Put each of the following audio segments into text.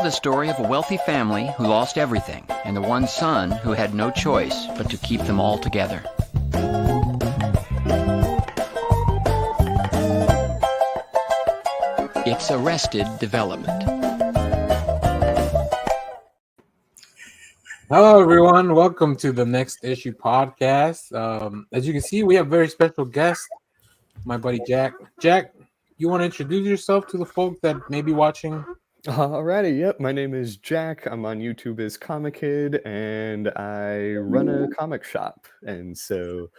the story of a wealthy family who lost everything, and the one son who had no choice but to keep them all together. It's Arrested Development. Hello, everyone. Welcome to the Next Issue podcast. As you can see, we have a very special guest, my buddy Jack. Jack, you want to introduce yourself to the folk that may be watching? Alrighty, yep. My name is Jack. I'm on YouTube as Comic Kid, and I run a comic shop. And so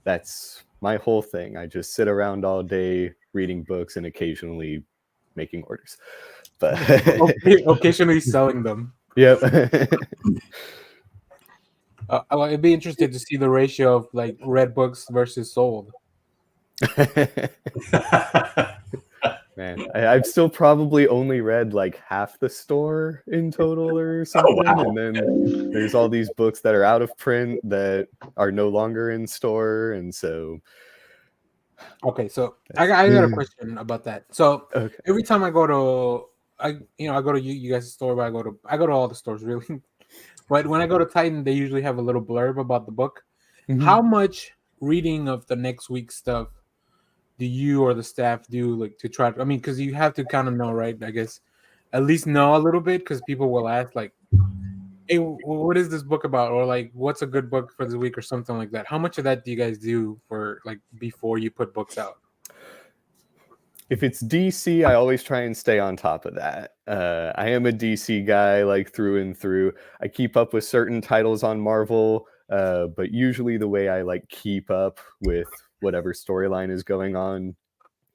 that's my whole thing. I just sit around all day reading books and occasionally making orders. But occasionally selling them. Yep. I'd be interested to see the ratio of like read books versus sold. Man, I've still probably only read like half the store in total or something. Oh, wow. And then there's all these books that are out of print that are no longer in store. And so. Okay, so I got a question about that. So Every time I go to, I go to you guys' store, but I go to all the stores really. But when I go to Titan, they usually have a little blurb about the book. Mm-hmm. How much reading of the next week's stuff do you or the staff do, like, to try? I mean, because you have to kind of know, right? I guess at least know a little bit, because people will ask, like, "Hey, what is this book about?" Or like, "What's a good book for this week?" or something like that. How much of that do you guys do for like before you put books out? If it's DC, I always try and stay on top of that. I am a DC guy, like, through and through. I keep up with certain titles on Marvel, but usually the way I like keep up with whatever storyline is going on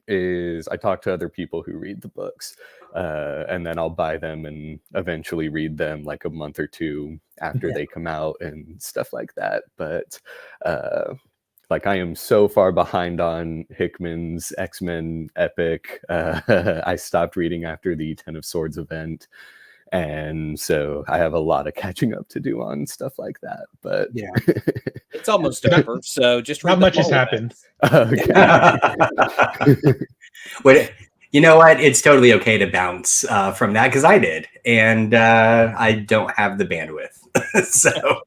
is I talk to other people who read the books, and then I'll buy them and eventually read them like a month or two after they come out and stuff like that. But like, I am so far behind on Hickman's X-Men epic. I stopped reading after the Ten of Swords event. And so I have a lot of catching up to do on stuff like that. But yeah, it's almost over. So just not much has happened. Wait, you know what? It's totally okay to bounce from that, because I did, and I don't have the bandwidth. So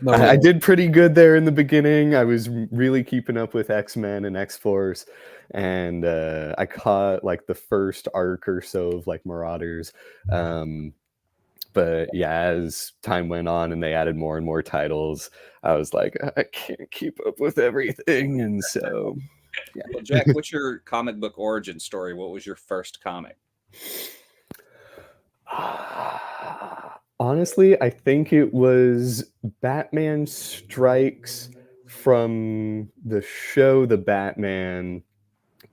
I did pretty good there in the beginning. I was really keeping up with X-Men and X-Force. And I caught like the first arc or so of like Marauders. But yeah, as time went on and they added more and more titles, I was like, I can't keep up with everything. And so, yeah. Well, Jack, what's your comic book origin story? What was your first comic? Honestly, I think it was Batman Strikes from the show The Batman,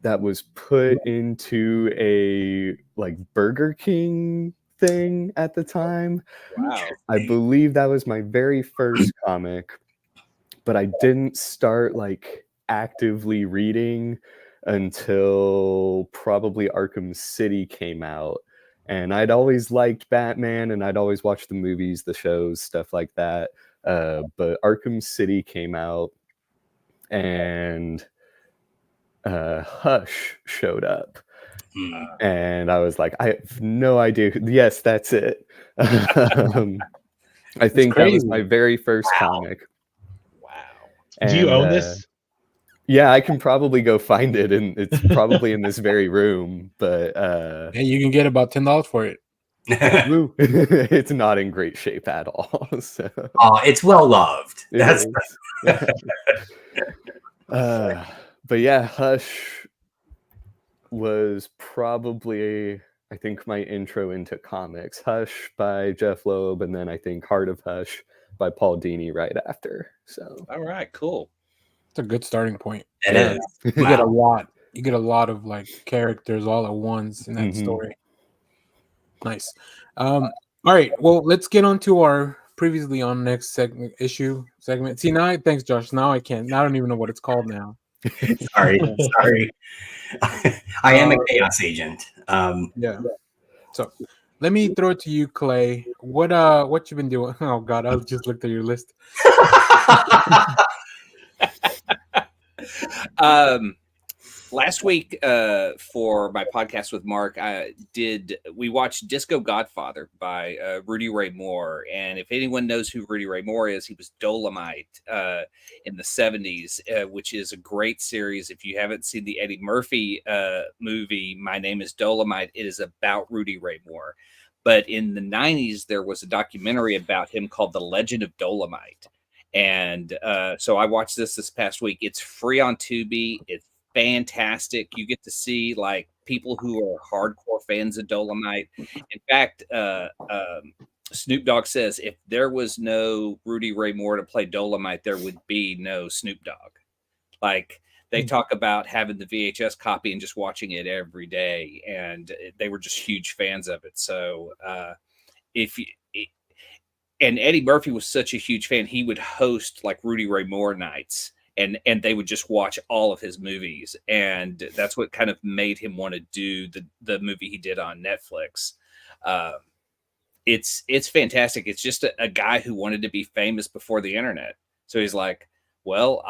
that was put into a like Burger King thing at the time. Wow. I believe that was my very first comic, but I didn't start like actively reading until probably Arkham City came out. And I'd always liked Batman, and I'd always watched the movies, the shows, stuff like that. But Arkham City came out, and Hush showed up, and I was like, I have no idea. Yes, that's it. I think that was my very first comic. Wow. And, do you own this? Yeah, I can probably go find it, and it's probably in this very room. But yeah, you can get about $10 for it. It's not in great shape at all. So. It's well loved. That's but yeah, Hush was probably, I think, my intro into comics. Hush by Jeff Loeb, and then I think Heart of Hush by Paul Dini right after. So all right, cool. It's a good starting point. It is. You get a lot. You get a lot of like characters all at once in that story. Nice. All right. Well, let's get on to our previously on next segment. See, now thanks, Josh. Now I can't. I don't even know what it's called now. Sorry. I am a chaos agent. Yeah. So let me throw it to you, Clay. What you been doing? Oh God, I just looked at your list. Last week, for my podcast with Mark, we watched Disco Godfather by Rudy Ray Moore. And if anyone knows who Rudy Ray Moore is, he was Dolomite in the 70s, which is a great series. If you haven't seen the Eddie Murphy movie, My Name is Dolomite, it is about Rudy Ray Moore. But in the 90s, there was a documentary about him called The Legend of Dolomite. And so I watched this past week. It's free on Tubi. It's fantastic. You get to see like people who are hardcore fans of Dolomite. In fact, Snoop Dogg says if there was no Rudy Ray Moore to play Dolomite, there would be no Snoop Dogg. Like they talk about having the VHS copy and just watching it every day, and they were just huge fans of it. So and Eddie Murphy was such a huge fan, he would host like Rudy Ray Moore nights. And they would just watch all of his movies. And that's what kind of made him want to do the movie he did on Netflix. It's fantastic. It's just a guy who wanted to be famous before the internet. So he's like, well,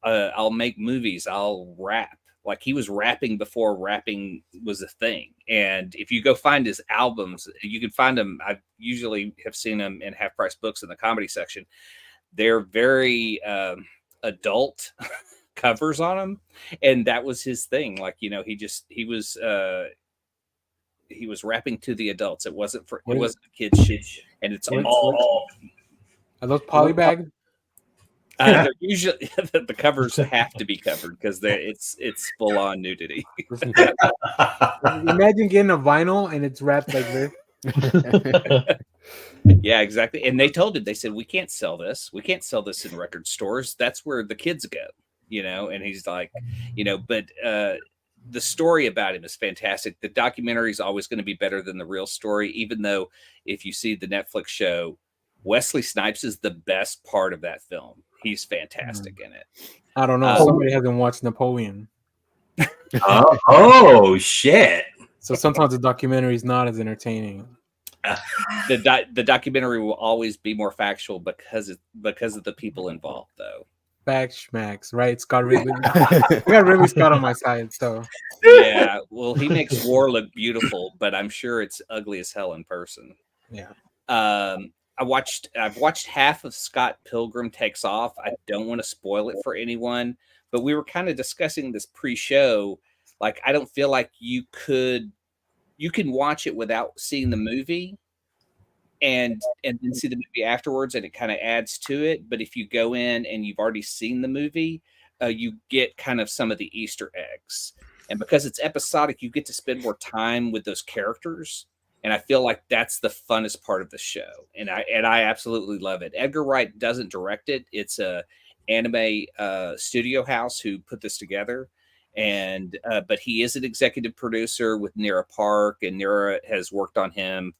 I'll make movies. I'll rap. Like he was rapping before rapping was a thing. And if you go find his albums, you can find them. I usually have seen them in Half Price Books in the comedy section. They're very adult covers on them, and that was his thing. Like, you know, he was rapping to the adults. It wasn't a kid's shit, and it's all are those polybag? They're usually the covers have to be covered because it's full on nudity. Imagine getting a vinyl and it's wrapped like this. Yeah, exactly. And they told him, they said, we can't sell this. We can't sell this in record stores. That's where the kids go, you know? And he's like, you know, but the story about him is fantastic. The documentary is always going to be better than the real story, even though if you see the Netflix show, Wesley Snipes is the best part of that film. He's fantastic in it. I don't know. Somebody hasn't watched Napoleon. Oh, shit. So sometimes the documentary is not as entertaining. The documentary will always be more factual because of the people involved, though. Facts, schmacks, right? Scott Ridley. I got Ridley Scott on my side, so yeah. Well, he makes war look beautiful, but I'm sure it's ugly as hell in person. Yeah. I've watched half of Scott Pilgrim Takes Off. I don't want to spoil it for anyone, but we were kind of discussing this pre-show. Like, I don't feel like you can watch it without seeing the movie and then see the movie afterwards, and it kind of adds to it. But if you go in and you've already seen the movie, you get kind of some of the Easter eggs. And because it's episodic, you get to spend more time with those characters. And I feel like that's the funnest part of the show. And I absolutely love it. Edgar Wright doesn't direct it. It's a anime studio house who put this together. And but he is an executive producer with Nira Park, and Nira has worked on him,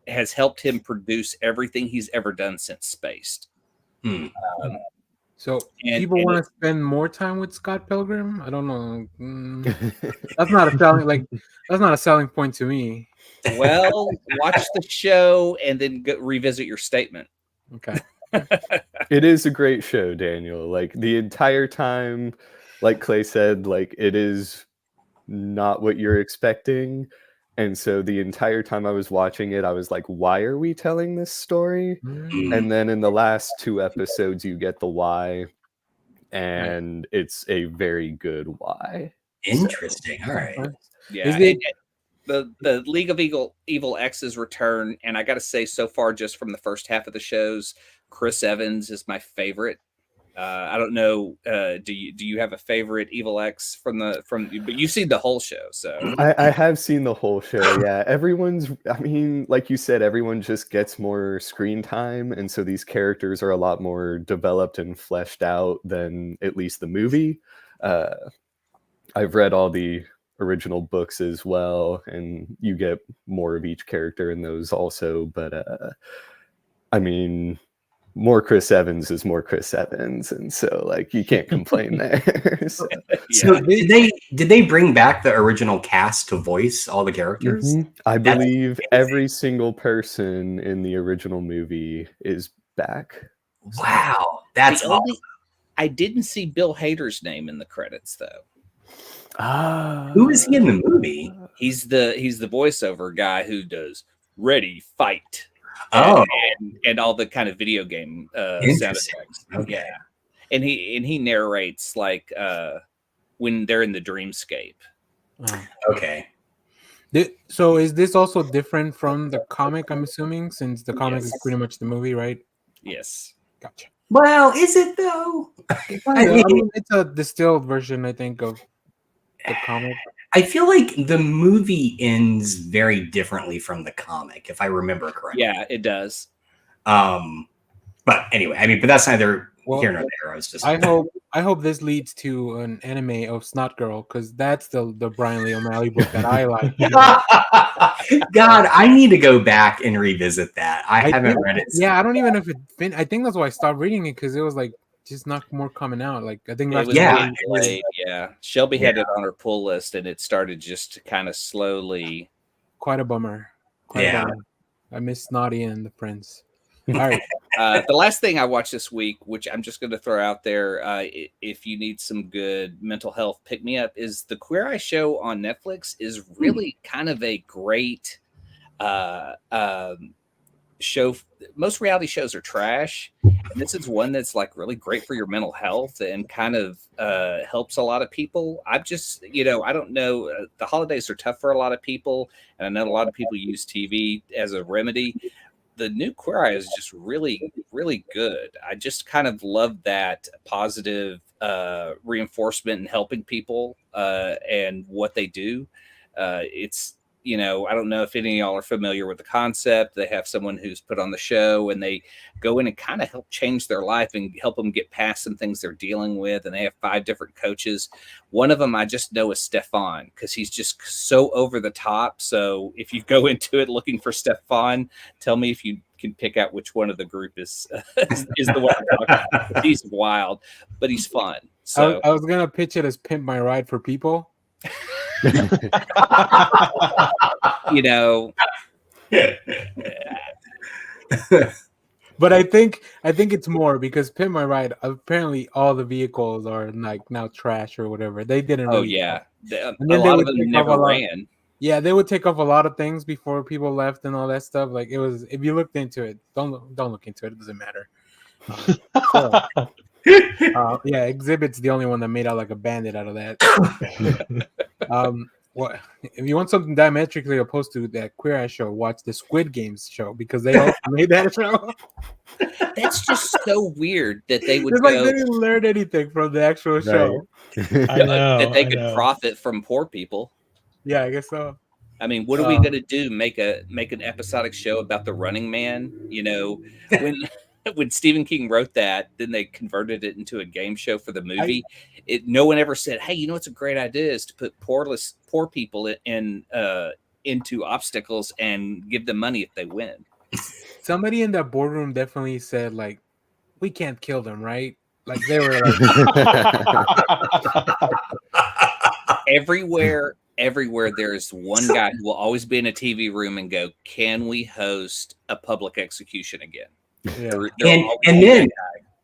has helped him produce everything he's ever done since Spaced. So people want to spend more time with Scott Pilgrim? I don't know. That's not a selling point to me. Well, watch the show and then revisit your statement. Okay. It is a great show, Daniel. Like the entire time, like Clay said, like it is not what you're expecting. And so the entire time I was watching it, I was like, why are we telling this story? And then in the last 2 episodes, you get the why. And it's a very good why. Interesting. All right. Yeah. The League of Evil X's return, and I got to say, so far, just from the first half of the shows, Chris Evans is my favorite. I don't know. Do you have a favorite Evil X from? But you've seen the whole show, so I have seen the whole show. Yeah, I mean, like you said, everyone just gets more screen time, and so these characters are a lot more developed and fleshed out than at least the movie. I've read all the original books as well, and you get more of each character in those also. But I mean, more Chris Evans is more Chris Evans, and so like you can't complain there. So did they bring back the original cast to voice all the characters? I believe every single person in the original movie is back. Wow, that's awesome. I didn't see Bill Hader's name in the credits though. Who is he in the movie? He's the voiceover guy who does "Ready, Fight." Oh, and all the kind of video game sound interesting. effects. Okay. Yeah, and he narrates like when they're in the dreamscape. Okay. So is this also different from the comic? I'm assuming, since the comic is pretty much the movie, right? Yes. Gotcha. Well, is it though? I mean, it's a distilled version, I think, of the comic. I feel like the movie ends very differently from the comic, if I remember correctly. Yeah, it does. But anyway, I mean, but that's neither here nor there. I was just. I hope this leads to an anime of Snot Girl, because that's the Brian Lee O'Malley book that I like. God, I need to go back and revisit that. I haven't read it. Yeah, I don't even know if it's been. I think that's why I stopped reading it, because it was like just not more coming out. Like I think it was late. Yeah, Shelby had it on her pull list, and it started just kind of slowly. Quite a bummer. Quite a bummer. I miss Snotty and the Prince. All right. The last thing I watched this week, which I'm just going to throw out there, if you need some good mental health pick me up, is the Queer Eye show on Netflix. Is really kind of a great show. Most reality shows are trash, and this is one that's like really great for your mental health and kind of helps a lot of people. I've just, I don't know, the holidays are tough for a lot of people, and I know a lot of people use TV as a remedy. The new Queer Eye is just really, really good. I just kind of love that positive reinforcement and helping people and what they do. It's, I don't know if any of y'all are familiar with the concept. They have someone who's put on the show, and they go in and kind of help change their life and help them get past some things they're dealing with. And they have 5 different coaches. One of them I just know is Stefan, because he's just so over the top. So if you go into it looking for Stefan, tell me if you can pick out which one of the group is the one I'm talking about. He's wild, but he's fun. So I was gonna pitch it as Pimp My Ride for people. But I think it's more because Pimp My Ride, apparently all the vehicles are like now trash or whatever. They didn't really. A And then lot of them never ran. Yeah, they would take off a lot of things before people left and all that stuff. Like it was, if you looked into it, don't look into it. It doesn't matter. Yeah, Exhibit's the only one that made out like a bandit out of that. What if you want something diametrically opposed to that Queer Eye show? Watch the Squid Games show, because they also made that show. That's just so weird that they would they didn't learn anything from the actual show. I know, that they could profit from poor people. Yeah, I guess so. I mean, what are we going to do? Make an episodic show about the Running Man? When Stephen King wrote that, then they converted it into a game show for the movie. No one ever said, "Hey, it's a great idea is to put poor people into obstacles and give them money if they win." Somebody in that boardroom definitely said, like, "We can't kill them, right?" Like they were like, everywhere there's one guy who will always be in a TV room and go, "Can we host a public execution again?" Yeah. And then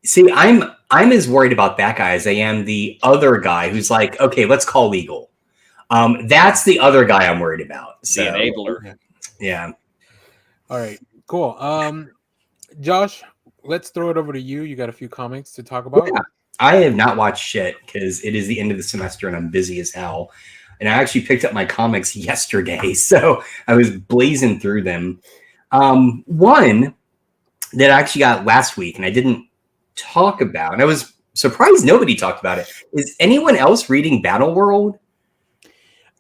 see, I'm as worried about that guy as I am the other guy who's like, okay, let's call legal. That's the other guy I'm worried about. So, the enabler. Yeah. All right, cool. Josh, let's throw it over to you. You got a few comics to talk about? Yeah. I have not watched shit because it is the end of the semester and I'm busy as hell. And I actually picked up my comics yesterday, so I was blazing through them. One that I actually got last week and I didn't talk about, and I was surprised nobody talked about it. Is anyone else reading Battle World?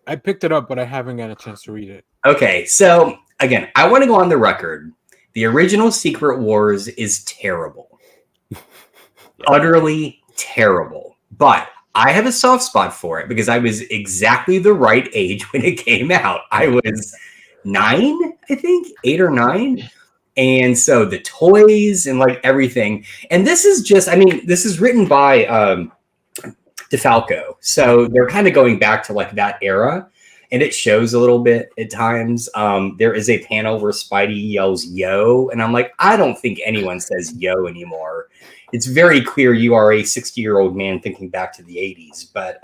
I picked it up, but I haven't got a chance to read it. Okay, so again, I want to go on the record. The original Secret Wars is terrible. Utterly terrible. But I have a soft spot for it because I was exactly the right age when it came out. I was 9, I think, 8 or 9. And so the toys and like everything. And this is just, this is written by DeFalco. So they're kind of going back to like that era. And it shows a little bit at times. There is a panel where Spidey yells yo. And I'm like, I don't think anyone says yo anymore. It's very clear you are a 60-year-old man thinking back to the 80s. But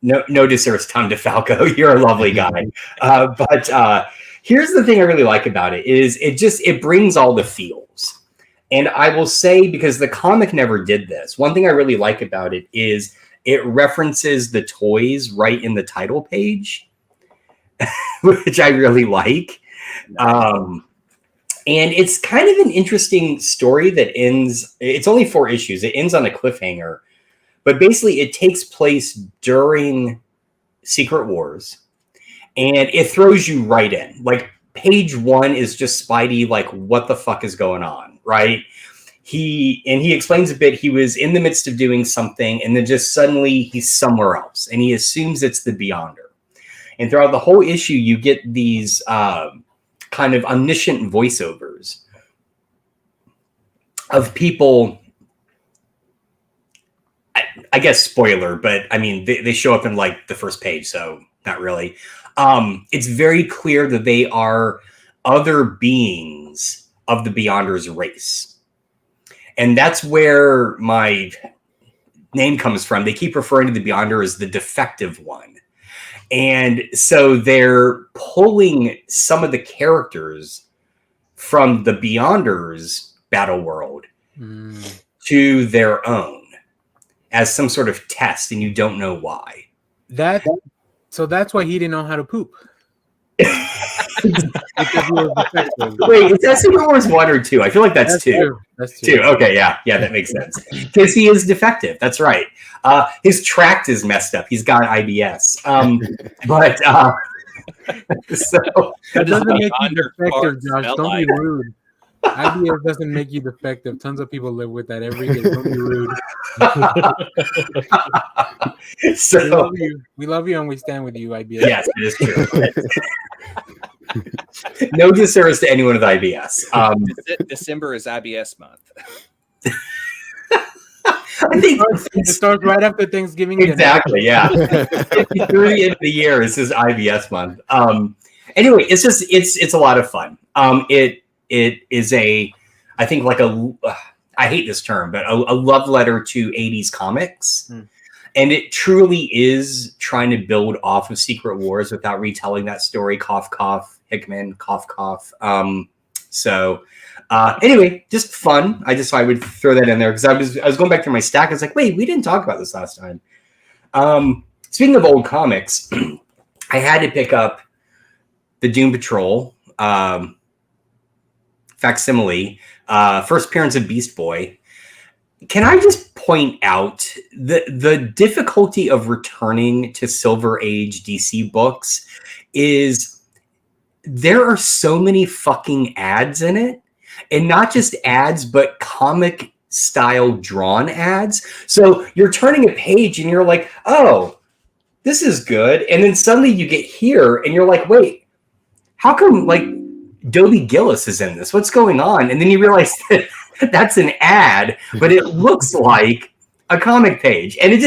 no disservice, Tom DeFalco. You're a lovely guy. But here's the thing I really like about it is it brings all the feels. And I will say, because the comic never did this, one thing I really like about it is it references the toys right in the title page, which I really like. And it's kind of an interesting story that ends, it's only 4 issues. It ends on a cliffhanger, but basically it takes place during Secret Wars and it throws you right in. Like page 1 is just Spidey, like, what the fuck is going on, right? He explains a bit. He was in the midst of doing something and then just suddenly he's somewhere else and he assumes it's the Beyonder. And throughout the whole issue, you get these kind of omniscient voiceovers of people. I guess spoiler, but I mean, they show up in like the first page, so not really. It's very clear that they are other beings of the Beyonders race. And that's where my name comes from. They keep referring to the Beyonder as the defective one. And so they're pulling some of the characters from the Beyonders battle world to their own as some sort of test, and you don't know why. So that's why he didn't know how to poop. Wait, is that Secret Wars 1 or 2? I feel like that's 2. That's 2. Okay, yeah, that makes sense. Because he is defective. That's right. His tract is messed up. He's got IBS. But so that doesn't make you defective, Josh. Don't be rude. IBS doesn't make you defective. Tons of people live with that every day. Don't be rude. So we love you and we stand with you, IBS. Yes, it is true. No disservice to anyone with IBS. December is IBS month. I think it starts right after Thanksgiving. Exactly. Yeah. Through the end of the year, this is IBS month. Anyway, it's a lot of fun. It is I think like I hate this term, but a love letter to 80s comics. And it truly is trying to build off of Secret Wars without retelling that story. Cough, cough, Hickman, cough, cough. Anyway, just fun. I just thought I would throw that in there because I was going back through my stack. I was like, wait, we didn't talk about this last time. Speaking of old comics, I had to pick up the Doom Patrol facsimile, first appearance of Beast Boy. Can I just point out the difficulty of returning to Silver Age DC books is there are so many fucking ads in it, and not just ads, but comic style drawn ads. So you're turning a page and you're like, oh, this is good. And then suddenly you get here and you're like, wait, how come like Dobie Gillis is in this? What's going on? And then you realize that that's an ad, but it looks like a comic page. And it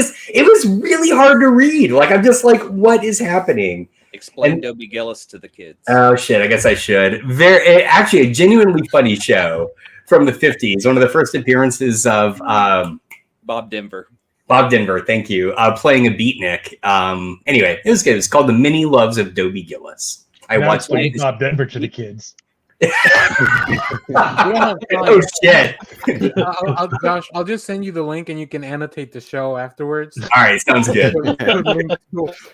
was really hard to read. Like, I'm just like, what is happening? Explain Dobie Gillis to the kids. Oh, shit. I guess I should. Actually, a genuinely funny show from the 50s. One of the first appearances of Bob Denver. Bob Denver, thank you. Playing a beatnik. Anyway, it was good. It's called The Many Loves of Dobie Gillis. I watched Bob Denver to the kids. Oh shit! Josh, I'll just send you the link and you can annotate the show afterwards. All right, sounds good.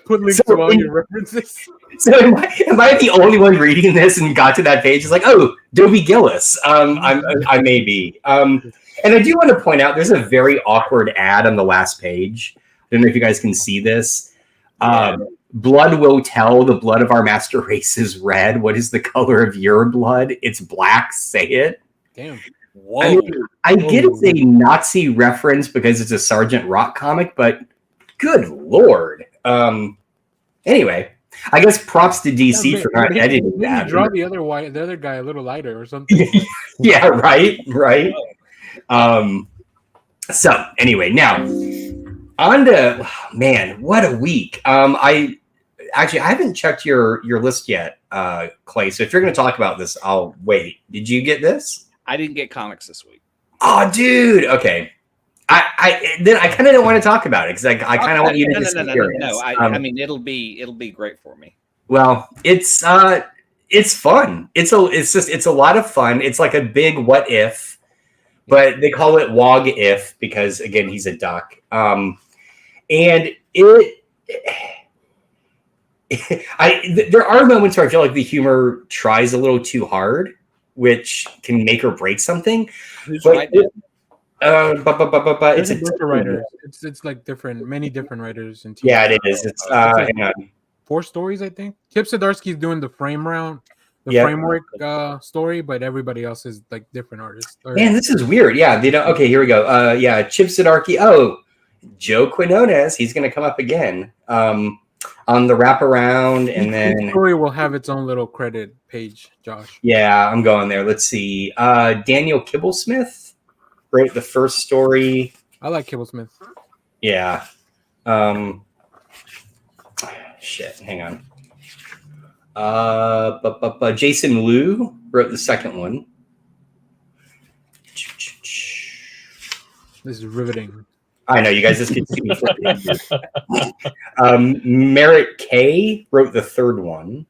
Put links to all your references. So am I the only one reading this and got to that page? It's like, oh, Dobie Gillis. I may be. And I do want to point out there's a very awkward ad on the last page. I don't know if you guys can see this. Blood will tell, the blood of our master race is red. What is the color of your blood? It's black. Say it. Damn. Whoa. I get it's a Nazi reference because it's a Sergeant Rock comic, but good Lord. Anyway, I guess props to DC for not editing that. Draw the other guy a little lighter or something. Yeah, right. So anyway, now on to, man, what a week. I haven't checked your list yet, Clay. So if you're going to talk about this, I'll wait. Did you get this? I didn't get comics this week. Oh, dude. Okay. then I kind of don't want to talk about it because I kind of want you to just experience. No. I mean, it'll be great for me. Well, it's fun. It's a lot of fun. It's like a big what if, but they call it Wog if because again he's a duck. And there are moments where I feel like the humor tries a little too hard, which can make or break something. But it's a different writer. It's like many different writers. Yeah, it is. It's hang on. 4 stories, I think. Chip Zdarsky's doing the framework story, but everybody else is like different artists. Man, this is weird. Yeah, they don't. Okay, here we go. Yeah, Chip Zdarsky. Oh, Joe Quinones. He's going to come up again on the wraparound, and then the story will have its own little credit page. Josh. Yeah, I'm going there. Let's see. Daniel Kibblesmith wrote the first story. I like Kibblesmith. Yeah. Shit, hang on. Jason Liu wrote the second one. This is riveting. I know you guys just can see me flipping. Merritt K wrote the third one.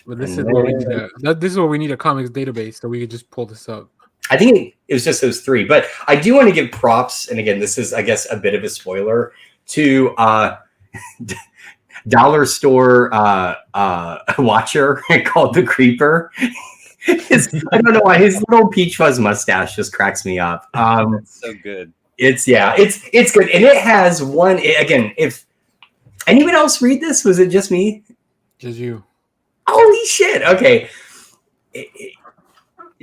But this is what we need. This is what we need, a comics database so we could just pull this up. I think it was just those 3, but I do want to give props, and again, this is I guess a bit of a spoiler to dollar store watcher called the Creeper. I don't know why his little peach fuzz mustache just cracks me up. That's so good. It's good, and it has one again. If anyone else read this, was it just me? Just you. Holy shit! Okay,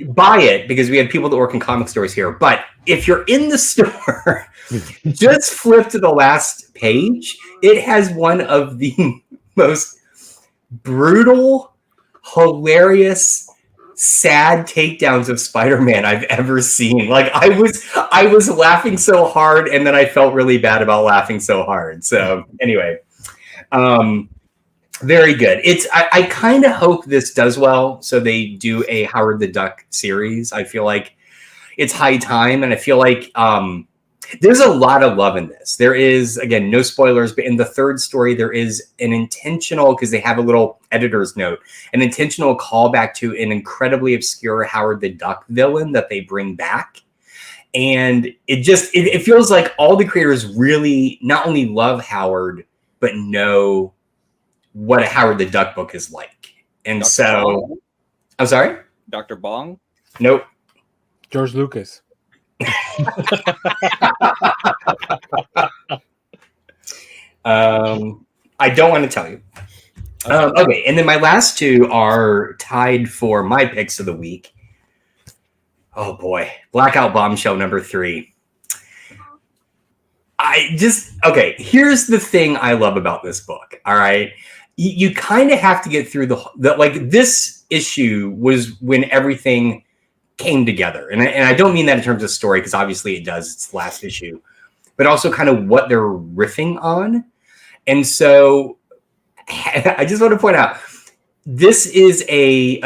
buy it because we have people that work in comic stores here. But if you're in the store, just flip to the last page. It has one of the most brutal, hilarious, sad takedowns of Spider-Man I've ever seen. Like I was laughing so hard, and then I felt really bad about laughing so hard. So anyway, very good. I kind of hope this does well, so they do a Howard the Duck series. I feel like it's high time, and I feel like there's a lot of love in this. There is, again, no spoilers, but in the third story, there is an intentional, because they have a little editor's note, an intentional callback to an incredibly obscure Howard the Duck villain that they bring back. And it feels like all the creators really not only love Howard, but know what a Howard the Duck book is like. And Dr. so, Bong? I'm sorry? Dr. Bong? Nope. George Lucas. I don't want to tell you. Okay, and then my last 2 are tied for my picks of the week. Oh boy, Blackout Bombshell number 3. Okay, here's the thing I love about this book. All right, you kind of have to get through the like this issue was when everything came together, and I don't mean that in terms of story because obviously it does. It's the last issue, but also kind of what they're riffing on. And so I just want to point out this is a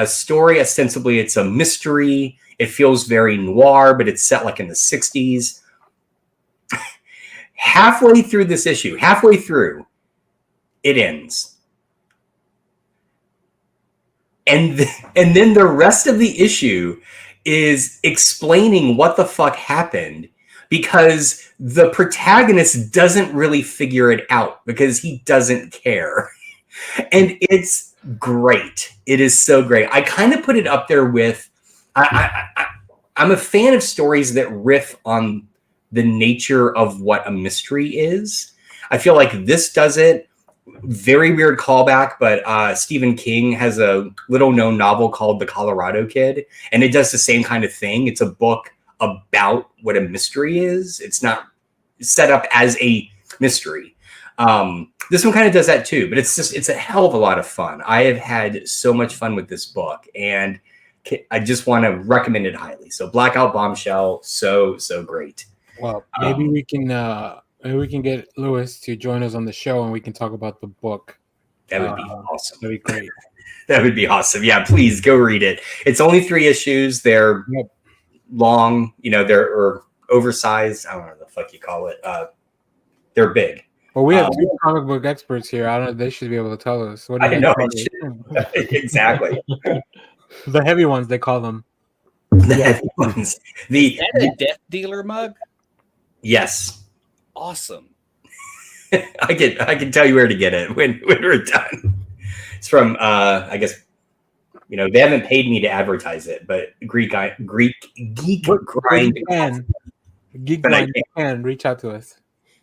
story. Ostensibly, it's a mystery. It feels very noir, but it's set like in the 60s. Halfway through this issue, it ends. And then the rest of the issue is explaining what the fuck happened because the protagonist doesn't really figure it out because he doesn't care. And it's great. It is so great. I kind of put it up there with, I'm a fan of stories that riff on the nature of what a mystery is. I feel like this does it. Very weird callback, but Stephen King has a little-known novel called The Colorado Kid, and it does the same kind of thing. It's a book about what a mystery is. It's not set up as a mystery. This one kind of does that too, but it's a hell of a lot of fun. I have had so much fun with this book, and I just want to recommend it highly. So Blackout Bombshell, so great. Well, maybe we can get Lewis to join us on the show and we can talk about the book. That would be awesome. That'd be great. That would be awesome. Yeah, please go read it. It's only 3 issues. They're long, they're oversized. I don't know what the fuck you call it. They're big. Well, we have two comic book experts here. I don't know. They should be able to tell us. What do you know call it? exactly. The heavy ones, they call them. The heavy ones. Is that a Death Dealer mug? Yes. Awesome. I can tell you where to get it when we're done. It's from I guess they haven't paid me to advertise it, but Geek Grind. Geek Grind can reach out to us.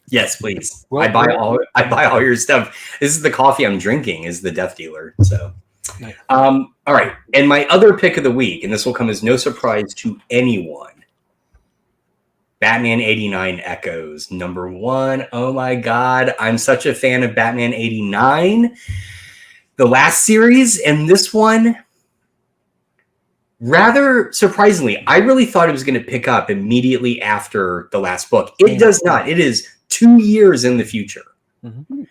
Yes, please. I buy all your stuff. This is the coffee I'm drinking. Is the Death Dealer. So, nice. All right. And my other pick of the week, and this will come as no surprise to anyone. Batman 89 Echoes, #1. Oh my God. I'm such a fan of Batman 89. The last series and this one, rather surprisingly, I really thought it was going to pick up immediately after the last book. It does not. It is 2 years in the future. Mm-hmm.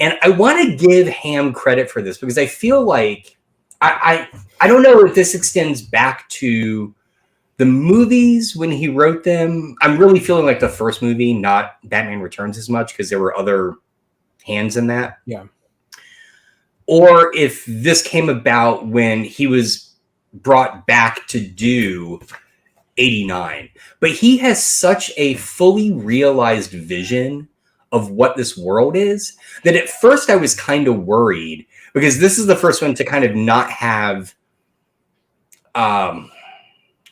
And I want to give Ham credit for this because I feel like I don't know if this extends back to the movies when he wrote them. I'm really feeling like the first movie, not Batman Returns as much because there were other hands in that. Yeah. Or if this came about when he was brought back to do 89. But he has such a fully realized vision of what this world is that at first I was kind of worried because this is the first one to kind of not have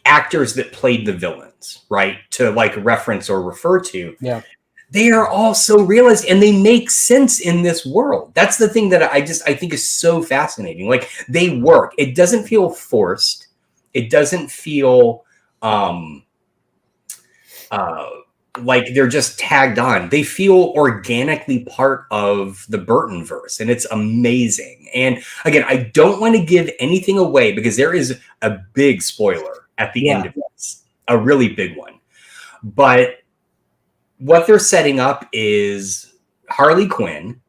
actors that played the villains, right? To like reference or refer to. Yeah. They are all so realized and they make sense in this world. That's the thing that I think is so fascinating. Like they work. It doesn't feel forced. It doesn't feel like they're just tagged on. They feel organically part of the Burtonverse, and it's amazing. And again, I don't want to give anything away because there is a big spoiler at the end of this, a really big one. But what they're setting up is Harley Quinn,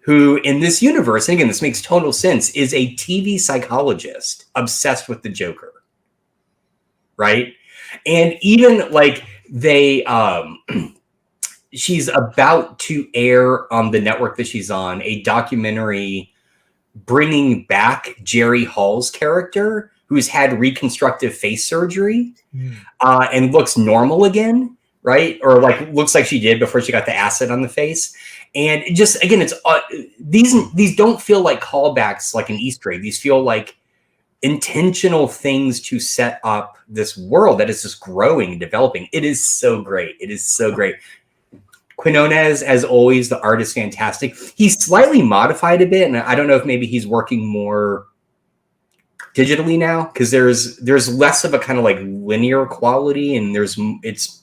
who in this universe, and again, this makes total sense, is a TV psychologist obsessed with the Joker, right? And even like she's about to air on the network that she's on a documentary bringing back Jerry Hall's character, who's had reconstructive face surgery and looks normal again, right? Or like looks like she did before she got the acid on the face. And it just, again, it's these don't feel like callbacks like an Easter egg. These feel like intentional things to set up this world that is just growing and developing. It is so great. It is so great. Quinones, as always, the art is fantastic. He's slightly modified a bit, and I don't know if maybe he's working more digitally now because there's less of a kind of like linear quality, and it's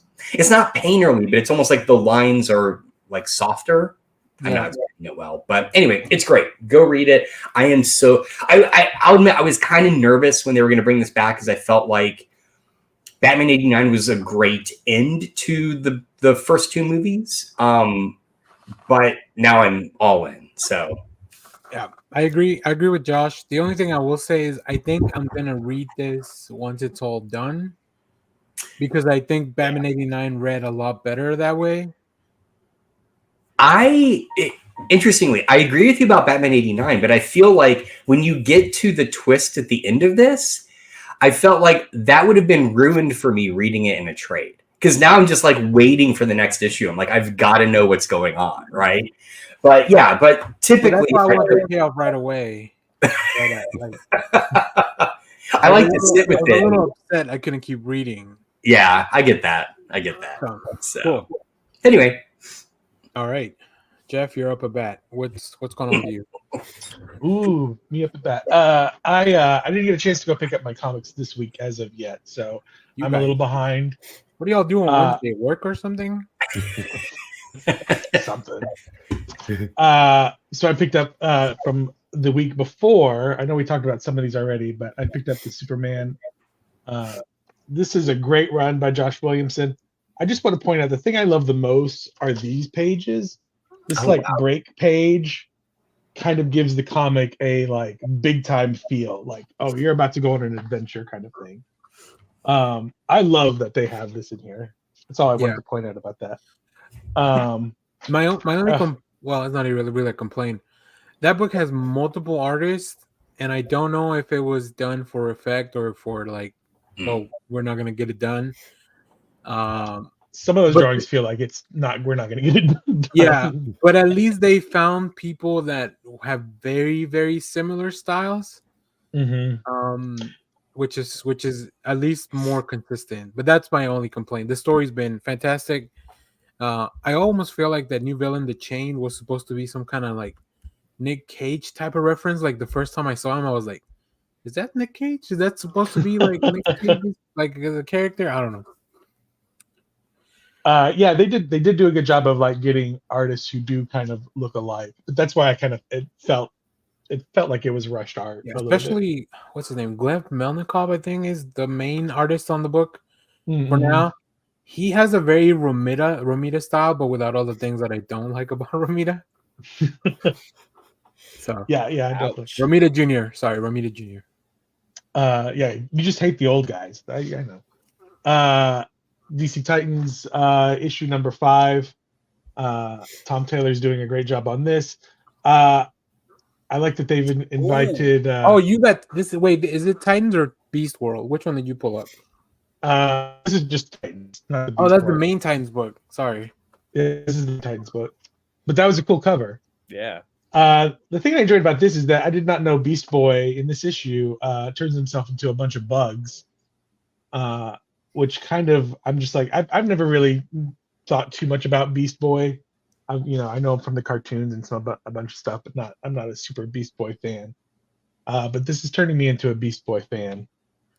not painterly, but it's almost like the lines are like softer. I'm not explaining it well, but anyway, it's great. Go read it. I'll admit I was kind of nervous when they were going to bring this back because I felt like Batman 89 was a great end to the first two movies. But now I'm all in. So yeah, I agree. I agree with Josh. The only thing I will say is I think I'm gonna read this once it's all done because I think Batman 89 read a lot better that way. Interestingly, I agree with you about Batman 89, but I feel like when you get to the twist at the end of this, I felt like that would have been ruined for me reading it in a trade. Because now I'm just like waiting for the next issue. I'm like, I've got to know what's going on, right? But yeah, but typically... That's why I want to pay off right away. I like to sit with it. I'm a little upset I couldn't keep reading. Yeah, I get that. So, cool. Anyway. All right. Jeff, you're up a bat. What's going on with you? Ooh, me up a bat. I didn't get a chance to go pick up my comics this week as of yet, so I'm a little behind. What are y'all doing Wednesday? Work or something? Something. So I picked up from the week before. I know we talked about some of these already, but I picked up the Superman. This is a great run by Josh Williamson. I just want to point out the thing I love the most are these pages. This break page kind of gives the comic a like big time feel, like, oh, you're about to go on an adventure kind of thing. I love that they have this in here. That's all I wanted to point out about that. My only well, it's not really a complaint. That book has multiple artists, and I don't know if it was done for effect or for like, well, we're not gonna get it done. Some of those drawings feel like we're not gonna get it done. Yeah, but at least they found people that have very, very similar styles. Which is at least more consistent. But that's my only complaint. The story's been fantastic. I almost feel like that new villain, the Chain, was supposed to be some kind of like Nick Cage type of reference. Like the first time I saw him, I was like, "Is that Nick Cage? Is that supposed to be like Nick Cage, like the character?" I don't know. Yeah, they did do a good job of like getting artists who do kind of look alike. But that's why it felt like it was rushed art. Yeah, especially what's his name, Gleb Melnikov, I think is the main artist on the book for now. He has a very Romita style, but without all the things that I don't like about Romita. So yeah, definitely. Romita Jr. Sorry, Romita Jr. Yeah, you just hate the old guys. I know. DC Titans issue number 5. Tom Taylor's doing a great job on this. I like that they've invited. You got this. Wait, is it Titans or Beast World? Which one did you pull up? This is just Titans. Not the Beast that's World. the main Titans book. Sorry. Yeah, this is the Titans book, but that was a cool cover. Yeah. The thing I enjoyed about this is that I did not know Beast Boy in this issue turns himself into a bunch of bugs, which kind of I'm just like I've never really thought too much about Beast Boy. I know him from the cartoons and a bunch of stuff, but I'm not a super Beast Boy fan. But this is turning me into a Beast Boy fan.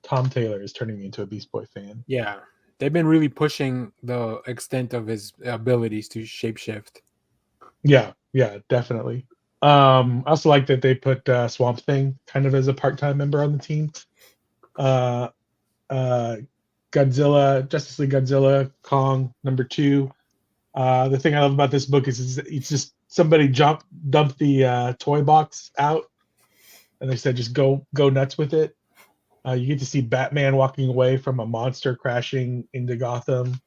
Tom Taylor is turning me into a Beast Boy fan. Yeah, they've been really pushing the extent of his abilities to shapeshift. Yeah, definitely. I also like that they put Swamp Thing kind of as a part-time member on the team. Godzilla, Justice League Godzilla, Kong, number 2. The thing I love about this book is it's just somebody dumped the toy box out, and they said just go nuts with it. You get to see Batman walking away from a monster crashing into Gotham.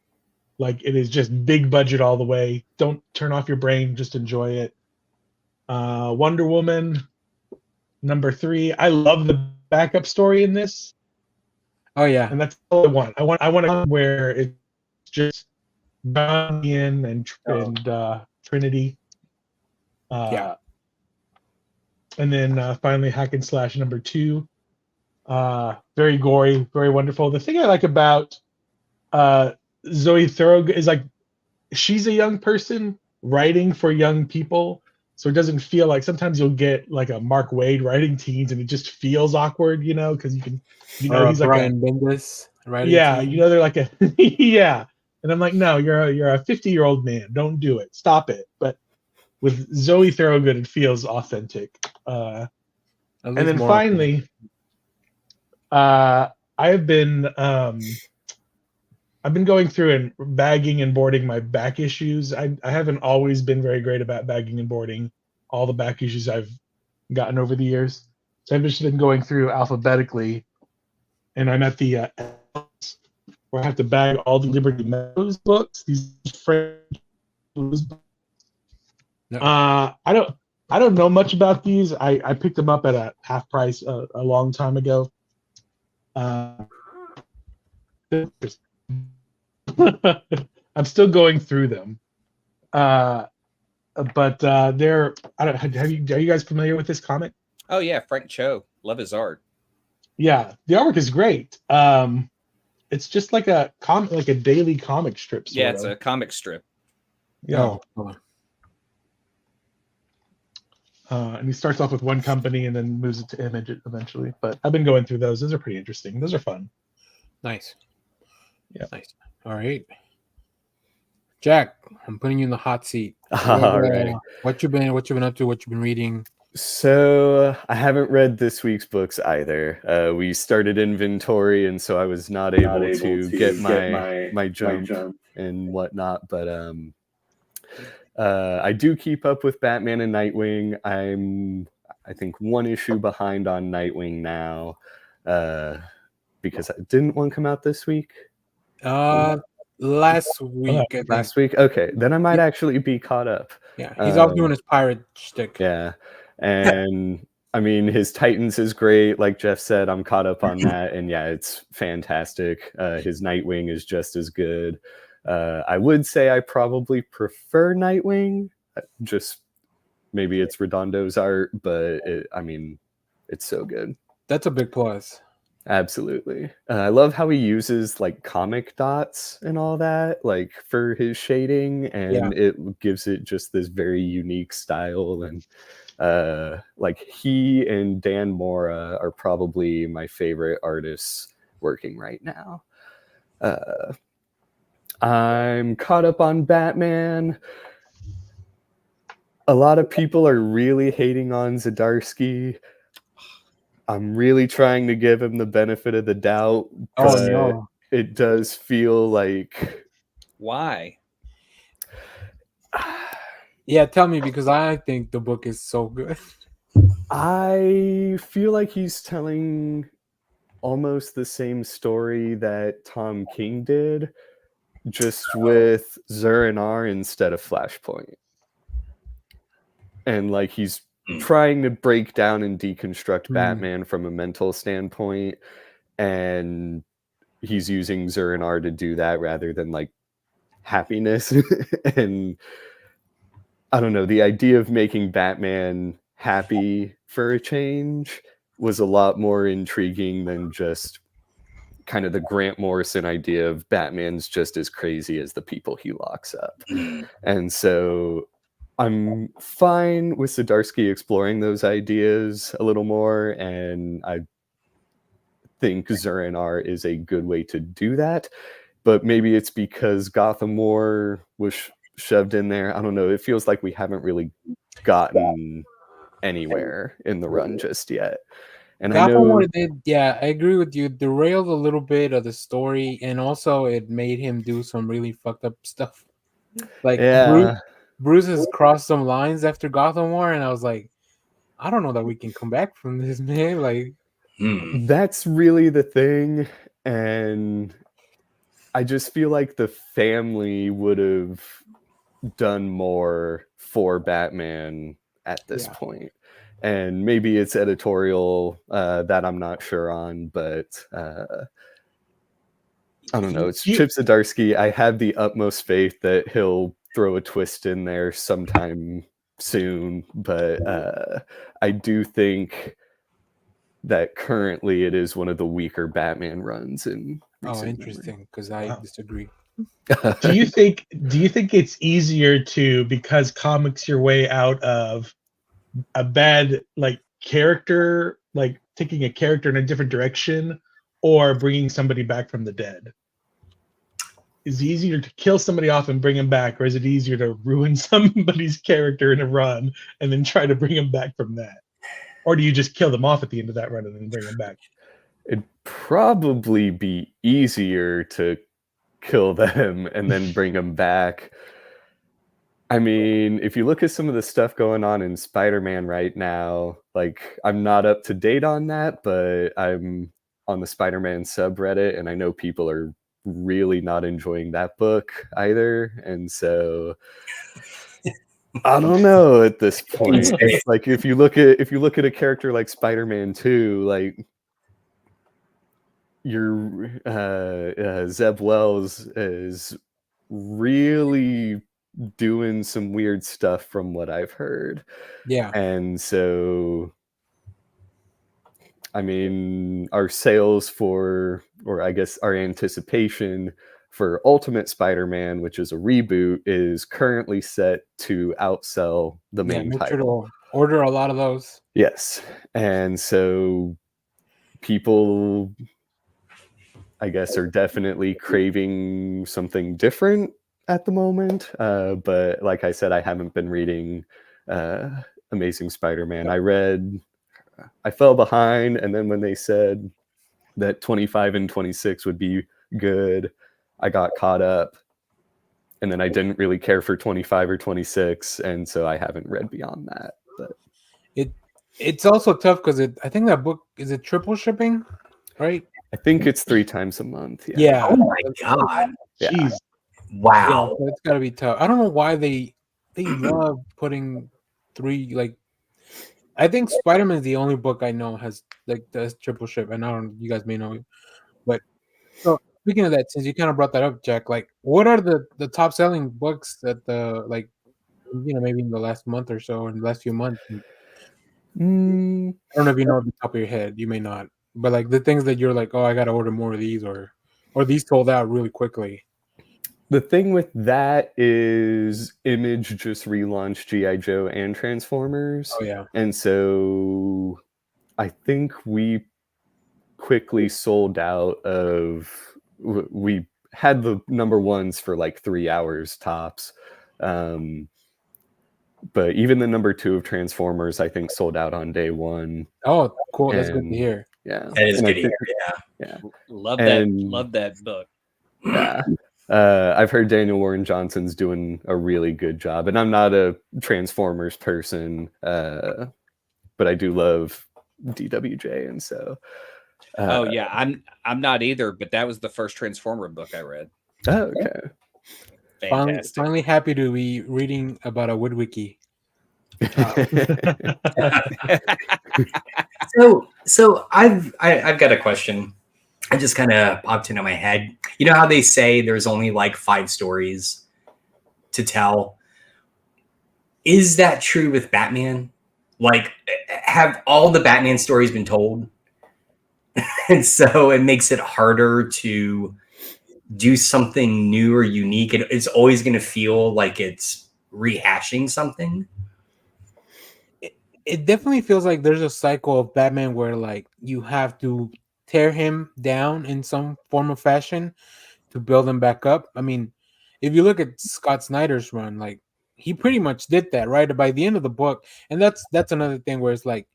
Like, it is just big budget all the way. Don't turn off your brain, just enjoy it. Wonder Woman, number 3. I love the backup story in this. Oh yeah, and that's all I want. I want a where it's just Ian and Trinity. And then finally Hack and Slash number 2. Very gory, very wonderful. The thing I like about Zoe Thorogood is like she's a young person writing for young people, so it doesn't feel like sometimes you'll get like a Mark Waid writing teens and it just feels awkward, because he's like Brian Bendis writing. Yeah, they're like a yeah. And I'm like, no, you're a 50-year-old man. Don't do it. Stop it. But with Zoe Thorogood, it feels authentic. And then finally, I've been going through and bagging and boarding my back issues. I haven't always been very great about bagging and boarding all the back issues I've gotten over the years. So I've just been going through alphabetically, and I'm at the where I have to bag all the Liberty Meadows books. These French books. No. I don't know much about these. I picked them up at a half price a long time ago. I'm still going through them. But they're are you guys familiar with this comic? Oh yeah, Frank Cho. Love his art. Yeah, the artwork is great. It's just like a daily comic strip. Yeah, it's a comic strip. Yeah. And he starts off with one company and then moves it to Image eventually. But I've been going through those. Those are pretty interesting. Those are fun. Nice. Yeah. Nice. All right. Jack, I'm putting you in the hot seat. All right. What you been up to? What you been reading? So I haven't read this week's books either. We started inventory, and so I was not able to get my jump and whatnot. But I do keep up with Batman and Nightwing. I think one issue behind on Nightwing now, because didn't one come out this week? last week. I think. Last week? Okay, then I might actually be caught up. Yeah, he's off doing his pirate shtick. Yeah, and I mean, his Titans is great. Like Jeff said, I'm caught up on that, and yeah, it's fantastic. His Nightwing is just as good. I would say I probably prefer Nightwing. Just maybe it's Redondo's art, but I mean, it's so good. That's a big plus. Absolutely. I love how he uses like comic dots and all that, like for his shading, and it gives it just this very unique style. And like he and Dan Mora are probably my favorite artists working right now. I'm caught up on Batman. A lot of people are really hating on Zdarsky. I'm really trying to give him the benefit of the doubt, but it does feel like... Why? Yeah, tell me, because I think the book is so good. I feel like he's telling almost the same story that Tom King did, just with Zur-En-Arrh instead of Flashpoint. And like he's trying to break down and deconstruct Batman from a mental standpoint, and he's using Zur-En-Arrh to do that rather than like happiness. And I don't know, the idea of making Batman happy for a change was a lot more intriguing than just kind of the Grant Morrison idea of Batman's just as crazy as the people he locks up. And so I'm fine with Zdarsky exploring those ideas a little more, and I think Zur-En-Arrh is a good way to do that. But maybe it's because Gotham War was shoved in there. I don't know. It feels like we haven't really gotten anywhere in the run just yet. And Gotham War did, I agree with you. Derailed a little bit of the story, and also it made him do some really fucked up stuff. Like Bruce has crossed some lines after Gotham War, and I was like, I don't know that we can come back from this, man. Like, that's really the thing, and I just feel like the family would have done more for Batman at this point. And maybe it's editorial that I'm not sure on, but I don't know. It's Chip Zdarsky. I have the utmost faith that he'll throw a twist in there sometime soon, but I do think that currently it is one of the weaker Batman runs in interesting, because I disagree. Do you think it's easier to, because comics your way out of a bad like character, like taking a character in a different direction, or bringing somebody back from the dead? Is it easier to kill somebody off and bring him back, or is it easier to ruin somebody's character in a run and then try to bring him back from that? Or do you just kill them off at the end of that run and then bring them back? It'd probably be easier to kill them and then bring them back. I mean, if you look at some of the stuff going on in Spider-Man right now, like I'm not up to date on that, but I'm on the Spider-Man subreddit, and I know people are really not enjoying that book either. And so I don't know at this point. Like if you look at a character like Spider-Man 2, like your Zeb Wells is really doing some weird stuff from what I've heard. Yeah. And so I mean, our sales for, or I guess our anticipation for Ultimate Spider-Man, which is a reboot, is currently set to outsell the main title. Sure to order a lot of those. Yes. And so people, I guess, are definitely craving something different at the moment. But like I said, I haven't been reading Amazing Spider-Man. I fell behind, and then when they said that 25 and 26 would be good, I got caught up, and then I didn't really care for 25 or 26, and so I haven't read beyond that. But it's also tough because I think that book is triple shipping, right? I think it's 3 times a month. Yeah. Oh my god. Yeah. Jeez. Wow. so it's got to be tough. I don't know why they love putting 3 like. I think Spider-Man is the only book I know has like the triple ship, and I don't. You guys may know, but so speaking of that, since you kind of brought that up, Jack, like what are the top selling books that the like maybe in the last month or so, in the last few months? Mm, I don't know if you know at the top of your head. You may not, but like the things that you're like, oh, I got to order more of these, or these sold out really quickly. the thing with that is Image just relaunched G.I. Joe and Transformers. Oh yeah. And so I think we quickly sold out of, we had the number ones for like 3 hours tops. But even the number 2 of Transformers, I think, sold out on day 1. Oh, cool. That's good to hear. Yeah. That is And good I to think, hear. yeah. Love And- that book. Yeah. I've heard Daniel Warren Johnson's doing a really good job, and I'm not a Transformers person, but I do love DWJ, and so. Oh yeah, I'm not either, but that was the first Transformer book I read. Oh, okay. Fantastic. Finally happy to be reading about a Woodwiki. So I've got a question. It just kind of popped into my head. You know how they say there's only like 5 stories to tell? Is that true with Batman? Like, have all the Batman stories been told? And so it makes it harder to do something new or unique. It's always going to feel like it's rehashing something. It definitely feels like there's a cycle of Batman where like you have to tear him down in some form of fashion to build him back up. I mean, if you look at Scott Snyder's run, like he pretty much did that, right? By the end of the book, and that's another thing where it's like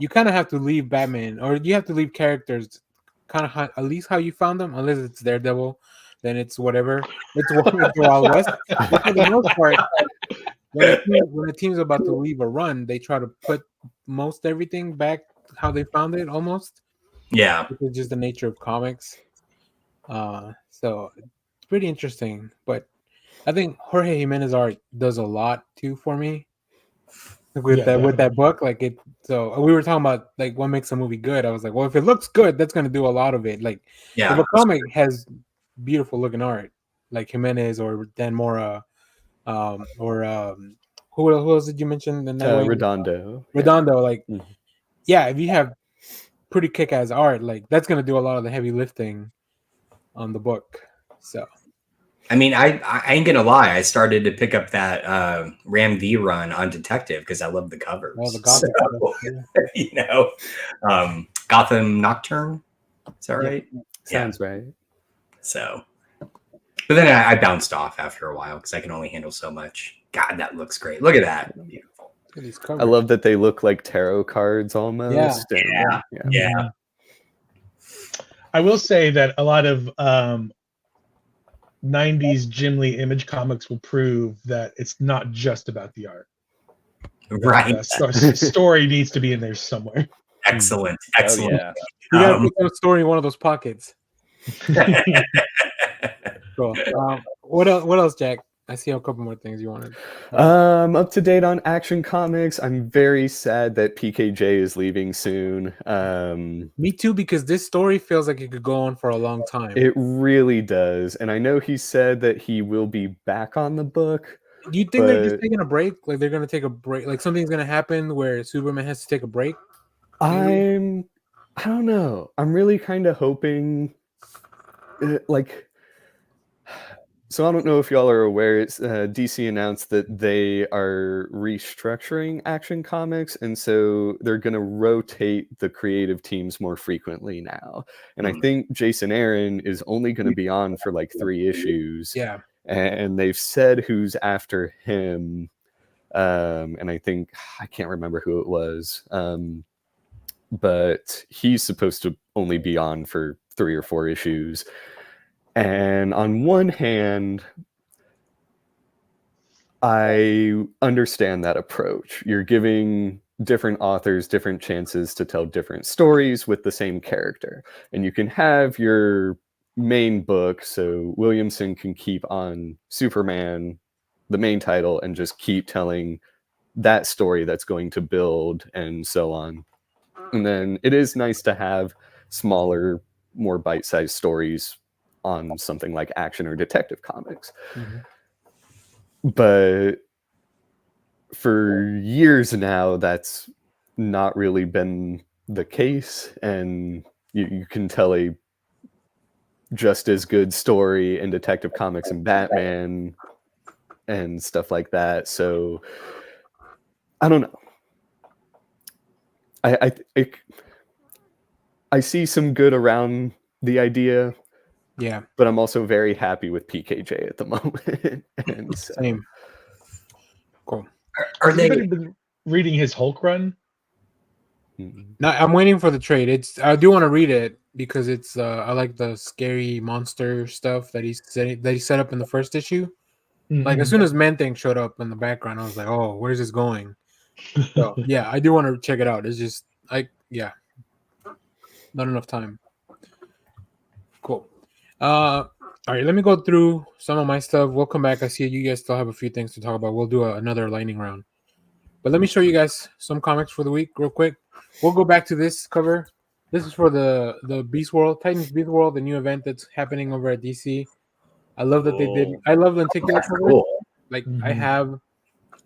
you kind of have to leave Batman, or you have to leave characters kind of at least how you found them, unless it's Daredevil, then it's whatever. It's Wild West. But for the most part, when a team's about to leave a run, they try to put most everything back how they found it, almost. Yeah. It's just the nature of comics. So it's pretty interesting. But I think Jorge Jimenez art does a lot too for me with that book. Like it. So we were talking about like what makes a movie good. I was like, well, if it looks good, that's gonna do a lot of it. Like if a comic has beautiful looking art, like Jimenez or Dan Mora, who else did you mention? The Redondo. Redondo, like if you have pretty kick-ass art, like that's gonna do a lot of the heavy lifting on the book. So I mean, I ain't gonna lie. I started to pick up that Ram V run on Detective because I love the covers. all the Gotham So, Gotham Nocturne. Is that right? Sounds right. So, but then I bounced off after a while because I can only handle so much. God, that looks great. Look at that. Beautiful. I love that they look like tarot cards almost. Yeah. I will say that a lot of 90s Jim Lee Image comics will prove that it's not just about the art. Right. Story needs to be in there somewhere. Excellent. Oh, yeah. You gotta put that story in one of those pockets. Cool. What else, Jack? I see a couple more things you wanted. Up to date on Action Comics. I'm very sad that PKJ is leaving soon. Me too, because this story feels like it could go on for a long time. It really does. And I know he said that he will be back on the book. Do you think they're just taking a break? Like they're gonna take a break? Like something's gonna happen where Superman has to take a break? I don't know. I'm really kind of hoping so I don't know if y'all are aware, DC announced that they are restructuring Action Comics, and so they're going to rotate the creative teams more frequently now. And I think Jason Aaron is only going to be on for like 3 issues. Yeah. And they've said who's after him. And I think, I can't remember who it was. But he's supposed to only be on for 3 or 4 issues. And on one hand, I understand that approach. You're giving different authors different chances to tell different stories with the same character. And you can have your main book, so Williamson can keep on Superman, the main title, and just keep telling that story that's going to build and so on. And then it is nice to have smaller, more bite-sized stories on something like Action or Detective Comics. But for years now, that's not really been the case, and you can tell a just as good story in Detective Comics and Batman and stuff like that. So I don't know. I see some good around the idea. Yeah. But I'm also very happy with PKJ at the moment. And so, Same. Cool. Has anybody been reading his Hulk run? No, I'm waiting for the trade. I do want to read it because it's I like the scary monster stuff that he set up in the first issue. Like as soon as Man Thing showed up in the background, I was like, "Oh, where's this going?" So yeah, I do want to check it out. It's just not enough time. Cool. All right, let me go through some of my stuff. We'll come back. I see you guys still have a few things to talk about. We'll do another lightning round. But let me show you guys some comics for the week real quick. We'll go back to this cover. This is for the Beast World, Titans Beast World, the new event that's happening over at DC. I love that they did. I love the lenticular cover. Cool. Like I have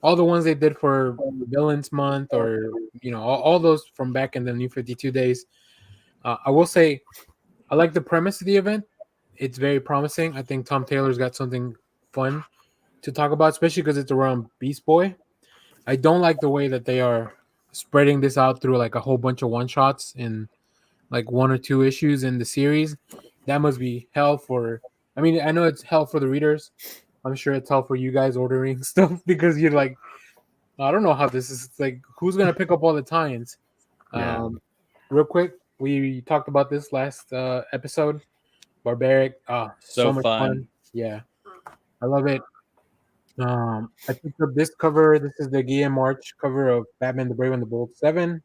all the ones they did for Villains Month, or all those from back in the New 52 days. I will say, I like the premise of the event. It's very promising. I think Tom Taylor's got something fun to talk about, especially because it's around Beast Boy. I don't like the way that they are spreading this out through like a whole bunch of one-shots in like 1 or 2 issues in the series. That must be hell for... I mean, I know it's hell for the readers. I'm sure it's hell for you guys ordering stuff because you're like, I don't know how this is. Like, who's going to pick up all the tie-ins? Yeah. Real quick, we talked about this last episode. Barbaric. So much fun. Yeah. I love it. I picked up this cover. This is the Guillaume March cover of Batman the Brave and the Bold 7.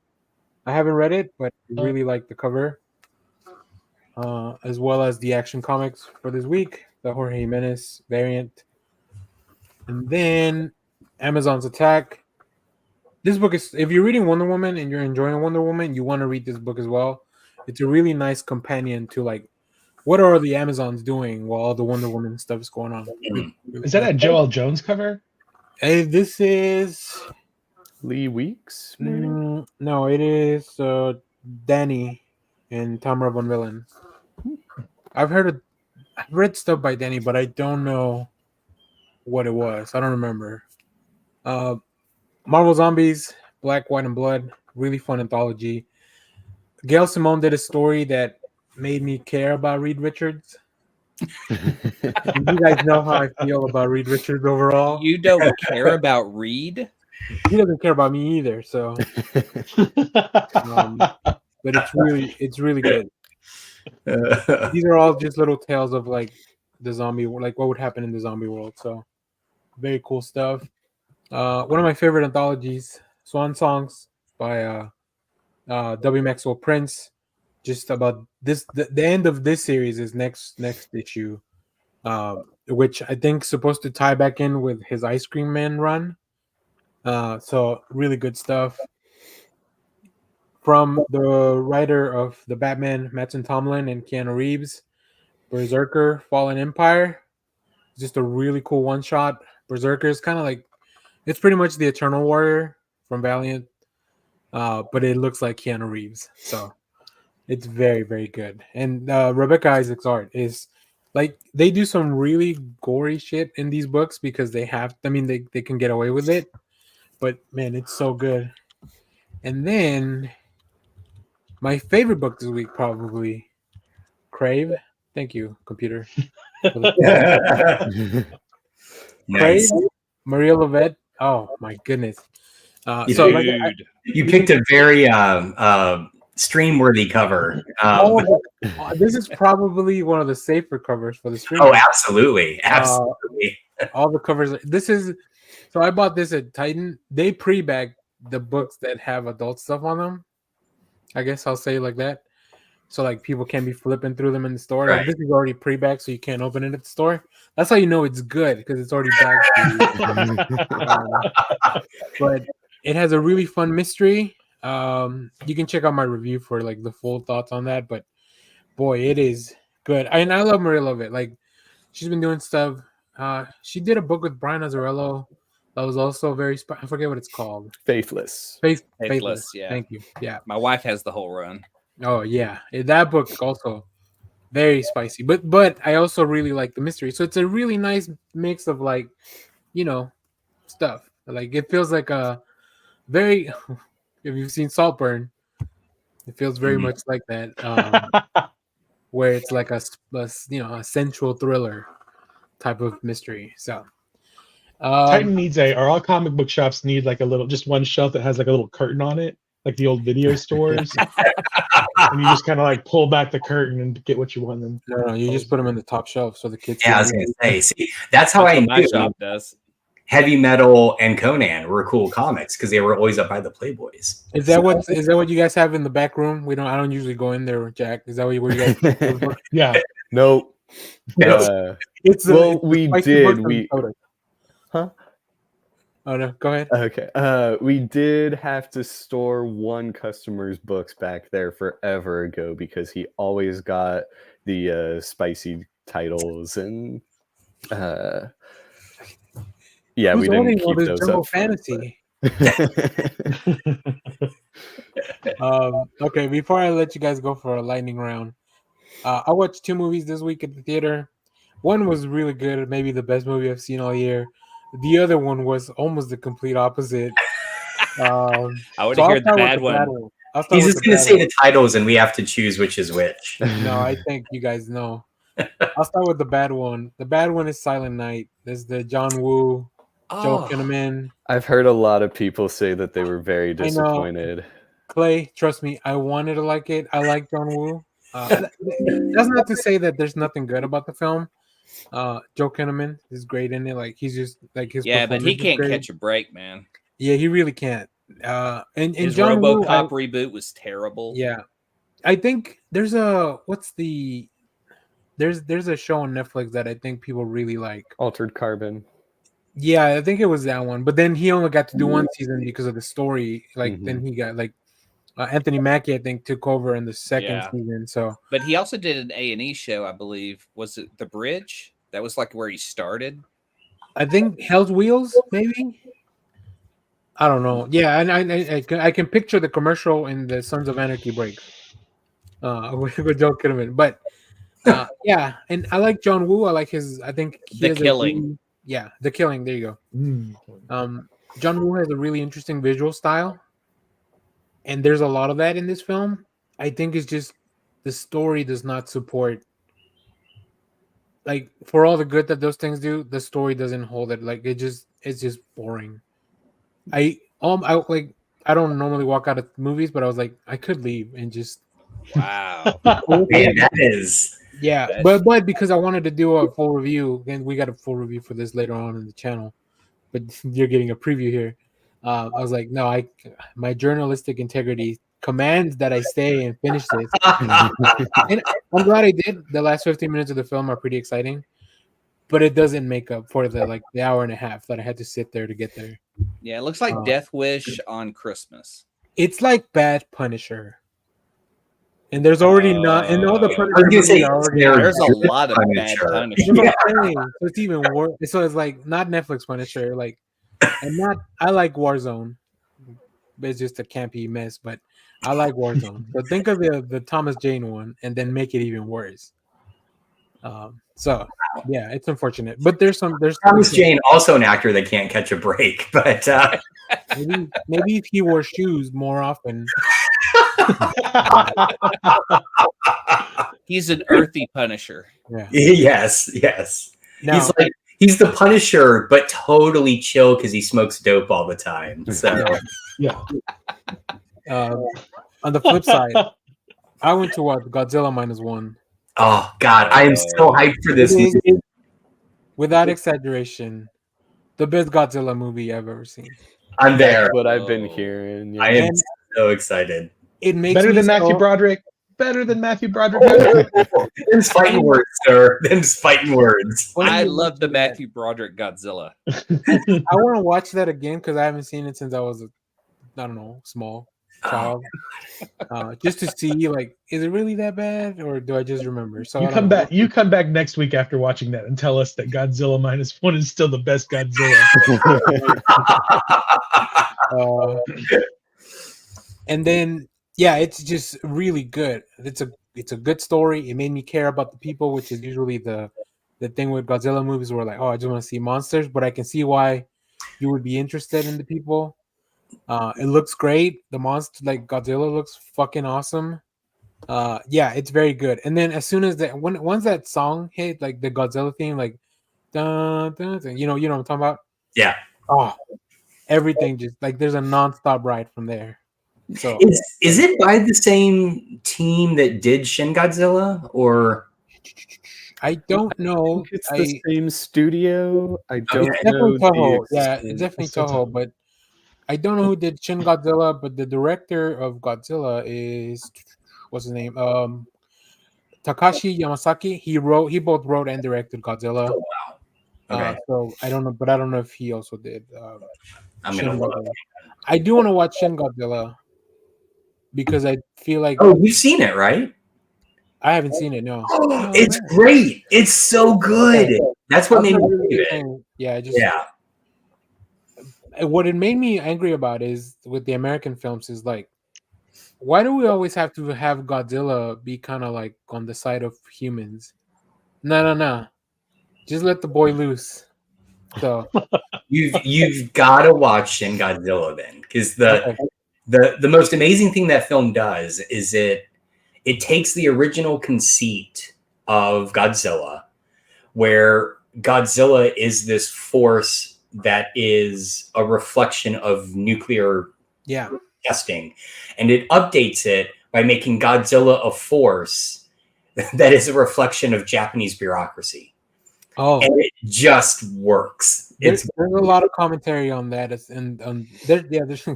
I haven't read it, but I really like the cover. As well as the Action Comics for this week, the Jorge Jimenez variant. And then Amazon's Attack. This book is, if you're reading Wonder Woman and you're enjoying Wonder Woman, you want to read this book as well. It's a really nice companion to like, what are the Amazons doing while all the Wonder Woman stuff is going on? Is that a Joel Jones cover? Hey, this is Lee Weeks, maybe? no, it is Danny and Tamara Von Villen. I've read stuff by Danny, but I don't know what it was. I don't remember. Marvel Zombies, Black, White, and Blood. Really fun anthology. Gail Simone did a story that made me care about Reed Richards. And you guys know how I feel about Reed Richards overall. You don't care about Reed? He doesn't care about me either. So, but it's really good. These are all just little tales of like the zombie, like what would happen in the zombie world. So, very cool stuff. One of my favorite anthologies, Swan Songs by W. Maxwell Prince. Just about this, the end of this series is next issue, which I think is supposed to tie back in with his Ice Cream Man run. So really good stuff from the writer of the Batman, Mattson Tomlin and Keanu Reeves. Berserker: Fallen Empire, just a really cool one shot. Berserker is kind of like, it's pretty much the Eternal Warrior from Valiant, but it looks like Keanu Reeves. So it's very, very good. And Rebecca Isaac's art is like, they do some really gory shit in these books because they can get away with it. But man, it's so good. And then my favorite book this week, probably Crave. Thank you, computer. Nice. Crave, Maria Lovett. Oh my goodness. You picked a very stream-worthy cover. This is probably one of the safer covers for the stream. Oh, absolutely. All the covers. So I bought this at Titan. They pre-bag the books that have adult stuff on them. I guess I'll say it like that. so like people can't be flipping through them in the store. Right. Like this is already pre-bagged, so you can't open it at the store. That's how you know it's good because it's already bagged for you. But it has a really fun mystery. You can check out my review for like the full thoughts on that. But boy, it is good. And I love Maria Lovett. Like she's been doing stuff. She did a book with Brian Azzarello that was also very. I forget what it's called. Faithless. Faithless. Yeah. Thank you. Yeah. My wife has the whole run. Oh yeah, that book also very spicy. But I also really like the mystery. So it's a really nice mix of like, stuff. Like it feels like a very. If you've seen Saltburn, it feels very much like that. Where it's like a sensual thriller type of mystery. So Titan needs or all comic book shops need like just one shelf that has like a little curtain on it, like the old video stores. And you just kind of like pull back the curtain and get what you want. Them. No, you just put them in the top shelf so the kids. Yeah, I was gonna say. See, that's how That's I what my knew shop does. Heavy Metal and Conan were cool comics because they were always up by the Playboys. Is that what you guys have in the back room? I don't usually go in there, Jack. Is that where you guys? Yeah. Nope. We did. Huh? Oh no, go ahead. Okay. We did have to store one customer's books back there forever ago because he always got the spicy titles and yeah, we didn't keep those up. Fantasy. Okay, before I let you guys go for a lightning round, I watched 2 movies this week at the theater. One was really good, maybe the best movie I've seen all year. The other one was almost the complete opposite. I want to hear the bad one. He's just going to say the titles, and we have to choose which is which. No, I think you guys know. I'll start with the bad one. The bad one is Silent Night. There's the John Woo, Joel Kinnaman. I've heard a lot of people say that they were very disappointed. Clay, trust me, I wanted to like it. I like John Woo. That's not to say that there's nothing good about the film. Joe Kinnaman is great in it. Like he's just like his. Yeah, but he can't catch a break, man. Yeah, he really can't. And his John RoboCop reboot was terrible. Yeah, I think there's a there's a show on Netflix that I think people really like. Altered Carbon. Yeah, I think it was that one. But then he only got to do one season because of the story. Like then he got like Anthony Mackie, I think, took over in the second season. So, but he also did an A&E show, I believe. Was it The Bridge? That was like where he started. I think Hell's Wheels, maybe. I don't know. Yeah, and I can picture the commercial in the Sons of Anarchy break with Joe Kinnaman. But yeah, and I like John Woo. I like his. I think he The Killing. The Killing. There you go. John Woo has a really interesting visual style. And there's a lot of that in this film. I think it's just the story does not support. Like for all the good that those things do, the story doesn't hold it. Like it's just boring. I don't normally walk out of movies, but I was like, I could leave and just. Wow. Man, that is. Yeah, but because I wanted to do a full review, and we got a full review for this later on in the channel, but you're getting a preview here. I was like, no, my journalistic integrity commands that I stay and finish this. And I'm glad I did. The last 15 minutes of the film are pretty exciting, but it doesn't make up for the hour and a half that I had to sit there to get there. Yeah, it looks like Death Wish on Christmas. It's like Bad Punisher. And there's already not, and all the there's a lot of Bad Punisher. Yeah. So it's even worse. So it's like not Netflix Punisher, like. I like Warzone. It's just a campy mess, but I like Warzone. So think of the Thomas Jane one and then make it even worse. So yeah, it's unfortunate. But there's Thomas Jane, also an actor that can't catch a break, but maybe if he wore shoes more often. He's an earthy Punisher. Yeah. Yes. Now, He's the Punisher, but totally chill because he smokes dope all the time. So, yeah. On the flip side, I went to watch Godzilla -1. Oh God, I am so hyped for this movie. Without exaggeration, the best Godzilla movie I've ever seen. I'm there. That's what I've been hearing. Yeah. I am so excited. It makes better me than Matthew Broderick. better than Matthew Broderick. Them's fighting words, sir. Them's fighting words. I love the Matthew Broderick Godzilla. I want to watch that again because I haven't seen it since I was, I don't know, small child. Just to see, like, is it really that bad, or do I just remember? So you come back. You come back next week after watching that and tell us that Godzilla -1 is still the best Godzilla. And then, yeah, it's just really good. It's a good story. It made me care about the people, which is usually the thing with Godzilla movies, where like, oh, I just want to see monsters, but I can see why you would be interested in the people. It looks great. The monster, like Godzilla, looks fucking awesome. Yeah, it's very good. And then as soon as once that song hit, like the Godzilla theme, like dun, dun, dun, you know what I'm talking about? Yeah. Oh, everything just like there's a nonstop ride from there. So is it by the same team that did Shin Godzilla, or I don't know. It's the same studio. I don't it's know. definitely Toho. Yeah, it's definitely Toho, but I don't know who did Shin Godzilla, but the director of Godzilla is what's his name? Takashi Yamasaki. He both wrote and directed Godzilla. Oh, wow. Okay. So I don't know, but I don't know if he also did. I'm gonna look. I do want to watch Shin Godzilla because I feel like. Oh, you've seen it, right? I haven't seen it. No. It's great. It's so good. That's what made me do it. Yeah. What it made me angry about is with the American films is like, why do we always have to have Godzilla be kind of like on the side of humans? No. Just let the boy loose. So you've got to watch Shin Godzilla then, because the most amazing thing that film does is it takes the original conceit of Godzilla, where Godzilla is this force that is a reflection of nuclear testing, and it updates it by making Godzilla a force that is a reflection of Japanese bureaucracy. Oh, and it just works. There's a lot of commentary on that, there's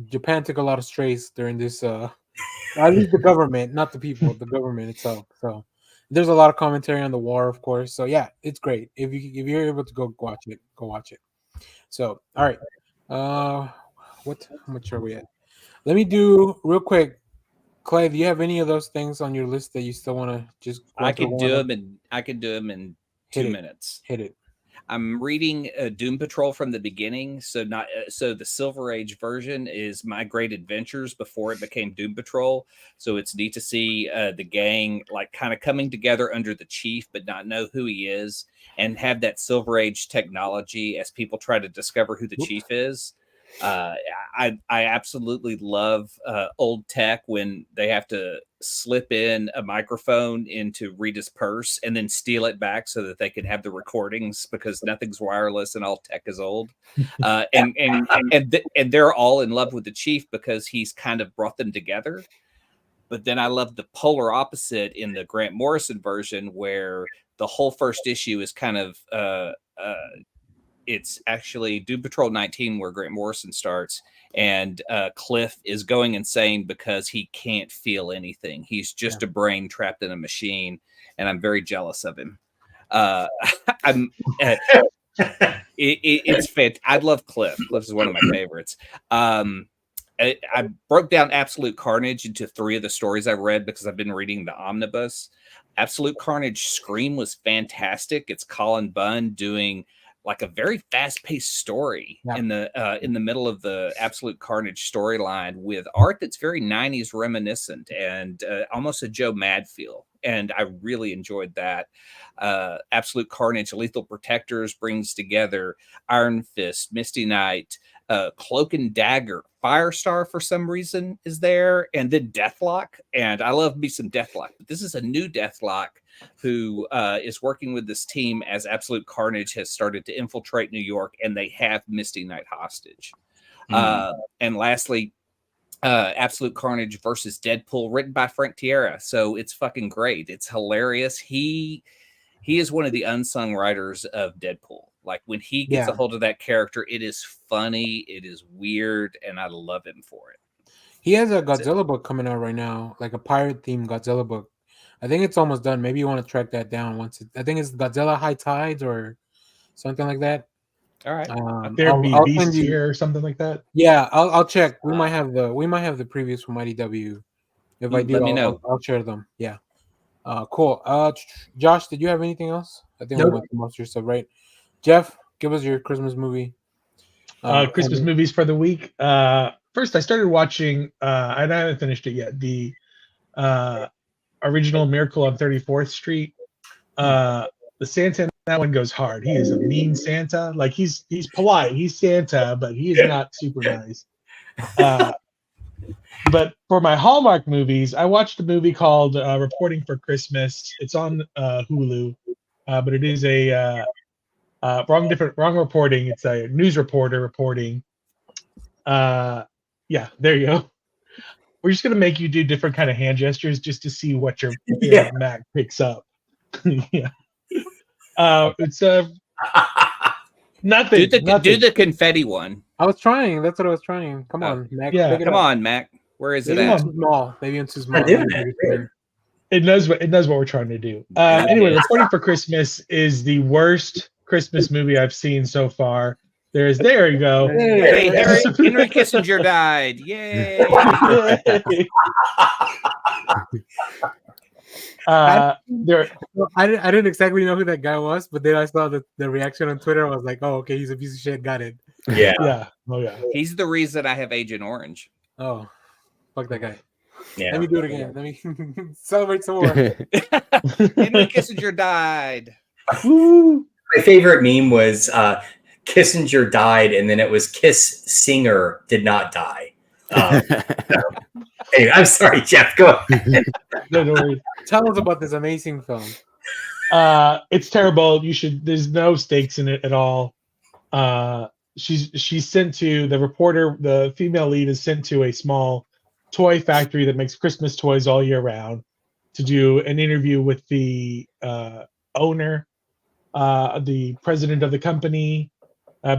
Japan took a lot of strays during this. At least the government, not the people, the government itself. So there's a lot of commentary on the war, of course. So yeah, it's great. If you're able to go watch it, go watch it. So all right, how much are we at? Let me do real quick. Clay, do you have any of those things on your list that you still want to just? I could do them in 2 minutes. Hit it. I'm reading Doom Patrol from the beginning, so the Silver Age version is My Great Adventures before it became Doom Patrol. So it's neat to see the gang like kind of coming together under the chief, but not know who he is, and have that Silver Age technology as people try to discover who the chief is. I absolutely love old tech when they have to slip in a microphone into Rita's purse and then steal it back so that they can have the recordings, because nothing's wireless and all tech is old. And they're all in love with the chief because he's kind of brought them together. But then I love the polar opposite in the Grant Morrison version, where the whole first issue is kind of it's actually Doom Patrol 19 where Grant Morrison starts, and Cliff is going insane because he can't feel anything. He's just a brain trapped in a machine, and I'm very jealous of him. It's fantastic. I love Cliff. Cliff is one of my favorites. I broke down Absolute Carnage into 3 of the stories I've read because I've been reading the omnibus. Absolute Carnage Scream was fantastic. It's Colin Bunn doing like a very fast-paced story in the middle of the Absolute Carnage storyline with art that's very 90s reminiscent and almost a Joe Mad feel. And I really enjoyed that. Absolute Carnage Lethal Protectors brings together Iron Fist, Misty Knight, Cloak and Dagger, Firestar for some reason is there, and then Deathlock. And I love me some Deathlock, but this is a new Deathlock who is working with this team as Absolute Carnage has started to infiltrate New York, and they have Misty Knight hostage. And lastly, Absolute Carnage versus Deadpool, written by Frank Tierra. So it's fucking great. It's hilarious. He is one of the unsung writers of Deadpool. Like when he gets a hold of that character, it is funny, it is weird, and I love him for it. He has a Godzilla book coming out right now, like a pirate themed Godzilla book. I think it's almost done. Maybe you want to track that down once. I think it's Godzilla High Tides or something like that. All right. There be I'll Beast send you. here or something like that. Yeah, I'll check. We might have the previews from IDW. If I do, let me know. I'll share them. Yeah. Cool. Josh, did you have anything else? I think we went through most of your stuff, right? Jeff, give us your Christmas movie. Christmas movies for the week. First, I started watching, and I haven't finished it yet, the original Miracle on 34th Street. The Santa in that one goes hard. He is a mean Santa. Like, he's polite. He's Santa, but he is not super nice. But for my Hallmark movies, I watched a movie called Reporting for Christmas. It's on Hulu, but it is a wrong reporting. It's a news reporter reporting. Yeah, there you go. We're just gonna make you do different kind of hand gestures just to see what your Mac picks up. Yeah. It's nothing. Do the confetti one. I was trying. That's what I was trying. Come on, Mac. Yeah. Pick it Come up. on, Mac. Where is Maybe it it's at? too small. Maybe it's too small. It knows what we're trying to do. Anyway, Reporting for Christmas is the worst Christmas movie I've seen so far. There you go. Hey, Henry Kissinger died. Yay! I didn't exactly know who that guy was, but then I saw the reaction on Twitter. I was like, oh, okay, he's a piece of shit. Got it. Yeah. Yeah. Oh yeah. He's the reason I have Agent Orange. Oh, fuck that guy. Yeah. Let me do it again. Let me celebrate some more. Henry Kissinger died. Woo. My favorite meme was Kissinger died, and then it was Kiss Singer did not die. Anyway, I'm sorry, Jeff. Go ahead. No worries. Tell us about this amazing film. It's terrible. There's no stakes in it at all. She's sent to the reporter. The female lead is sent to a small toy factory that makes Christmas toys all year round to do an interview with the owner, the president of the company,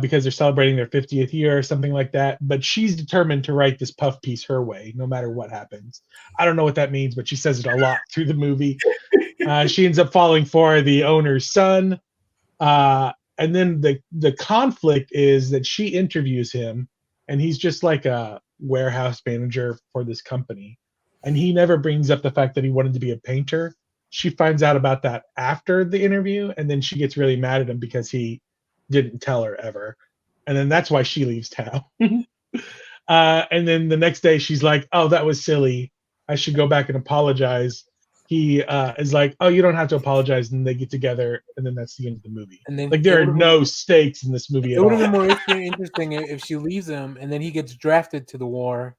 because they're celebrating their 50th year or something like that. But she's determined to write this puff piece her way, no matter what happens. I don't know what that means, but she says it a lot through the movie. She ends up falling for the owner's son. And then the conflict is that she interviews him, and he's just like a warehouse manager for this company. And he never brings up the fact that he wanted to be a painter. She finds out about that after the interview, and then she gets really mad at him because he didn't tell her ever. And then that's why she leaves town. And then the next day she's like, oh, that was silly. I should go back and apologize. He is like, oh, you don't have to apologize. And they get together, and then that's the end of the movie. And then, like, there are no stakes in this movie at all. It would have been more interesting if she leaves him, and then he gets drafted to the war.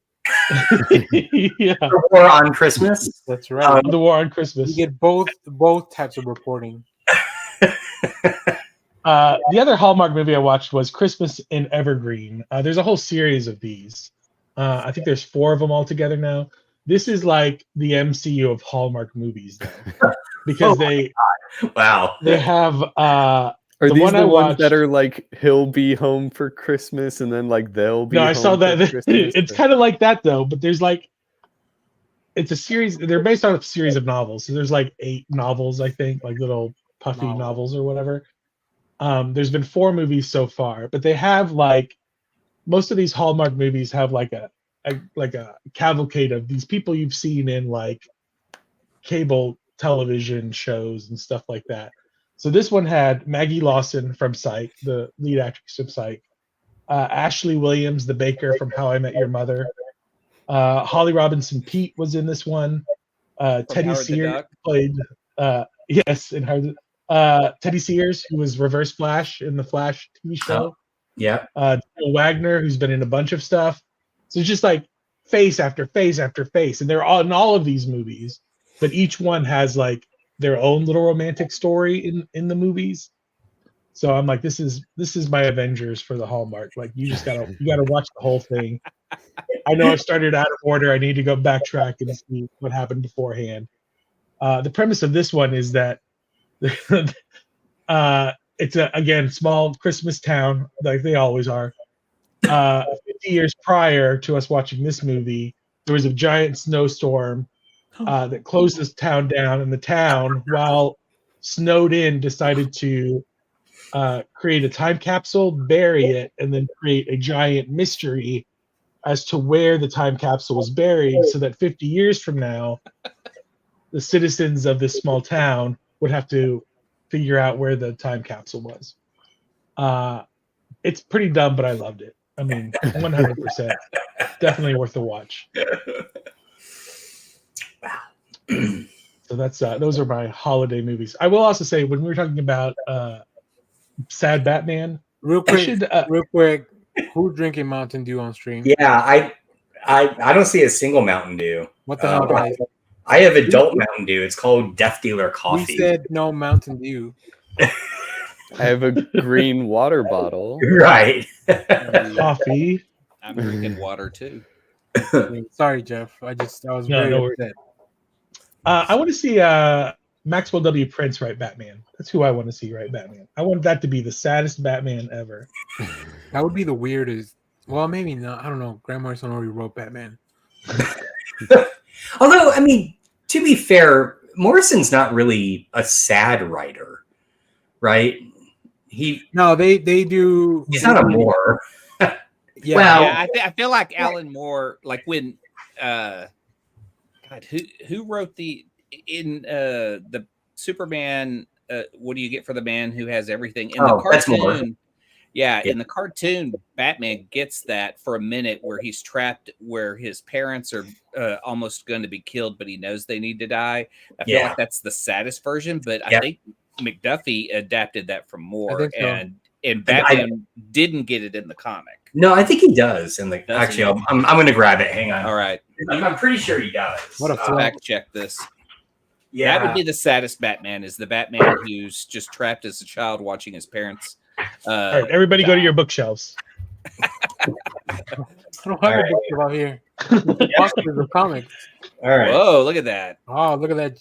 Yeah. The War on Christmas. That's right. The War on Christmas. You get both types of reporting. The other Hallmark movie I watched was Christmas in Evergreen. There's a whole series of these. I think there's 4 of them all together now. This is like the MCU of Hallmark movies, though, because they have Are the these one the I ones watched, that are like he'll be home for Christmas and then like they'll be? No, I home saw for that. Christmas? It's kind of like that though, but there's like it's a series. They're based on a series of novels. So there's like 8 novels, I think, like little puffy novels or whatever. There's been 4 movies so far, but they have like most of these Hallmark movies have like a cavalcade of these people you've seen in like cable television shows and stuff like that. So this one had Maggie Lawson from Psych, the lead actress of Psych, Ashley Williams, the baker from How I Met Your Mother, Holly Robinson Pete was in this one. Teddy Sears played in Teddy Sears, who was Reverse Flash in the Flash TV show. Yeah. Joe Wagner, who's been in a bunch of stuff. So it's just like face after face after face, and they're all in all of these movies, but each one has like their own little romantic story in the movies. So I'm like, this is my Avengers for the Hallmark. Like you gotta watch the whole thing. I know I've started out of order. I need to go backtrack and see what happened beforehand. The premise of this one is that it's again small Christmas town, like they always are. 50 years prior to us watching this movie, there was a giant snowstorm that closed this town down, and the town, while snowed in, decided to create a time capsule, bury it, and then create a giant mystery as to where the time capsule was buried, so that 50 years from now, the citizens of this small town would have to figure out where the time capsule was. It's pretty dumb, but I loved it. I mean, 100%. Definitely worth the watch. So that's those are my holiday movies. I will also say, when we were talking about sad Batman, real quick, who's drinking Mountain Dew on stream? Yeah, I don't see a single Mountain Dew. What the hell, guys? I have adult Mountain Dew. It's called Death Dealer Coffee. We said no Mountain Dew. I have a green water bottle. Right. Coffee. I'm drinking water too. Sorry, Jeff. I was very upset. I want to see Maxwell W. Prince write Batman. That's who I want to see write Batman. I want that to be the saddest Batman ever. That would be the weirdest. Well, maybe not. I don't know. Grant Morrison already wrote Batman. Although, I mean, to be fair, Morrison's not really a sad writer, right? They do. He's not a Moore. Yeah, well, yeah, I feel like Alan Moore, like when, God, who wrote the Superman? What do you get for the man who has everything in the that's Moore. cartoon? Yeah, in the cartoon, Batman gets that for a minute where he's trapped, where his parents are almost going to be killed, but he knows they need to die. I feel like that's the saddest version, but I think McDuffie adapted that from Moore, and Batman didn't get it in the comic. No, I think he does. Actually, I'm going to grab it. Hang on. All right. I'm pretty sure he does. What a fact check this. Yeah, that would be the saddest Batman, is the Batman who's just trapped as a child watching his parents. All right, everybody go to your bookshelves. I don't have a bookshelf out here. The comics. All right. Whoa, look at that. Oh, look at that.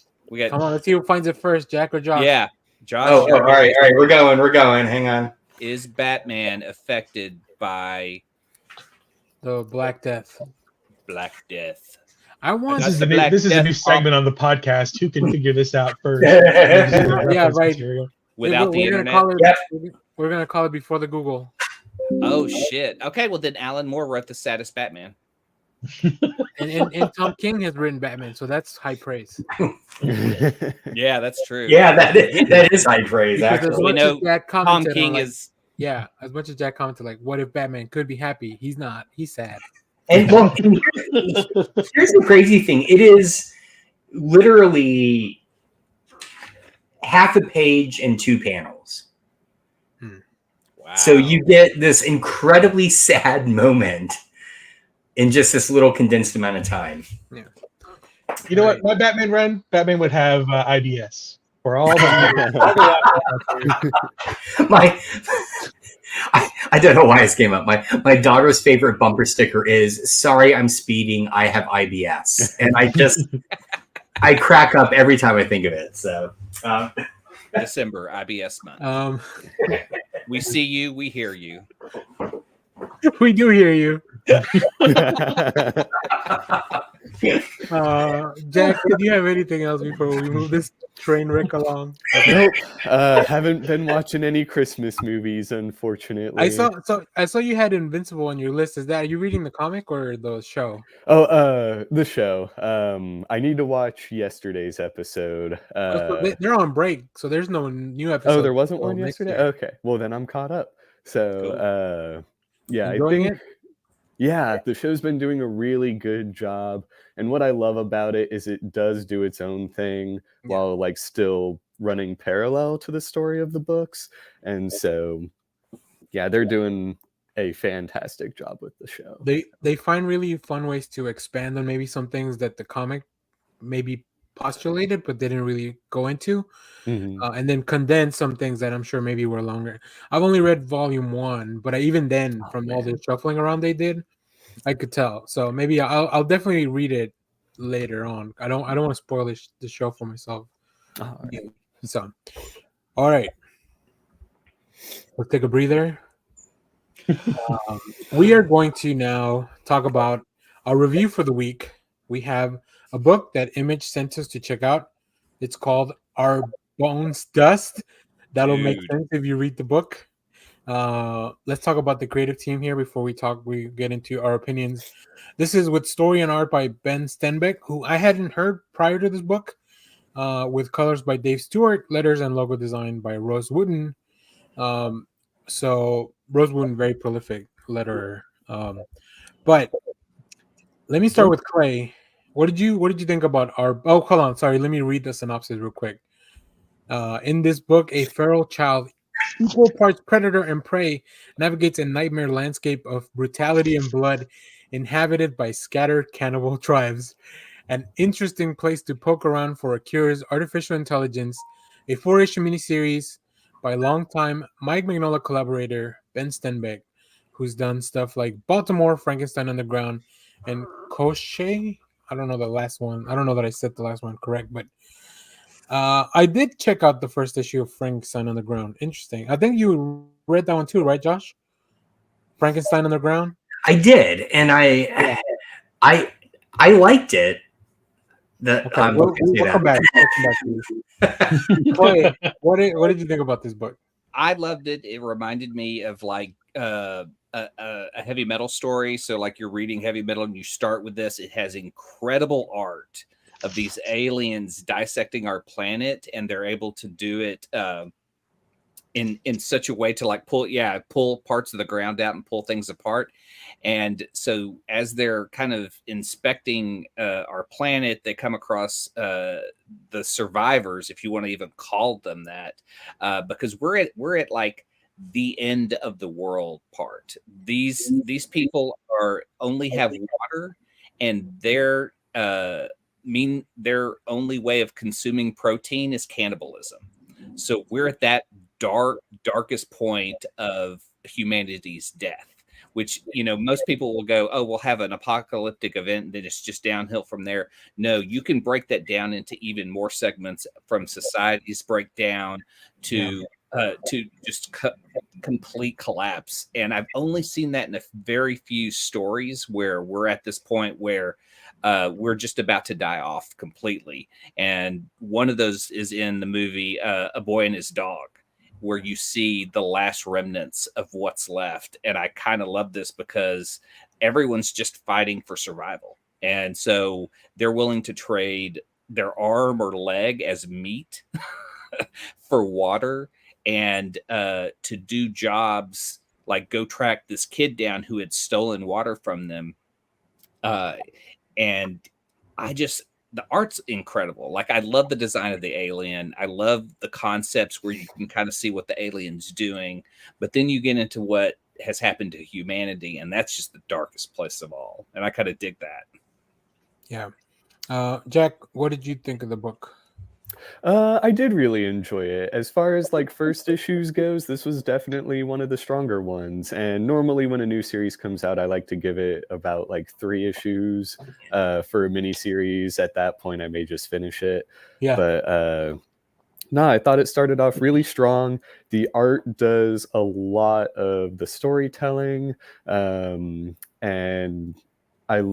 Come on, let's see who finds it first, Jack or Josh. Yeah, Josh. Oh, all right. We're going. Hang on. Is Batman affected by the Black Death? Black Death. I want this is a new segment on the podcast. Who can figure this out first? Yeah, right. Without the internet. We're gonna call it before the Google. Oh shit. Okay, well then Alan Moore wrote the saddest Batman. and Tom King has written Batman, so that's high praise. Yeah, that's true. Yeah, that is high praise. Actually, we know Tom King is. Yeah, as much as Jack commented, like, what if Batman could be happy? He's not. He's sad. And well, here's the crazy thing. It is literally half a page and 2 panels. Wow. So you get this incredibly sad moment in just this little condensed amount of time. Yeah. You know what? My Batman run, Batman would have IBS for all the I don't know why this came up. My daughter's favorite bumper sticker is "Sorry, I'm speeding. I have IBS," and I crack up every time I think of it. So, December IBS month. We see you. We hear you. We do hear you. Jack, do you have anything else before we move this train wreck along? Nope. Haven't been watching any Christmas movies, unfortunately. I saw you had Invincible on your list. Are you reading the comic or the show? Oh, the show. I need to watch yesterday's episode. They're on break, so there's no new episode. Oh, there wasn't one yesterday? Okay. Well, then I'm caught up. So, cool. Yeah, Enjoying it? Yeah, the show's been doing a really good job. And what I love about it is it does do its own thing while like still running parallel to the story of the books. And so, yeah, they're doing a fantastic job with the show. They find really fun ways to expand on maybe some things that the comic maybe postulated but didn't really go into, and then condense some things that I'm sure maybe were longer. I've only read volume 1, but even then, all the shuffling around they did, I could tell. So maybe I'll definitely read it later on. I don't want to spoil the show for myself. So, all right, let's take a breather. We are going to now talk about Our review for the week, we have a book that Image sent us to check out. It's called Our Bones Dust. That'll make sense if you read the book. Let's talk about the creative team here before we get into our opinions. This is with story and art by Ben Stenbeck, who I hadn't heard prior to this book, with colors by Dave Stewart, letters and logo design by Rose Wooden. So Rose Wooden, very prolific letterer. But let me start with Clay. What did you think about our? Oh, hold on. Sorry, let me read the synopsis real quick. In this book, a feral child, equal parts predator and prey, navigates a nightmare landscape of brutality and blood, inhabited by scattered cannibal tribes. An interesting place to poke around for a curious artificial intelligence. A 4-issue miniseries by longtime Mike Mignola collaborator Ben Stenbeck, who's done stuff like Baltimore, Frankenstein Underground, and Koshé. I don't know the last one. I don't know that I said the last one correct, but I did check out the first issue of Frankenstein Underground. Interesting. I think you read that one too, right, Josh? Frankenstein Underground. I did, and I liked it. Okay, we'll come back. Clay, what did you think about this book? I loved it. It reminded me of like a heavy metal story. So like you're reading heavy metal and you start with this. It has incredible art of these aliens dissecting our planet, and they're able to do it in such a way to like pull parts of the ground out and pull things apart. And so as they're kind of inspecting our planet, they come across the survivors, if you want to even call them that, because we're at like the end of the world part. These people only have water, and their only way of consuming protein is cannibalism. So we're at that darkest point of humanity's death, which, you know, most people will go, oh, we'll have an apocalyptic event and then it's just downhill from there. No, you can break that down into even more segments, from society's breakdown to just complete collapse. And I've only seen that in a very few stories where we're at this point where we're just about to die off completely. And one of those is in the movie A Boy and His Dog, where you see the last remnants of what's left. And I kind of love this because everyone's just fighting for survival. And so they're willing to trade their arm or leg as meat for water, and to do jobs like go track this kid down who had stolen water from them. And the art's incredible. Like, I love the design of the alien. I love the concepts where you can kind of see what the alien's doing, but then you get into what has happened to humanity, and that's just the darkest place of all. And I kind of dig that. Yeah. Jack, what did you think of the book? I did really enjoy it. As far as like first issues goes, this was definitely one of the stronger ones. And normally when a new series comes out, I like to give it about like 3 issues for a mini series. At that point, I may just finish it. Yeah. But no, I thought it started off really strong. The art does a lot of the storytelling, and I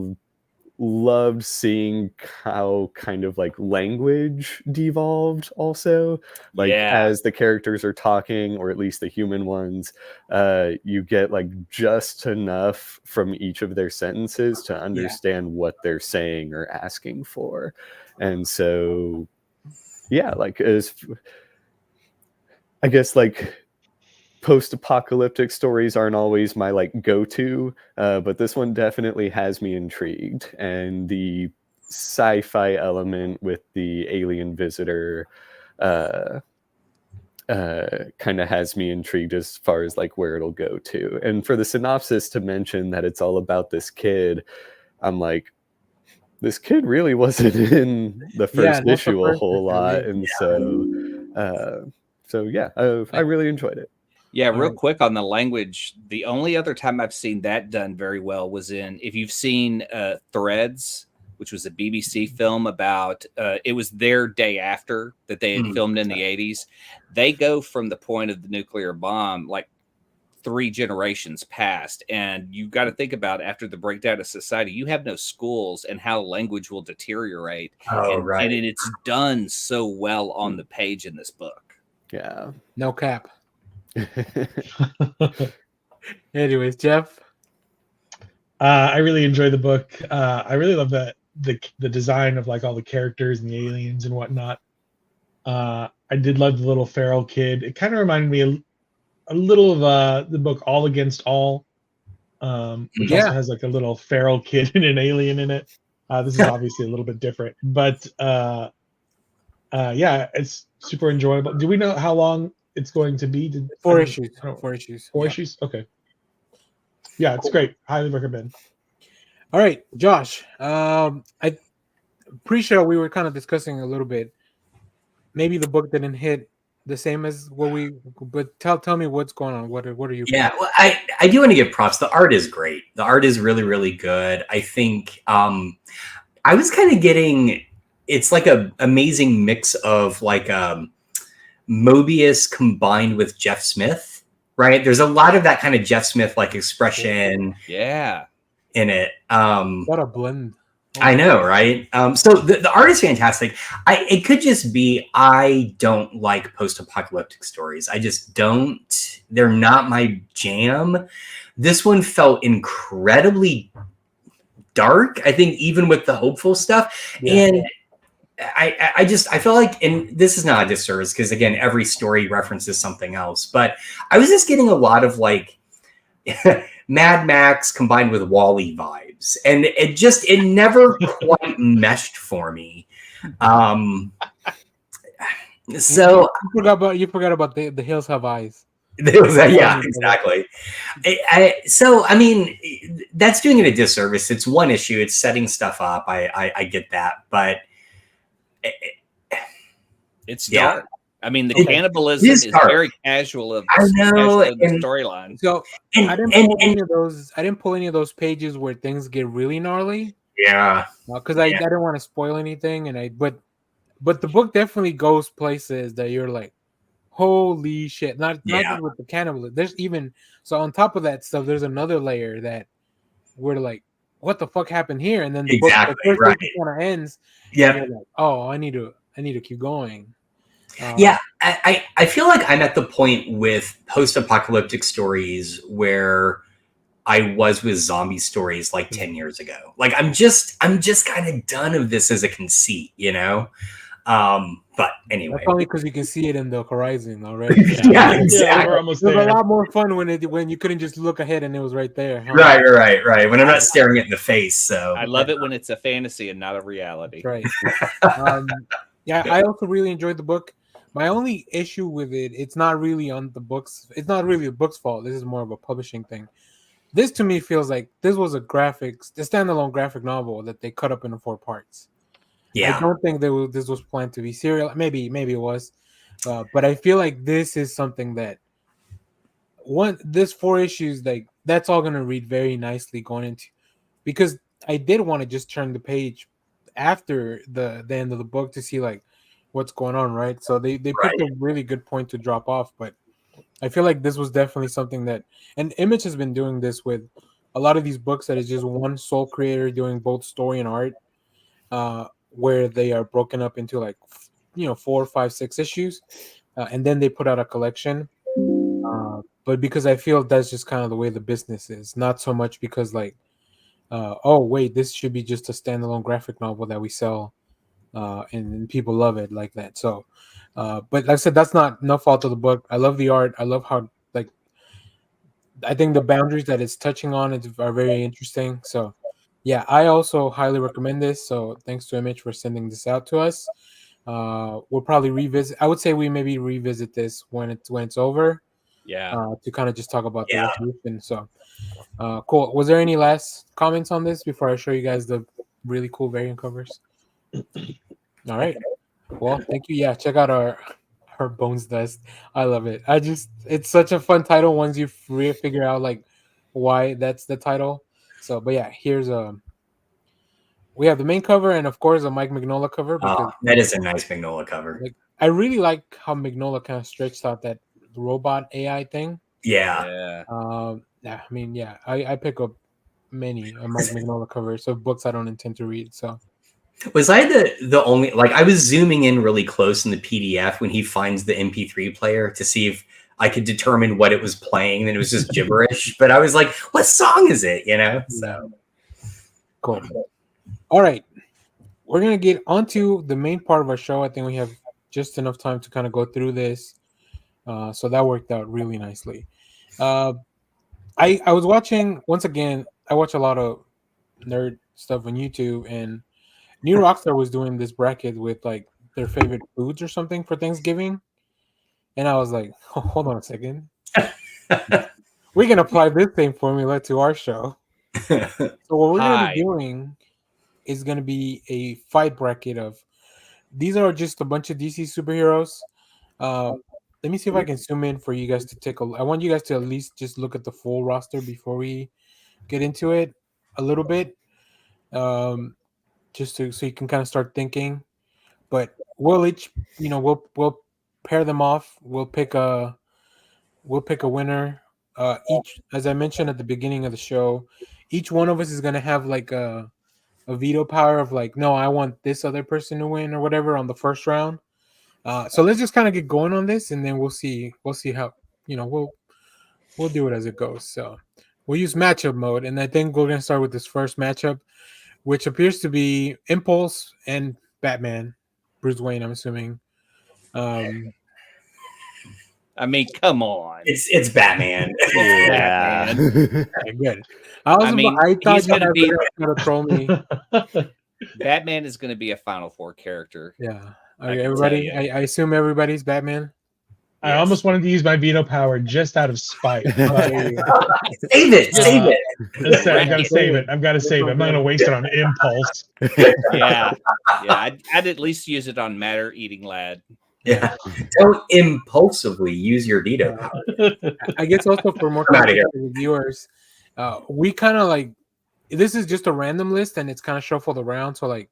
loved seeing how kind of like language devolved also, like as the characters are talking, or at least the human ones, you get like just enough from each of their sentences to understand what they're saying or asking for. And so like I guess like post-apocalyptic stories aren't always my like go-to, but this one definitely has me intrigued, and the sci-fi element with the alien visitor kind of has me intrigued as far as like where it'll go to. And for the synopsis to mention that it's all about this kid, I'm like, this kid really wasn't in the first issue a whole lot. And I really enjoyed it. Yeah, real quick on the language, the only other time I've seen that done very well was if you've seen Threads, which was a BBC film about, it was their day after that they had filmed in the 80s. They go from the point of the nuclear bomb, like 3 generations past, and you've got to think about after the breakdown of society, you have no schools and how language will deteriorate. Oh, and right. it's done so well on the page in this book. Yeah. No cap. Anyways, Jeff. I really enjoy the book. I really love the design of like all the characters and the aliens and whatnot. I did love the little feral kid. It kind of reminded me a little of the book All Against All, which also has like a little feral kid and an alien in it. This is obviously a little bit different, but yeah, it's super enjoyable. Do we know how long it's going to be? 4 issues. 4 issues. 4 issues? Okay. Yeah, it's great. Highly recommend. All right, Josh. I'm pretty sure we were kind of discussing a little bit. Maybe the book didn't hit the same as what we. But tell me what's going on. What are you? Yeah, well, I do want to give props. The art is great. The art is really, really good. I think I was kind of getting. It's like a amazing mix of like Mobius combined with Jeff Smith. Right, there's a lot of that kind of Jeff Smith like expression. Yeah. In it. What a blend. I know, right? So the art is fantastic. It could just be I don't like post-apocalyptic stories. I just don't. They're not my jam. This one felt incredibly dark, I think, even with the hopeful stuff. Yeah. And I feel like, and this is not a disservice because again, every story references something else, but I was just getting a lot of like Mad Max combined with WALL-E vibes, and it never quite meshed for me. So you forgot about the hills have eyes. Yeah, exactly. So I mean, that's doing it a disservice. It's one issue. It's setting stuff up. I get that, but it's dark. I mean, the cannibalism is very casual of the storyline. So I didn't pull any of those pages where things get really gnarly. Yeah, because I didn't want to spoil anything, but the book definitely goes places that you're like, holy shit! Not just with the cannibalism. There's even on top of that stuff. There's another layer that we're like, what the fuck happened here? And then the book kind of ends. Yeah. Like, oh, I need to keep going. I feel like I'm at the point with post-apocalyptic stories where I was with zombie stories like 10 years ago. Like I'm just kind of done of this as a conceit, you know? But anyway, that's only because you can see it in the horizon already. Yeah, exactly. We're almost there. It was a lot more fun when you couldn't just look ahead and it was right there. Huh? Right. When I'm not staring it in the face. So I love it when it's a fantasy and not a reality. Right. I also really enjoyed the book. My only issue with it, it's not really on the books. It's not really the book's fault. This is more of a publishing thing. This to me feels like this was a standalone graphic novel that they cut up into 4 parts. Yeah. I don't think this was planned to be serial. Maybe it was, but I feel like this is something that this 4 issues like that's all gonna read very nicely going into, because I did want to just turn the page after the end of the book to see like what's going on, right? So they picked a really good point to drop off, but I feel like this was definitely something that, and Image has been doing this with a lot of these books that is just one sole creator doing both story and art. Where they are broken up into like 4, 5, 6 issues, and then they put out a collection. But because I feel that's just kind of the way the business is, not so much because like, oh wait, this should be just a standalone graphic novel that we sell, and people love it like that. So, but like I said, that's no fault of the book. I love the art. I love how like I think the boundaries that it's touching on are very interesting. So. Yeah, I also highly recommend this. So thanks to Image for sending this out to us. We'll probably revisit. I would say we maybe revisit this when it's over. Yeah. To kind of just talk about the resolution. So, cool. Was there any last comments on this before I show you guys the really cool variant covers? All right. Well, thank you. Yeah, check out our Bones Dust. I love it. It's such a fun title once you figure out like why that's the title. So, but yeah, we have the main cover and of course a Mike Mignola cover. Because, that is a nice Mignola cover. Like, I really like how Mignola kind of stretched out that robot AI thing. Yeah. Yeah, I mean, yeah, I pick up many Mike Mignola covers of books I don't intend to read. So Was I the only, like, I was zooming in really close in the PDF when he finds the MP3 player to see if I could determine what it was playing, and it was just gibberish. But I was like, what song is it? You know? So cool. All right. We're gonna get onto the main part of our show. I think we have just enough time to kind of go through this. So that worked out really nicely. I was watching, once again, I watch a lot of nerd stuff on YouTube, and New Rockstar was doing this bracket with like their favorite foods or something for Thanksgiving. And I was like, hold on a second. We can apply this same formula to our show. So what we're going to be doing is going to be a fight bracket of, these are just a bunch of DC superheroes. Let me see if I can zoom in for you guys to take a look. I want you guys to at least just look at the full roster before we get into it a little bit. Just so you can kind of start thinking. But we'll each, we'll pair them off. We'll pick a winner. Each, as I mentioned at the beginning of the show, each one of us is gonna have like a veto power of like, no, I want this other person to win or whatever on the first round. So let's just kind of get going on this, and then we'll see how, we'll do it as it goes. So we'll use matchup mode, and I think we're gonna start with this first matchup, which appears to be Impulse and Batman. Bruce Wayne, I'm assuming. I mean, come on. It's Batman. Yeah. Okay, good. I thought he's going to be gonna troll me. Batman is going to be a Final Four character. Yeah. Okay, everybody. I assume everybody's Batman. I almost wanted to use my veto power just out of spite. Save it. I've got to save it. I'm not going to waste it on Impulse. Yeah. I'd at least use it on Matter Eating Lad. Yeah. Don't impulsively use your veto power. I guess also for more viewers, we kind of like, this is just a random list and it's kind of shuffled around. So like,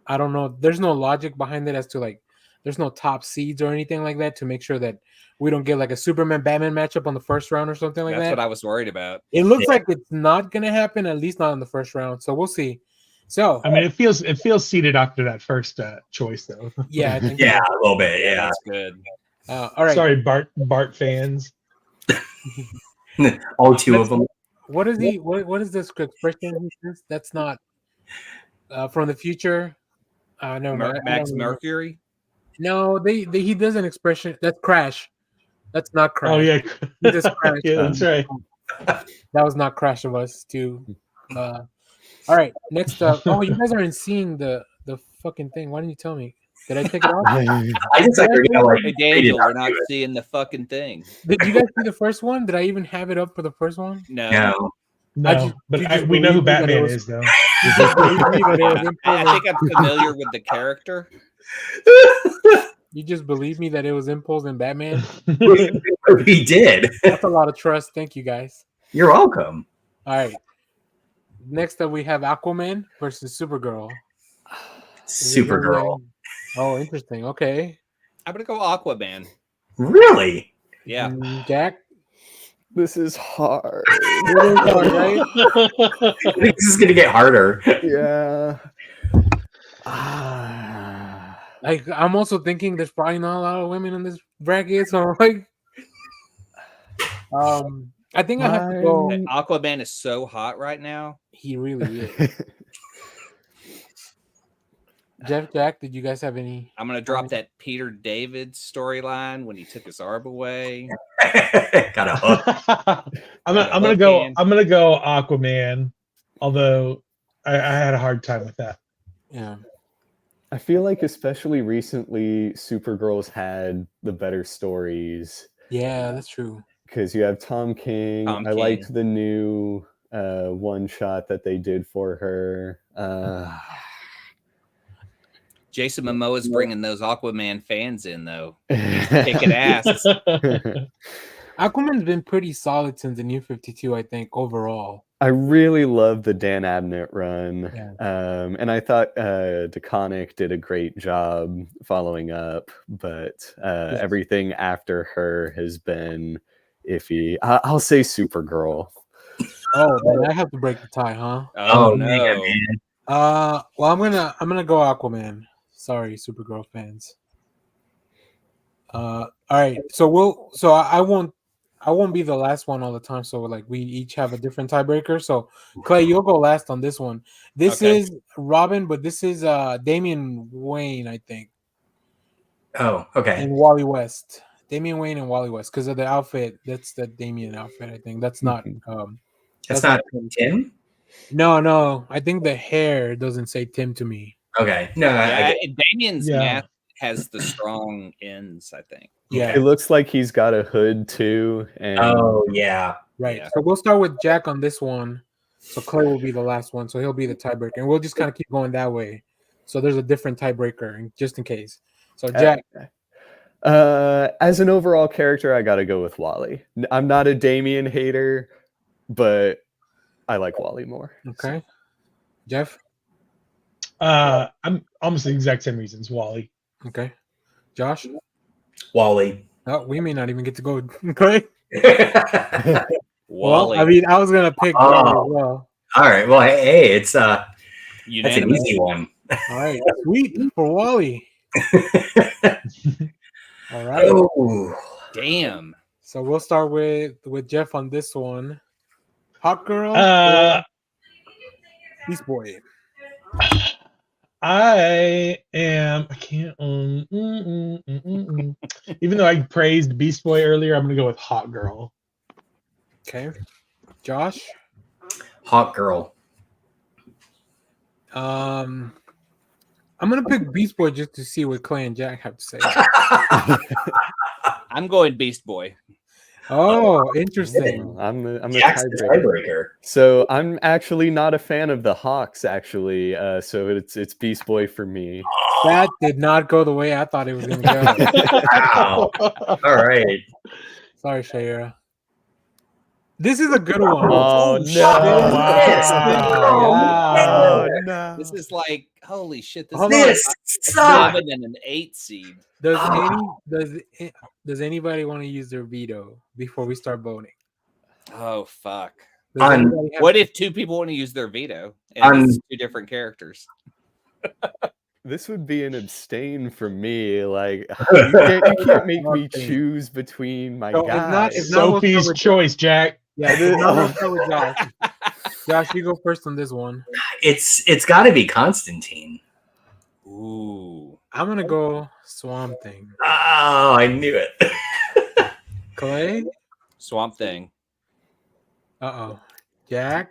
I don't know. There's no logic behind it as to like, there's no top seeds or anything like that to make sure that we don't get like a Superman Batman matchup on the first round or something like that. That's what I was worried about. It looks like it's not going to happen, at least not in the first round. So we'll see. So I mean, it feels seated after that first choice, though. Yeah, I think a little bit. Yeah, that's good. All right. Sorry, Bart fans. All two of them. What is he? What is this expression? That's not from the future. No, Max Mercury. No, he does an expression. That's Crash. That's not Crash. Oh yeah, he just Crash. Yeah, that's right. That was not Crash of Us too. All right, next up. Oh, you guys aren't seeing the fucking thing. Why didn't you tell me? Did I take it off? I just Hey, Daniel, we're not seeing the fucking thing. Did you guys see the first one? Did I even have it up for the first one? No. But we know who Batman is, though. I think I'm familiar with the character. You just believe me that it was Impulse and Batman? We did. That's a lot of trust. Thank you, guys. You're welcome. All right. Next up, we have Aquaman versus Supergirl. Supergirl. Oh, interesting. Okay. I'm going to go Aquaman. Really? Yeah. Jack? This is hard. It is hard, right? I think this is going to get harder. Yeah. Like, I'm also thinking there's probably not a lot of women in this bracket, so I'm like, I think I have to go. Aquaman is so hot right now. He really is. Jack, did you guys have any? I'm gonna drop that Peter David storyline when he took his arm away. Got a hook. I'm gonna go Aquaman, although I had a hard time with that. Yeah. I feel like especially recently, Supergirl's had the better stories. Yeah, that's true. Because you have Tom King. I liked the new one shot that they did for her. Jason Momoa's bringing those Aquaman fans in, though. He's kicking ass. Aquaman's been pretty solid since the New 52, I think, overall. I really love the Dan Abnett run. Yeah. And I thought DeConnick did a great job following up, but everything after her has been iffy. I'll say Supergirl. Oh, then I have to break the tie, huh? Oh, man, no. man. Well, I'm gonna go Aquaman. Sorry, Supergirl fans. All right. So I won't be the last one all the time. So like we each have a different tiebreaker. So Clay, you'll go last on this one. This Okay. is Robin, but this is Damian Wayne, I think, Oh, okay. and Wally West. Damian Wayne and Wally West, because of the outfit. That's the Damian outfit, I think. That's not That's not Tim? No. I think the hair doesn't say Tim to me. Okay. No, Yeah, Damien's Yeah. mask has the strong ends, I think. Yeah. It looks like he's got a hood too. And Oh, yeah. Right. Yeah. So we'll start with Jack on this one. So Clay will be the last one. So he'll be the tiebreaker. And we'll just kind of keep going that way. So there's a different tiebreaker just in case. So Jack. As an overall character, I gotta go with Wally. I'm not a Damien hater, but I like Wally more. Okay. Jeff. I'm almost the exact same reasons. Wally. Okay. Josh. Wally. Oh, we may not even get to go. Clay. Wally. Well, I mean, I was gonna pick Wally as well. All right. Well, hey, it's that's an Unanimous. easy one. All right. Sweet for Wally. All right. Oh, Damn. So we'll start with Jeff on this one. Hot girl. Beast Boy. I can't. Even though I praised Beast Boy earlier, I'm gonna go with Hot Girl. Okay. Josh. hot girl. I'm gonna pick Beast Boy just to see what Clay and Jack have to say. I'm going Beast Boy. Oh, interesting. I'm the Jack's the tiebreaker. tiebreaker. So I'm actually not a fan of the Hawks, actually. So it's Beast Boy for me. That did not go the way I thought it was gonna go. Wow. All right. Sorry, Shayera. This is a good one. Oh, Holy no. shit. Wow. No. This is like, holy shit. This Hold is on. This like a sucks. 7 and an 8 seed. Does anybody want to use their veto before we start voting? Oh, fuck. Does anybody have- What if two people want to use their veto and it's two different characters? This would be an abstain for me. Like you can't make me choose between my So, if guys. not- if not- we'll Sophie's start with- choice, Jack. Yeah, we'll start with Josh. Josh, you go first on this one. It's got to be Constantine. Ooh. I'm gonna go Swamp Thing. Oh, I knew it. Clay. Swamp Thing. Uh-oh. Jack.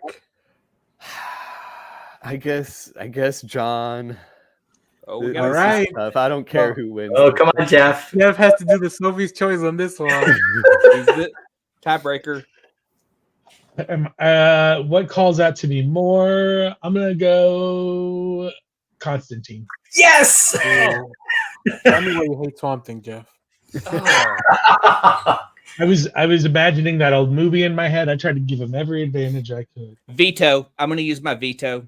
I guess John. Oh, we This got All is right. tough. I don't care who wins. Oh, come on, Jeff. Jeff has to do the Sophie's choice on this one. He's the tiebreaker. What calls out to me more? I'm gonna go Constantine. Yes. Tell me why you hate Swamp Thing, Jeff. Oh. I was imagining that old movie in my head. I tried to give him every advantage I could. Veto. I'm going to use my veto.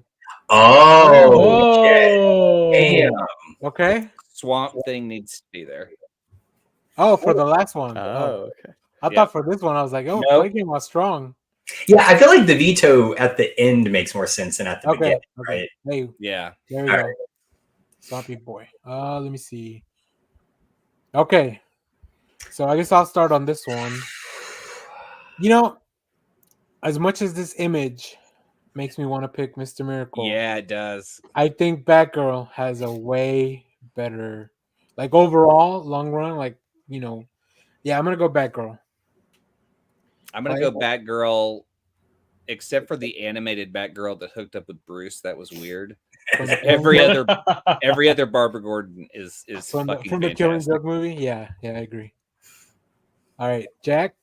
Oh, shit. Oh, Damn. Okay. Swamp Thing needs to be there. Oh, for the last one. Oh, okay. I Yeah. thought for this one, I was like, oh, Nope. Clay game was strong. Yeah, I feel like the veto at the end makes more sense than at the Okay. beginning. Okay. Right? Hey, Yeah. there we All go. right. Swampy boy. Let me see. Okay. So I guess I'll start on this one. You know, as much as this image makes me want to pick Mr. Miracle, Yeah, it does. I think Batgirl has a way better, like overall, long run, like, you know, yeah, I'm going to go Batgirl. I'm going to go Batgirl, except for the animated Batgirl that hooked up with Bruce. That was weird. Every other Barbara Gordon is from the fucking Killing fantastic. Joke movie. Yeah, I agree. All right, Jack.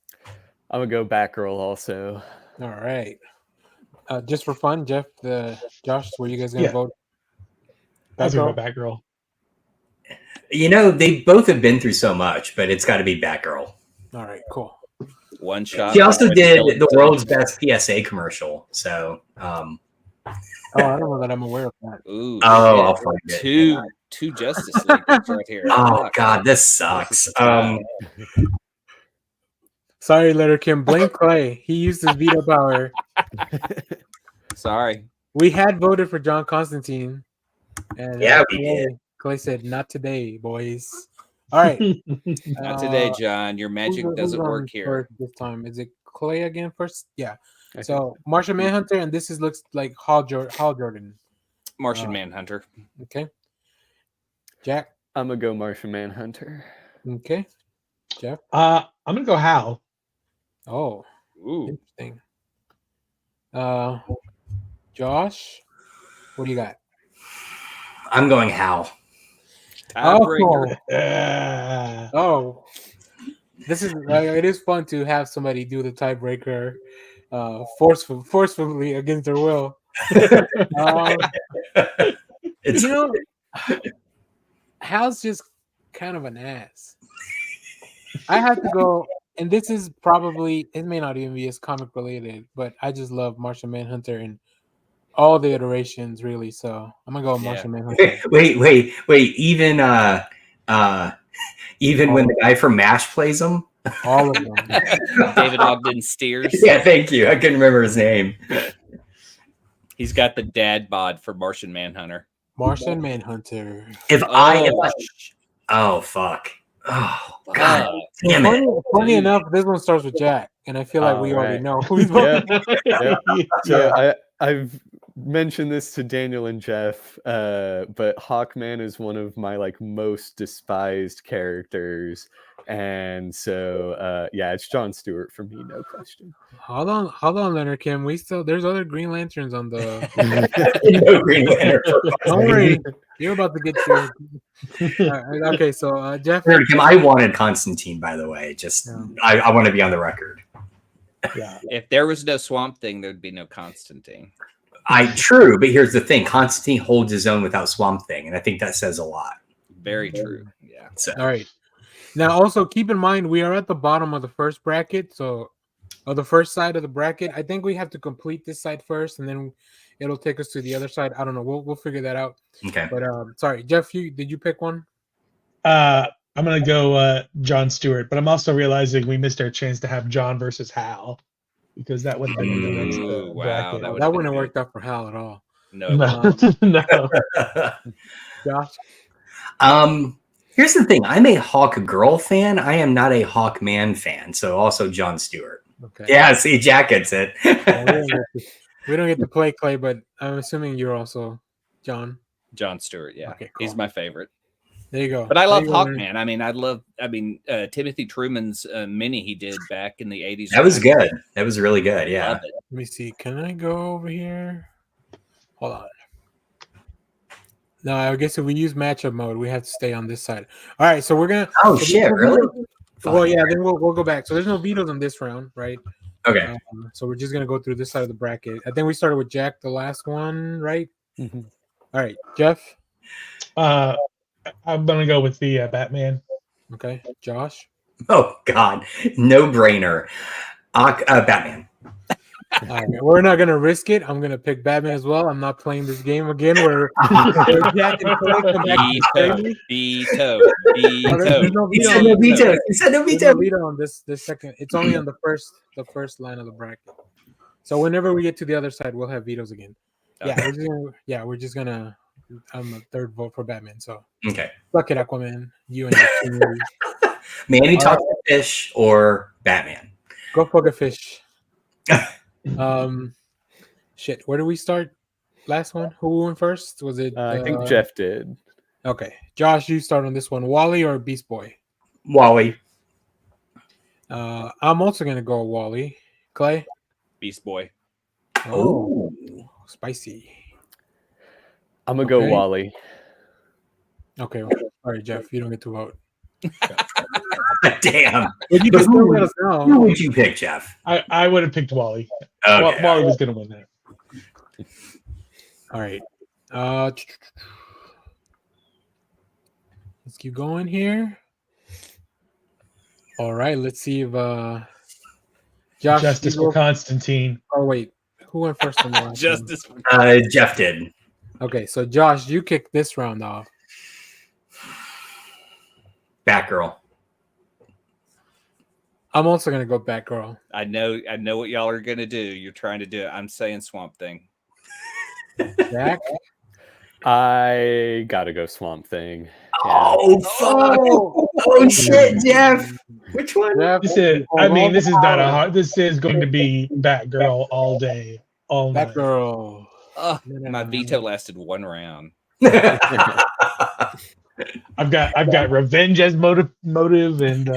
I'm gonna go Batgirl also. All right. Just for fun, Jeff, Josh, were you guys gonna Yeah. vote? I was gonna Batgirl? go Batgirl. You know, they both have been through so much, but it's got to be Batgirl. All right, cool. One shot. She also One did killing the joke. world's best PSA commercial. So, Oh, I don't know that I'm aware of that. Ooh, oh, shit. I'll find it. Two Justice Leaguers right here. Oh Fuck. God, this sucks. This is bad. Sorry, Letter Kim. Blame Clay. He used his veto power. Sorry. We had voted for John Constantine. And Yeah, we did. Clay said, "Not today, boys." All right. Not today, John. Your magic who's doesn't on work here. first this time? Is it Clay again first? Yeah. So Martian Manhunter, and this looks like Hal Jordan. Martian Manhunter. Okay. Jack. I'm gonna go Martian Manhunter. Okay. Jeff. I'm gonna go Hal. Oh, Ooh. interesting. Josh, what do you got? I'm going Hal. Tiebreaker. Oh, this is it is fun to have somebody do the tiebreaker, forcefully against their will. It's You know, Hal's just kind of an ass. I have to go, and this is probably, it may not even be as comic related, but I just love Martian Manhunter and all the iterations, really. So I'm gonna go with Martian Manhunter. wait. Even when the guy from MASH plays him. All of them. David Ogden Steers. Yeah, thank you. I couldn't remember his name. He's got the dad bod for Martian Manhunter. Martian Manhunter. Oh fuck. Oh god damn it. Funny enough, this one starts with Jack, and I feel like we already know who he's voting. So I've mentioned this to Daniel and Jeff, but Hawkman is one of my like most despised characters, and so it's Jon Stewart for me, no question. Hold on, Leonard Kim. There's other Green Lanterns on the. No Green Lantern. Don't worry, you're about to get to. Okay, so Jeff. I wanted Constantine, by the way. I want to be on the record. Yeah. If there was no Swamp Thing, there'd be no Constantine. True, but here's the thing: Constantine holds his own without Swamp Thing, and I think that says a lot. Very true. Yeah. So. All right. Now, also keep in mind we are at the bottom of the first bracket, the first side of the bracket. I think we have to complete this side first, and then it'll take us to the other side. I don't know. We'll figure that out. Okay. But sorry, Jeff, did you pick one? I'm gonna go Jon Stewart, but I'm also realizing we missed our chance to have John versus Hal, because that would have been the next bracket. That wouldn't have worked out for Hal at all. No. No. Josh. Here's the thing: I'm a Hawk Girl fan. I am not a Hawk Man fan. So also Jon Stewart. Okay. Yeah, see, Jack gets it. We don't get to play Clay, but I'm assuming you're also Jon Stewart. Yeah, okay, cool. He's my favorite. There you go. But I love Hawkman. Timothy Truman's mini he did back in the 80s. That was good. That was really good. Yeah. Let me see. Can I go over here? Hold on. No, I guess if we use matchup mode, we have to stay on this side. All right, so we're gonna. Oh shit! Really? Well, yeah. Then we'll go back. So there's no vetoes on this round, right? Okay. So we're just gonna go through this side of the bracket. I think we started with Jack, the last one, right? Mm-hmm. All right, Jeff. I'm gonna go with the Batman. Okay, Josh. Oh God, no brainer. Batman. Right, we're not gonna risk it. I'm gonna pick Batman as well. I'm not playing this game again. Where Jack and Clay come back. Veto. There's no veto. You said no veto. Veto on this second. It's only on the first line of the bracket. So whenever we get to the other side, we'll have vetoes again. Yeah, we're just gonna. I'm a third vote for Batman. So okay. Fuck it, Aquaman. You and your team. Manny talks to fish or Batman. Go fuck a fish. Shit. Where do we start? Last one. Who went first? Was it? I think Jeff did. Okay, Josh, you start on this one. Wally or Beast Boy? Wally. I'm also gonna go Wally. Clay. Beast Boy. Oh, spicy. I'm gonna go Wally. Okay. All right, Jeff. You don't get to vote. Damn. Who would you pick, Jeff? I would have picked Wally. Okay. Wally was going to win that. All right. Let's keep going here. All right. Let's see if Josh. Justice for Constantine. Oh wait, who went first? Justice. Jeff did. Okay, so Josh, you kicked this round off. Batgirl. I'm also gonna go Batgirl. I know what y'all are gonna do. You're trying to do it. I'm saying Swamp Thing. Jack. I gotta go Swamp Thing. Oh fuck! Oh shit, Jeff. Which one? Jeff, This is. I mean, this is not a hard. This is going to be Batgirl all day, all night. Batgirl. My veto lasted 1 round. I've got revenge as motive, and This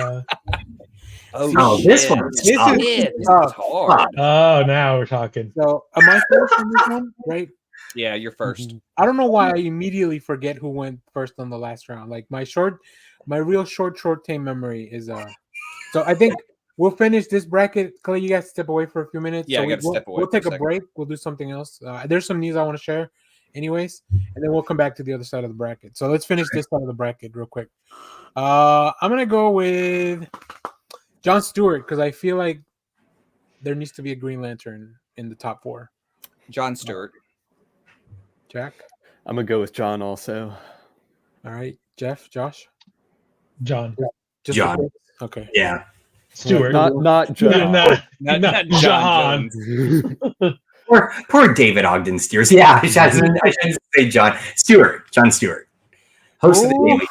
one. This is hard. oh, now we're talking. So, am I first on this one? Right? Yeah, you're first. I don't know why I immediately forget who went first on the last round. Like my real short term memory is So I think we'll finish this bracket. Clay, you guys step away for a few minutes. Yeah, so I got to step away. We'll take a break. We'll do something else. There's some news I want to share, anyways, and then we'll come back to the other side of the bracket. So let's finish this side of the bracket real quick. I'm gonna go with Jon Stewart because I feel like there needs to be a Green Lantern in the top 4. Jon Stewart. Jack. I'm gonna go with John also. All right, Jeff, Josh, John. just John. Okay. Yeah. Stewart. Not John. Not John. Poor David Ogden Steers. Yeah, I shouldn't say John Stewart. Jon Stewart, host of the Daily.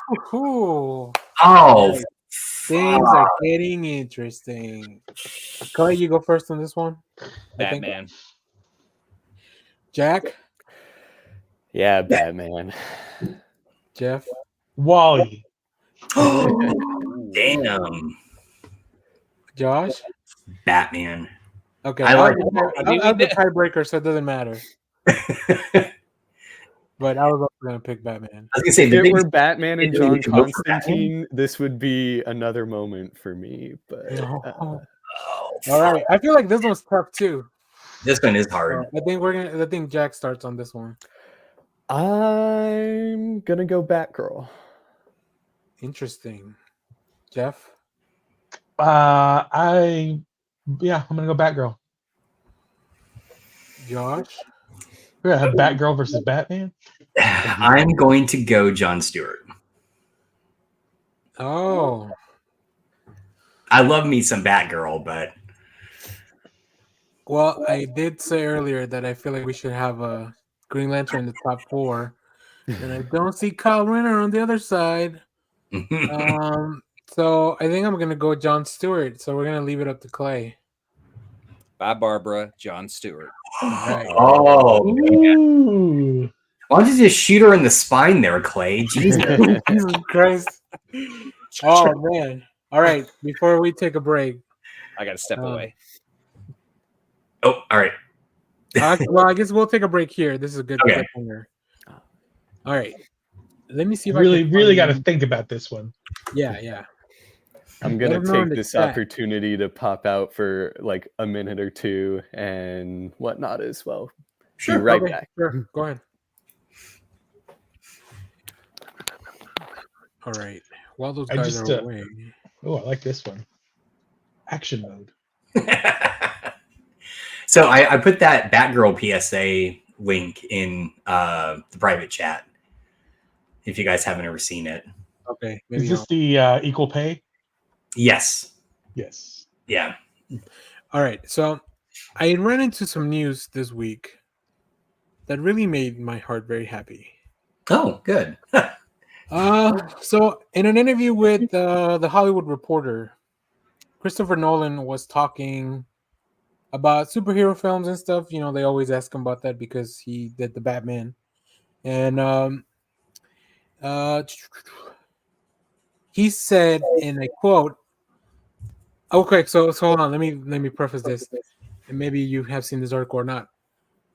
Oh, things are getting interesting. Clay, you go first on this one. Batman. Jack. Yeah, Batman. Jeff. Wally. Damn. Josh. Batman. Okay, I like I'm the tiebreaker, so it doesn't matter. But I was also going to pick Batman. I was gonna say If it were Batman and John didn't vote for Constantine, this would be another moment for me. But All right, I feel like this one's tough too. This one is hard. I think Jack starts on this one. I'm gonna go Batgirl. Interesting. Jeff. I'm gonna go Batgirl. Josh. We're gonna have Batgirl versus Batman. I'm going to go Jon Stewart. Oh. I love me some Batgirl, but Well, I did say earlier that I feel like we should have a Green Lantern in the top 4, and I don't see Kyle Rayner on the other side. So I think I'm gonna go Jon Stewart. So we're gonna leave it up to Clay. Bye, Barbara. Jon Stewart. Right. oh, Ooh. why don't you just shoot her in the spine there, Clay? Jesus. Jesus Christ. Oh man. All right. Before we take a break. I got to step away. Oh, all right. Well, I guess we'll take a break here. This is a good Okay. cliffhanger. All right. Let me see if Really got to think about this one. Yeah. I'm gonna Let 'em know in take the this chat. opportunity to pop out for like a minute or two and whatnot as well. Be right back. Sure. Go ahead. All right. While those guys are away. Oh, I like this one. Action mode. So I put that Batgirl PSA link in the private chat. If you guys haven't ever seen it. Okay. Is this the equal pay? Yes. Yes. Yeah. All right. So I ran into some news this week that really made my heart very happy. Oh, good. So in an interview with the Hollywood Reporter, Christopher Nolan was talking about superhero films and stuff. You know, they always ask him about that because he did the Batman. And he said in a quote, okay, so hold on, let me preface this, and maybe you have seen this article or not.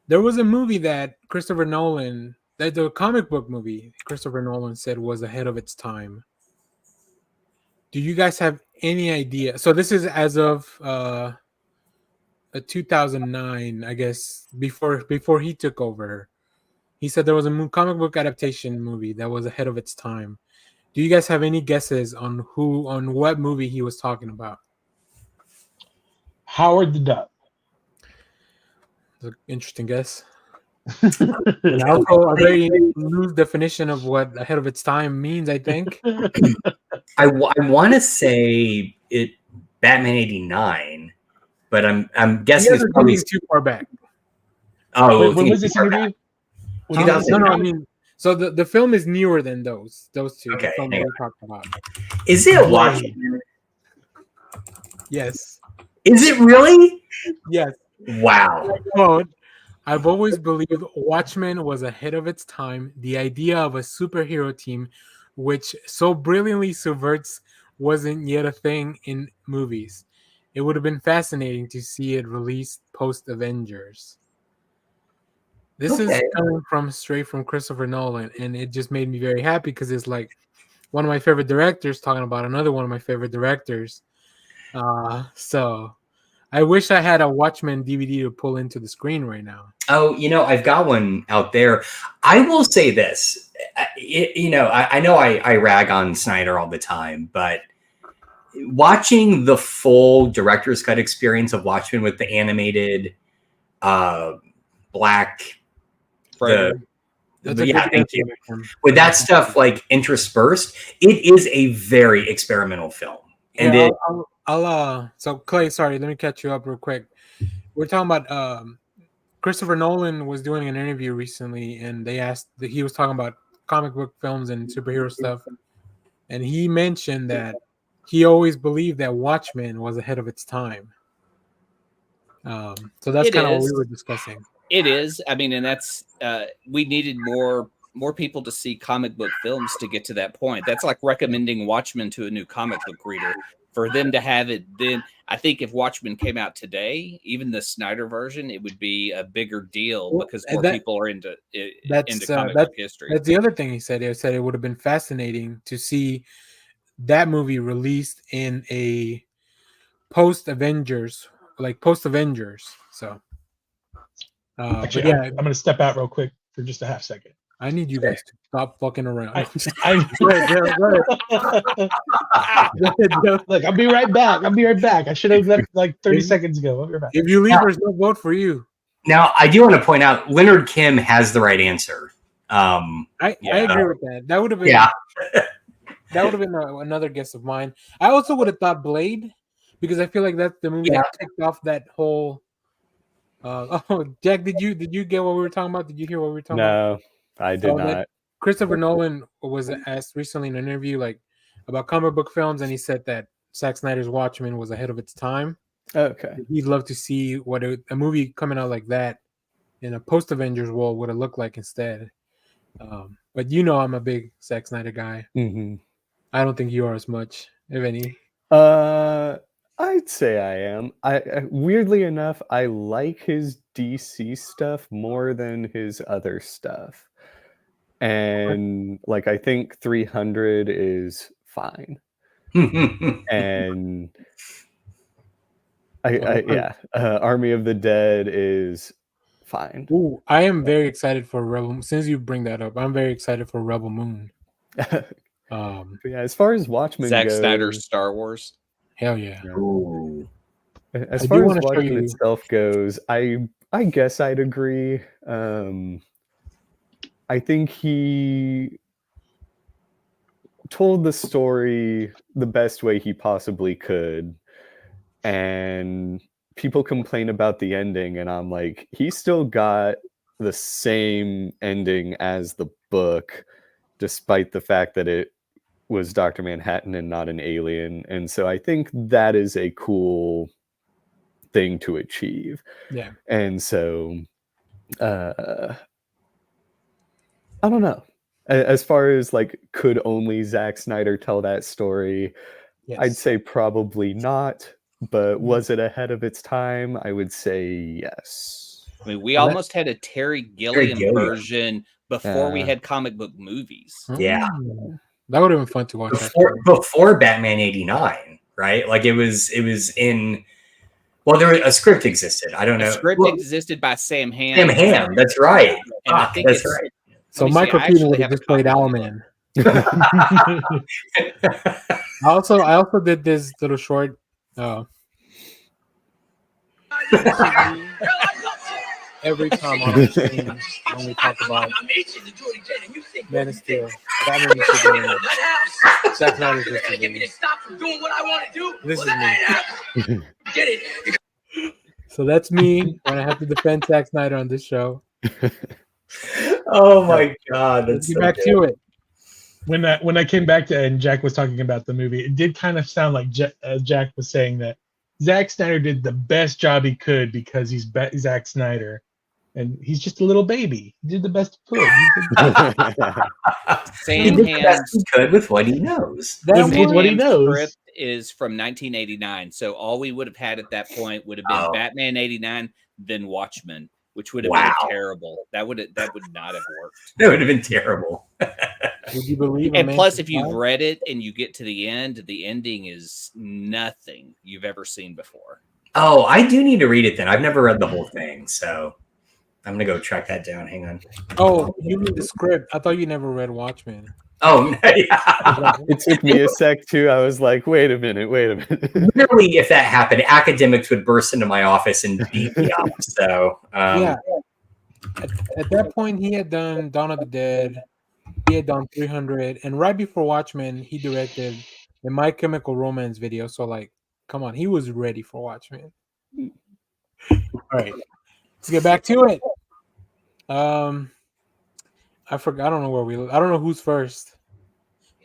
There was a movie that Christopher Nolan, that the comic book movie Christopher Nolan said was ahead of its time. Do you guys have any idea? So this is as of 2009, I guess, before he took over. He said there was a comic book adaptation movie that was ahead of its time. Do you guys have any guesses on what movie he was talking about? Howard the Duck. That's an interesting guess. And also a very loose definition of what ahead of its time means, I think. I want to say it Batman 89, but I'm guessing it's probably too far back. Oh, when was this interview? No, I mean, so the film is newer than those two. Okay, the film that we're talking about. Is it Watchmen? Yes. Is it really? Yes. Wow. Quote, I've always believed Watchmen was ahead of its time. The idea of a superhero team which so brilliantly subverts wasn't yet a thing in movies. It would have been fascinating to see it released post-Avengers. This is coming straight from Christopher Nolan, and it just made me very happy because it's like one of my favorite directors talking about another one of my favorite directors. So I wish I had a Watchmen DVD to pull into the screen right now. Oh, I've got one out there. I will say this. I know I rag on Snyder all the time, but watching the full director's cut experience of Watchmen with the animated black, thank you. With that stuff like interspersed, it is a very experimental film. And so Clay, sorry, let me catch you up real quick. We're talking about Christopher Nolan was doing an interview recently, and he was talking about comic book films and superhero stuff, and he mentioned that he always believed that Watchmen was ahead of its time. So that's kind of what we were discussing. It is. I mean, and that's we needed more people to see comic book films to get to that point. That's like recommending Watchmen to a new comic book reader. For them to have it then, I think if Watchmen came out today, even the Snyder version, it would be a bigger deal because more people are into comic book history. That's the other thing he said. He said it would have been fascinating to see that movie released in a post-Avengers. So, Actually, I'm going to step out real quick for just a half second. I need you guys to stop fucking around. Look, I'll be right back. I should have left like 30 seconds ago. I'll be right back. If you leave, there's no vote for you. Now, I do want to point out Leonard Kim has the right answer. I agree with that. That would have been that would have been another guess of mine. I also would have thought Blade, because I feel like that's the movie that kicked off that whole. Jack, did you get what we were talking about? Did you hear what we were talking about? No, I did not. Christopher Nolan was asked recently in an interview about comic book films, and he said that Zack Snyder's Watchmen was ahead of its time. Okay. He'd love to see what a movie coming out like that in a post-Avengers world would have looked like instead. But I'm a big Zack Snyder guy. Mm-hmm. I don't think you are as much, if any. I'd say I am. Weirdly enough, I like his DC stuff more than his other stuff. And I think 300 is fine. And Army of the Dead is fine. Ooh, I am very excited for Rebel. Since you bring that up, I'm very excited for Rebel Moon. As far as Watchmen Zack goes, Snyder's Star Wars. Hell yeah. Ooh. As far as Watchmen itself goes, I guess I'd agree. I think he told the story the best way he possibly could, and people complain about the ending, and I'm like, he still got the same ending as the book, despite the fact that it was Dr. Manhattan and not an alien. And so I think that is a cool thing to achieve. Yeah. And so I don't know. As far as could only Zack Snyder tell that story? Yes. I'd say probably not. But was it ahead of its time? I would say yes. I mean, we almost had a Terry Gilliam version before we had comic book movies. Yeah. That would have been fun to watch. Before Batman 89, right? It was in. Well, a script existed. I don't know. A script existed by Sam Hamm. Sam Hamm, that's right. And I think that's right. So Michael Keaton would have just played Owlman. I also did this little short. Every time on the screen when we talk about Man of Steel, Zack Snyder's Justice You're gonna get me to League. stop from doing what I want to do. This well, is then me. I ain't happy. Get it? So that's me when I have to defend Zack Snyder on this show. Oh my god, Let's that's get so back good. to it. When I came back to and Jack was talking about the movie, it did kind of sound like Jack was saying that Zack Snyder did the best job he could because he's Zack Snyder, and he's just a little baby. He did the best he could. He Same did the best hands. he could with what he knows. That With one, what he Sam's knows. script is from 1989, so all we would have had at that point would have been Oh. Batman 89, then Watchmen, which would have Wow. been terrible. That would not have worked. That would have been terrible. would you believe? a And man plus, can if you've fly? read it and you get to the ending is nothing you've ever seen before. Oh, I do need to read it then. I've never read the whole thing, so I'm gonna go track that down. Hang on. Oh, you mean the script? I thought you never read Watchmen. Oh, yeah. It took me a sec too. I was like, wait a minute. Literally, if that happened, academics would burst into my office and beat me up. So, Yeah. At that point, he had done Dawn of the Dead. He had done 300, and right before Watchmen, he directed the My Chemical Romance video. So, like, come on, he was ready for Watchmen. All right, let's get back to it. I forgot. I don't know who's first.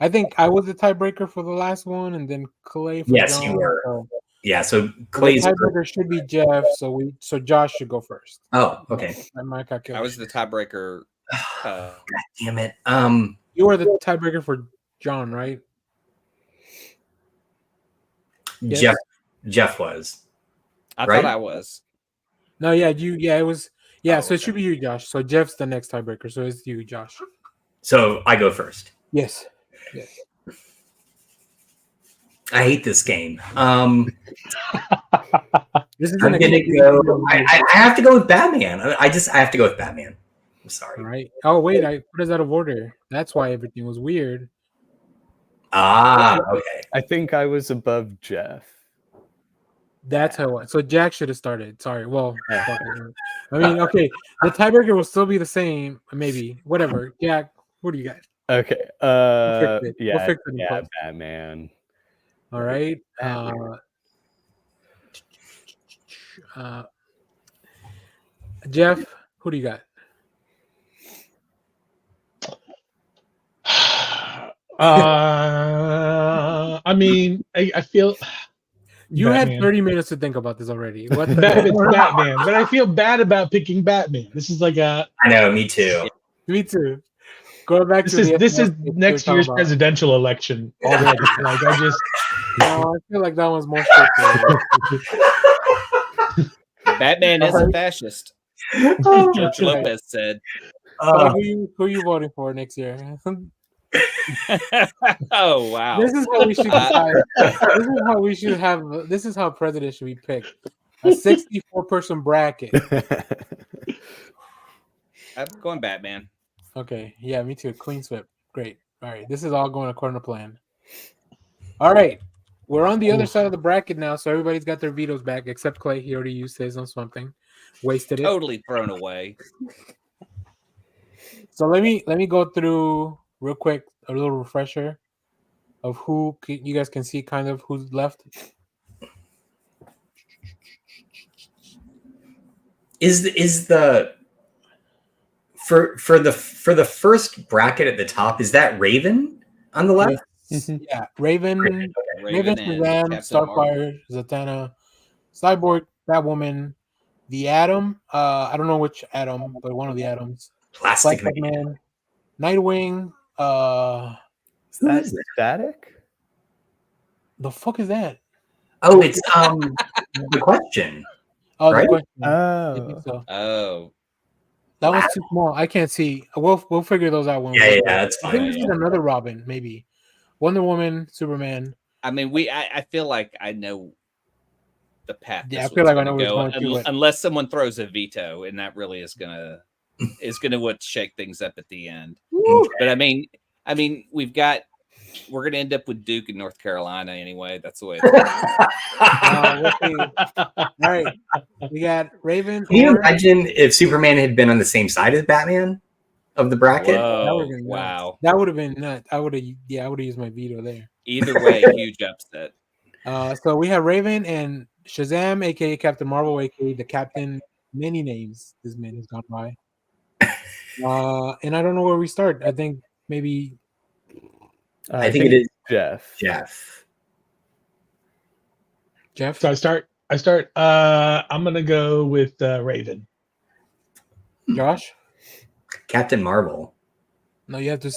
I think I was the tiebreaker for the last one, and then Clay. For Yes, John, you were. so yeah. So the Clay's. tiebreaker should be Jeff. So Josh should go first. Oh, okay. And Mike got killed. I was the tiebreaker. God damn it. You were the tiebreaker for John, right? Yes. Jeff was. I Right? thought I was. No, yeah, you. Yeah, it was. Yeah, Oh, so it okay. should be you, Josh. So Jeff's the next tiebreaker. So it's you, Josh. So I go first. Yes. Yes. I hate this game. This is I'm gonna go. I have to go with Batman. I have to go with Batman. I'm sorry. All right. Oh wait, I put us out of order. That's why everything was weird. Ah, okay. I think I was above Jeff. That's how. So Jack should have started. Sorry. Well, fuck it. I mean, okay. The tiebreaker will still be the same. Maybe whatever. Jack, what do you got? Okay. We'll fix it. We'll Yeah, fix it in yeah, post. Batman. All right. Jeff, who do you got? I mean, I feel You Batman. had 30 minutes to think about this already. What the It's Batman, but I feel bad about picking Batman. This is like I know, me too. Me too. Going back this to is the next year's presidential election already. Like I just No, I feel like that one's more straightforward. Batman is a fascist. George Lopez said. Who are you voting for next year? Oh wow! This is how we should decide. This is how we should have. This is how president should be picked. A 64-person bracket. I'm going Batman. Okay, yeah, me too. Clean sweep. Great. All right, this is all going according to plan. All right, we're on the other side of the bracket now, so everybody's got their vetoes back except Clay. He already used his on something, wasted it. Totally thrown away. So let me go through real quick a little refresher of who you guys can see kind of who's left. Is the for the first bracket at the top, is that Raven on the left? Yeah, Raven, Raven and Shazam, Captain Marvel. Starfire, Zatanna, Cyborg, Batwoman, the Atom. I don't know which Atom, but one of the Atoms. Plastic Plastic Man. Man, Nightwing. Is that Static? The fuck is that? Oh, it's the Question. Oh, Right? the question. I think Oh. so. Oh, That was too small. I can't see. We'll figure those out when. Yeah, that's I think fine. this is another Robin, maybe. Wonder Woman, Superman. I mean, I feel like I know the path. Yeah, I this feel one's like I know gonna where it's go, going to, but- unless someone throws a veto, and that really is gonna what shake things up at the end. But I mean, we're gonna end up with Duke in North Carolina anyway. That's the way. We'll see. All right, we got Raven. Can you or- imagine if Superman had been on the same side as Batman? of the bracket. Whoa, been nuts. wow. That would have been nuts. I would have used my veto there. Either way, huge upset. So we have Raven and Shazam, aka Captain Marvel, aka the Captain. Many names this man has gone by. And I don't know where we start. I think maybe I think it is Jeff. Jeff. So I start. I'm gonna go with Raven. Josh. Captain Marvel. No, you have to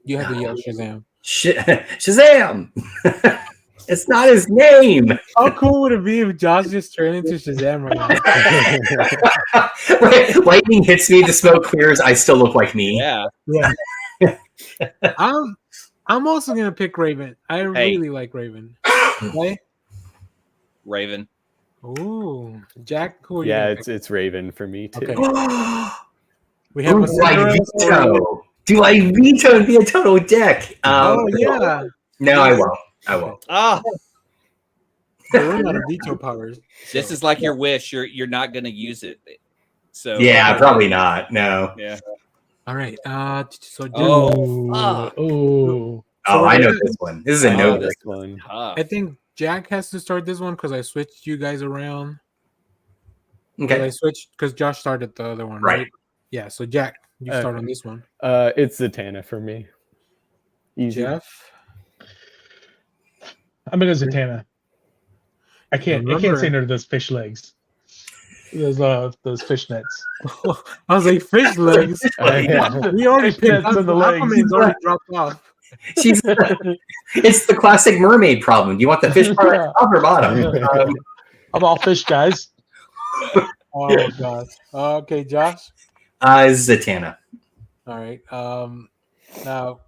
yell Shazam. Shazam! It's not his name. How cool would it be if Josh just turned into Shazam right now? Lightning hits me, the smoke clears, I still look like me. Yeah. I'm also gonna pick Raven. I really like Raven. Right? Raven. Ooh, Jack. Who are you? Yeah, it's Raven for me too. Okay. We have Do I veto and be a total dick? Yeah. No, I won't. Ah, We're out of veto powers. this is like your wish. You're not going to use it. So Yeah, probably not. No. Yeah. All right. So I know this one. This is a no. This one. I think Jack has to start this one because I switched you guys around. Okay. I switched because Josh started the other one, right? Yeah. So Jack, you start on this one. It's Zatanna for me. Easy. Jeff. I'm gonna go Zatanna. I can't say no to those fish legs. Those fish nets. I was like, fish legs. We already picked on the legs. Aquaman's already dropped off. It's the classic mermaid problem. You want the fish part top or bottom? I'm all fish, guys. Oh gosh. Okay, Josh. Zatanna. All right. Now,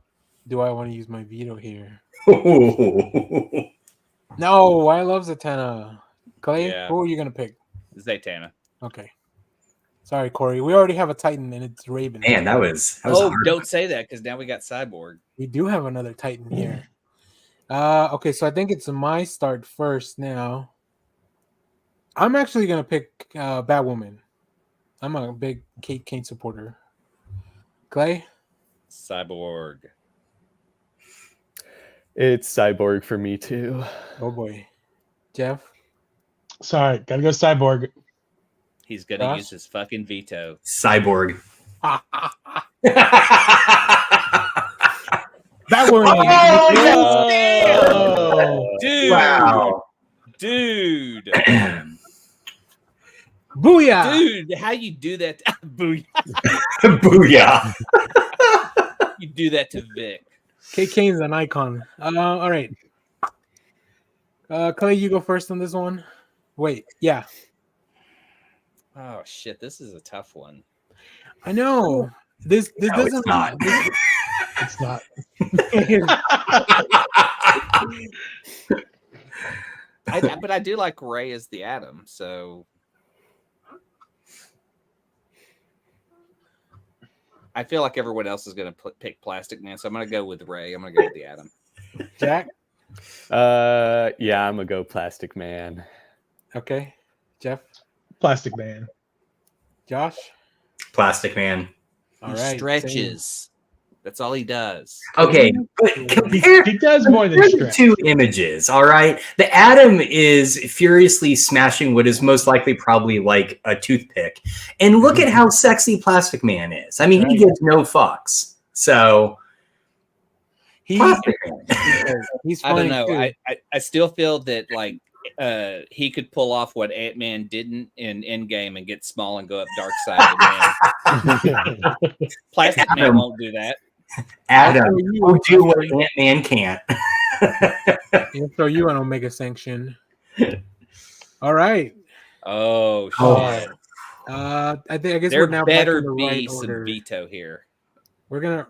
do I want to use my veto here? No, I love Zatanna. Clay, who are you gonna pick? Zatanna. Okay. Sorry, Corey. We already have a Titan, and it's Raven. Man, that was don't say that because now we got Cyborg. We do have another Titan here. Okay, so I think it's my start first now. I'm actually gonna pick Batwoman. I'm a big Kate Kane supporter. Clay? Cyborg. It's Cyborg for me too. Oh boy. Jeff? Sorry, gotta go Cyborg. He's gonna use his fucking veto. Cyborg. Batwoman! Dude! Wow. Dude! Booyah! Dude, how you do that? Booyah! Booyah! You do that to Vic. Kate Kane's an icon. All right. Clay, you go first on this one. Wait, yeah. Oh shit, this is a tough one. I know. This doesn't. It's not. It's not. But I do like Ray as the Atom, so I feel like everyone else is going to pick Plastic Man, so I'm going to go with Ray. I'm going to go with the Atom. Jack? Yeah, I'm gonna go Plastic Man. Okay. Jeff? Plastic Man. Josh? Plastic Man. All He right. stretches. That's all he does. Okay, but compare He does more than the stretch. two images. All right, the Atom is furiously smashing what is most likely probably like a toothpick, and look at how sexy Plastic Man is. I mean, he gives no fucks. So Plastic Man. He's I don't funny know. too. I still feel that like he could pull off what Ant-Man didn't in Endgame and get small and go up dark side of the man. Plastic Man won't do that. Adam, who do what Ant-Man can't. He'll throw you on Omega Sanction. All right. Oh shit! I guess There we're now back better in the be right some order. veto here. We're gonna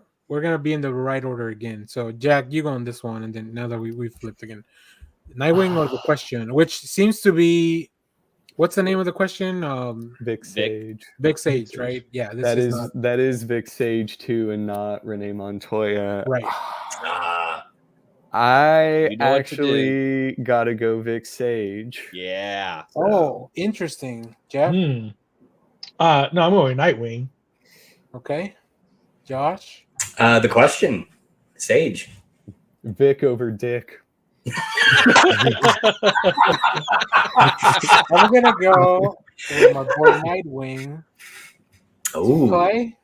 be in the right order again. So Jack, you go on this one, and then now that we flipped again, Nightwing or the question, which seems to be, what's the name of the question? Vic Sage. Vic Sage, right? Yeah, That is Vic Sage too, and not Renee Montoya. right. I You know what to actually gotta go Vic Sage. Yeah. Oh, interesting, Jeff. No, I'm going Nightwing. Okay. Josh. The question, Sage. Vic over Dick. I'm gonna go with my boy Nightwing. Oh, Clay.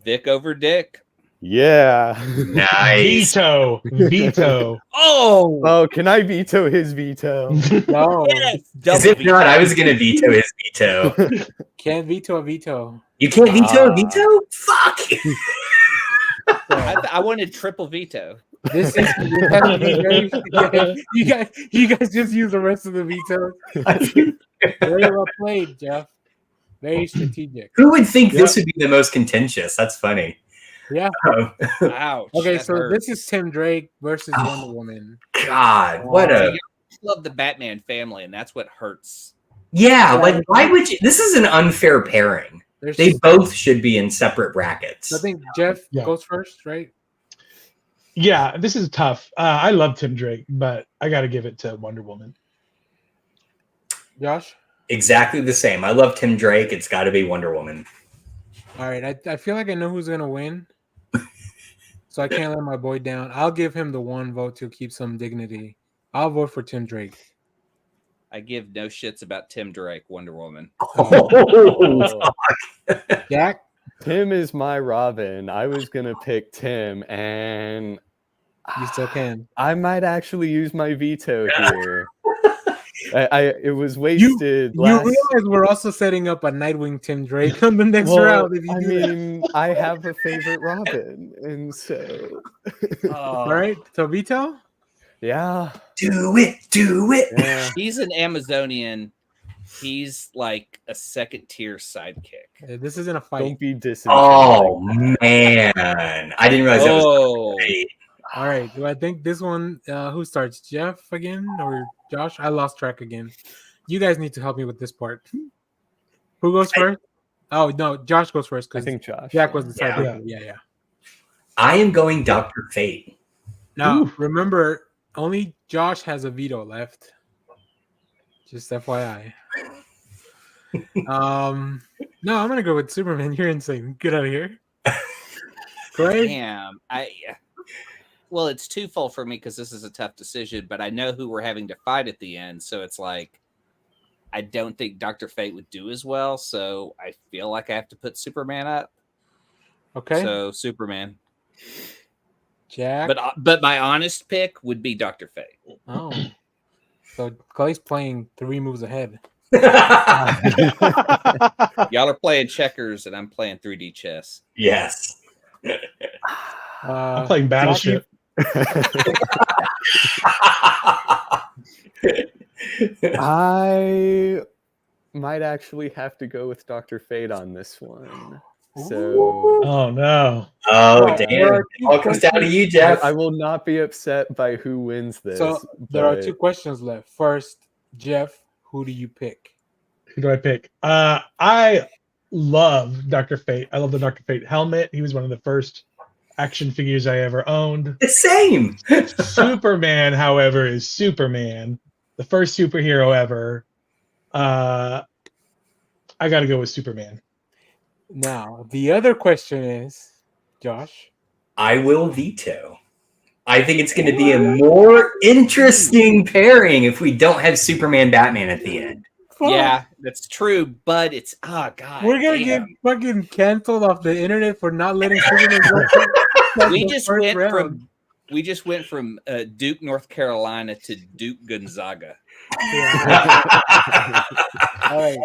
Vic over Dick. Yeah. nice. Veto. Oh, can I veto his veto? No, Yes, As if not, I was gonna veto his veto. can't veto a veto. You can't veto a veto? Fuck. I wanted triple veto. This has to be very. You guys just use the rest of the vetoes. Very well played, Jeff. Very strategic. Who would think this would be the most contentious? That's funny. Yeah. Ouch. Okay, that so hurt. this is Tim Drake versus Wonder Woman. God, what a I love the Batman family, and that's what hurts. yeah. Like, why would you? This is an unfair pairing. They both should be in separate brackets. I think Jeff goes first, right? Yeah, this is tough. I love Tim Drake, but I got to give it to Wonder Woman. Josh? Exactly the same. I love Tim Drake. It's got to be Wonder Woman. All right, I feel like I know who's gonna win, so I can't let my boy down. I'll give him the one vote to keep some dignity. I'll vote for Tim Drake. I give no shits about Tim Drake, Wonder Woman. Oh, Jack? Tim is my Robin. I was gonna pick Tim, and You still can. I might actually use my veto here. It was wasted. You realize we're also setting up a Nightwing Tim Drake on the next round. If you do that. I have a favorite Robin, and so All right, so veto. yeah, do it. yeah. He's an Amazonian. He's like a second tier sidekick. This isn't a fight. Don't be disinterested. Oh man, I didn't realize that was great. All right. Do I think this one? Who starts? Jeff again or Josh? I lost track again. You guys need to help me with this part. Who goes first? Oh no, Josh goes first. I think Josh. Jack was the Yeah. tiebreaker. Yeah. I am going Dr. Fate. Now remember, only Josh has a veto left. Just FYI. No, I'm gonna go with Superman. You're insane. Get out of here. Great. Damn. Well, it's twofold for me because this is a tough decision, but I know who we're having to fight at the end. So it's like, I don't think Dr. Fate would do as well. So I feel like I have to put Superman up. Okay. So Superman. Jack. But my honest pick would be Dr. Fate. Oh. So Clay's playing 3 moves ahead. Y'all are playing checkers and I'm playing 3D chess. Yes. I'm playing Battleship. I might actually have to go with Dr. Fate on this one. So Oh no. Oh damn. It all comes down to you, Jeff. I will not be upset by who wins this. So there are 2 questions left. First, Jeff, who do you pick? Who do I pick? I love Dr. Fate. I love the Dr. Fate helmet. He was one of the first action figures I ever owned. The same. Superman, however, is Superman, the first superhero ever. I got to go with Superman. Now, the other question is, Josh. I will veto. I think it's going to be a more interesting pairing if we don't have Superman Batman at the end. Yeah, that's true, but it's God. We're gonna get fucking canceled off the internet for not letting Superman go. We just went from Duke, North Carolina to Duke Gonzaga. All right.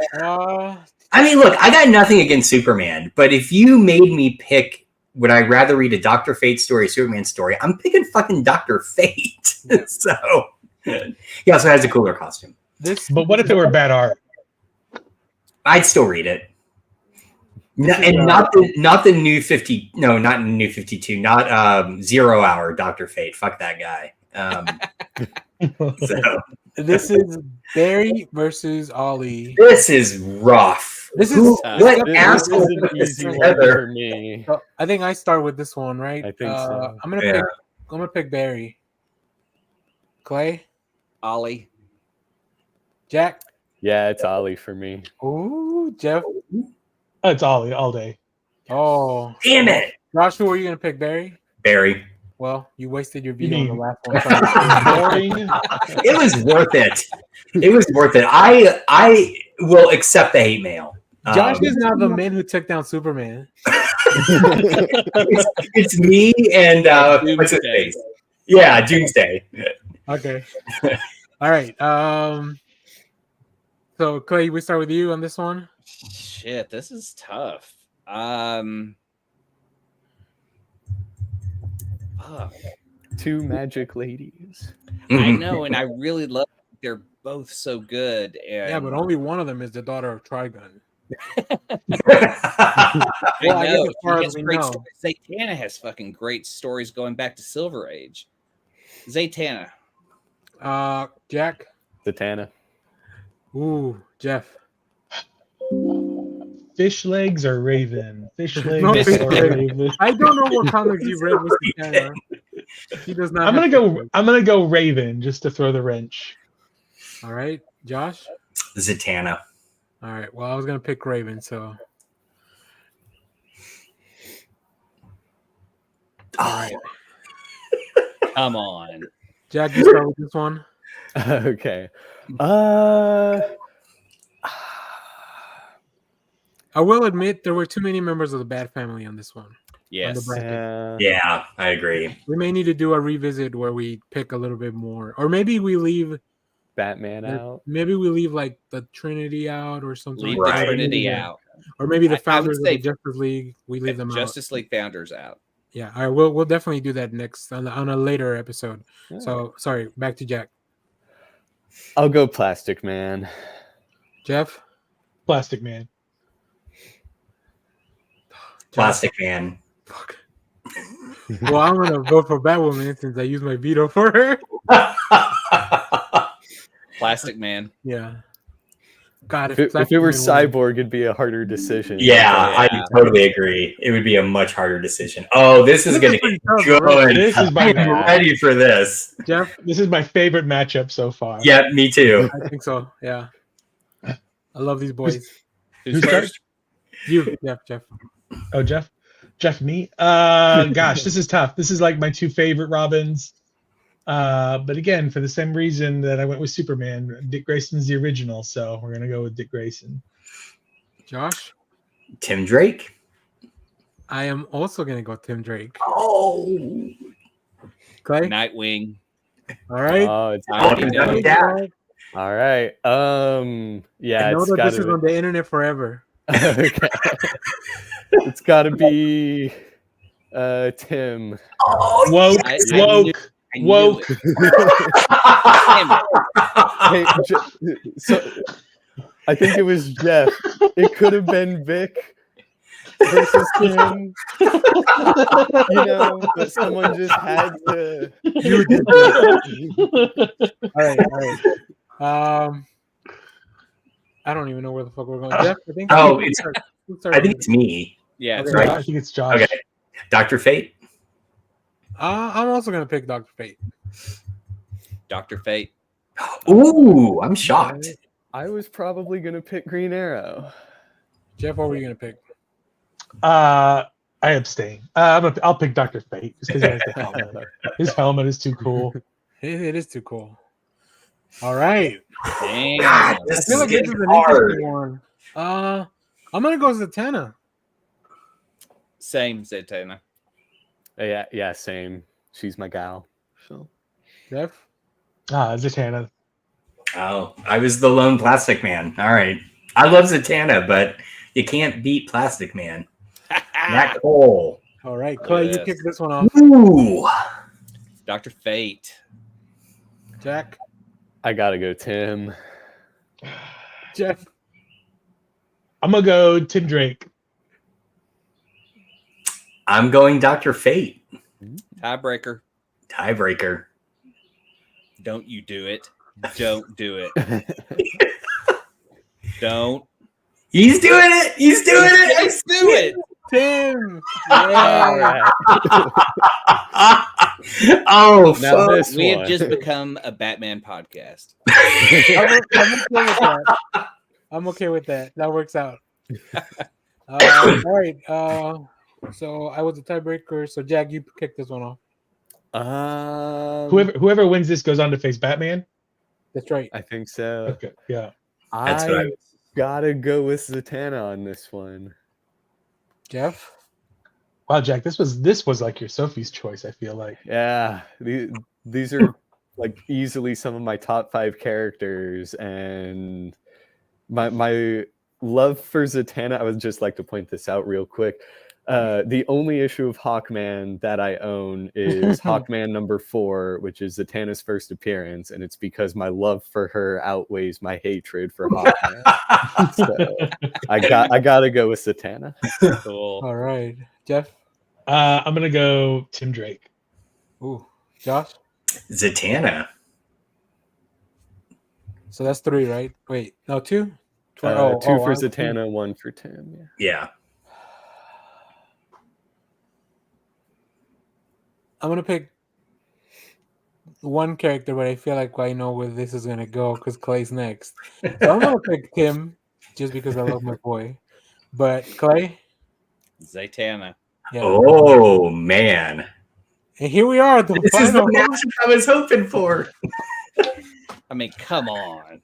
I mean, look, I got nothing against Superman, but if you made me pick, would I rather read a Dr. Fate story, a Superman story? I'm picking fucking Dr. Fate. So he also has a cooler costume. But what if it were bad art? I'd still read it. No, and not the new 50. No, not new 52. Not 0 Hour Dr. Fate. Fuck that guy. So this is Barry versus Ollie. This is rough. This is what asshole put this together for me. So I think I start with this one, right? I think so. I'm gonna pick Barry. Clay, Ollie. Jack. Yeah, it's Ollie for me. Ooh, Jeff. It's Ollie all day. Oh, damn it! Josh, who are you gonna pick, Barry? Barry. Well, you wasted your You veto on the mean last one. Sorry. boring? It was worth it. It was worth it. I will accept the hate mail. Josh is now the man who took down Superman. It's me and what's his face? Yeah, Doomsday. Okay. All right. So Clay, we start with you on this one. Shit, this is tough. Fuck. Two magic ladies. I know, and I really love. They're both so good. And Yeah, but only one of them is the daughter of Trigun. I Well, I guess know. as far He as has we great know. stories. Zatanna has fucking great stories going back to Silver Age. Zatanna. Jack. Zatanna. Ooh, Jeff. Fish legs or Raven? Fish legs No, or Fish legs. Raven? I don't know what comics you read with Zatanna. He does not. I'm have gonna go. fish legs. I'm gonna go Raven just to throw the wrench. All right, Josh. Zatanna. All right. Well, I was gonna pick Raven, so. Oh, Come on. Jack, you start with this one. Okay. I will admit there were too many members of the Bat Family on this one. Yes. bracket. yeah, I agree. We may need to do a revisit where we pick a little bit more, or maybe we leave Batman out. Maybe we leave like the Trinity out or something. Leave like the that. Trinity out. Or maybe the I would founders of the say Justice League. We leave them out. Justice League founders out. Yeah, all right. We'll definitely do that next on a later episode. Yeah. So sorry, back to Jack. I'll go Plastic Man. Jeff. Plastic Man. Plastic Man. Fuck. Well, I'm gonna vote for Batwoman since I used my veto for her. Plastic Man. Yeah. God, If it Plastic were Man Cyborg, it'd be a harder decision. Yeah, I totally agree. It would be a much harder decision. Oh, this is going to be good. This is my I'm ready for this. Jeff. This is my favorite matchup so far. Yeah, me too. I think so. Yeah. I love these boys. Who's first? You, Jeff. Oh, Jeff. Me. Gosh, this is tough. This is like my two favorite Robins. But again, for the same reason that I went with Superman, Dick Grayson's the original, so we're gonna go with Dick Grayson. Josh. Tim Drake. I am also gonna go Tim Drake. Oh. Clay. Nightwing. All right. Oh, it's Yeah. all right. Yeah, I know it's that got this is on the internet forever. okay. It's got to be Tim. Oh, Woke. I knew Woke. it. Damn it. Hey, so I think it was Jeff. It could have been Vic versus Tim. You know, but someone just had to. You did that. All right. I don't even know where the fuck we're going. Jeff, I think. Oh, I think it's me. Yeah, it's Okay. right. I think it's Josh. Okay. Dr. Fate. I'm also gonna pick Dr. Fate. Dr. Fate. Ooh, I'm shocked. I was probably gonna pick Green Arrow. Jeff, what were you gonna pick? I abstain. I'll pick Dr. Fate just because he has the helmet. His helmet is too cool. It is too cool. All right. Damn. God, I this feel is like this is getting an hard. interesting one. I'm gonna go Zatanna. Same, Zatanna. Yeah, same. She's my gal. So Jeff. Zatanna. Oh, I was the lone Plastic Man. All right. I love Zatanna, but you can't beat Plastic Man. That Cole. All right, Clay, you Yes. kick this one off. Ooh. Dr. Fate. Jack. I gotta go Tim. Jeff. I'm gonna go Tim Drake. I'm going Dr. Fate. Tiebreaker. Tiebreaker. Don't you do it. Don't do it. Don't. He's doing it. He's doing it. Let's do it. Tim. All Yeah. right. Oh, Now fuck. this We have one. just become a Batman podcast. I'm okay with that. I'm okay with that. That works out. All right. So I was the tiebreaker. So Jack, you kick this one off. Whoever wins this goes on to face Batman. That's right. I think so. Okay, yeah. That's what I gotta go with Zatanna on this one. Jeff. Wow, Jack, this was like your Sophie's choice. I feel like. Yeah, these are like easily some of my top 5 characters, and my love for Zatanna. I would just like to point this out real quick. The only issue of Hawkman that I own is Hawkman #4, which is Zatanna's first appearance, and it's because my love for her outweighs my hatred for Hawkman. So I gotta go with Zatanna. Cool. All right, Jeff. I'm gonna go Tim Drake. Ooh, Josh. Zatanna. So that's 3, right? Wait, no, 2. 2 for I'm Zatanna, 1 for Tim. Yeah. Yeah. I'm gonna pick one character, but I feel like I know where this is gonna go because Clay's next. So I'm gonna pick Tim just because I love my boy. But Clay, Zatanna. yeah. Oh man, And here we are. this is the matchup I was hoping for. I mean, come on.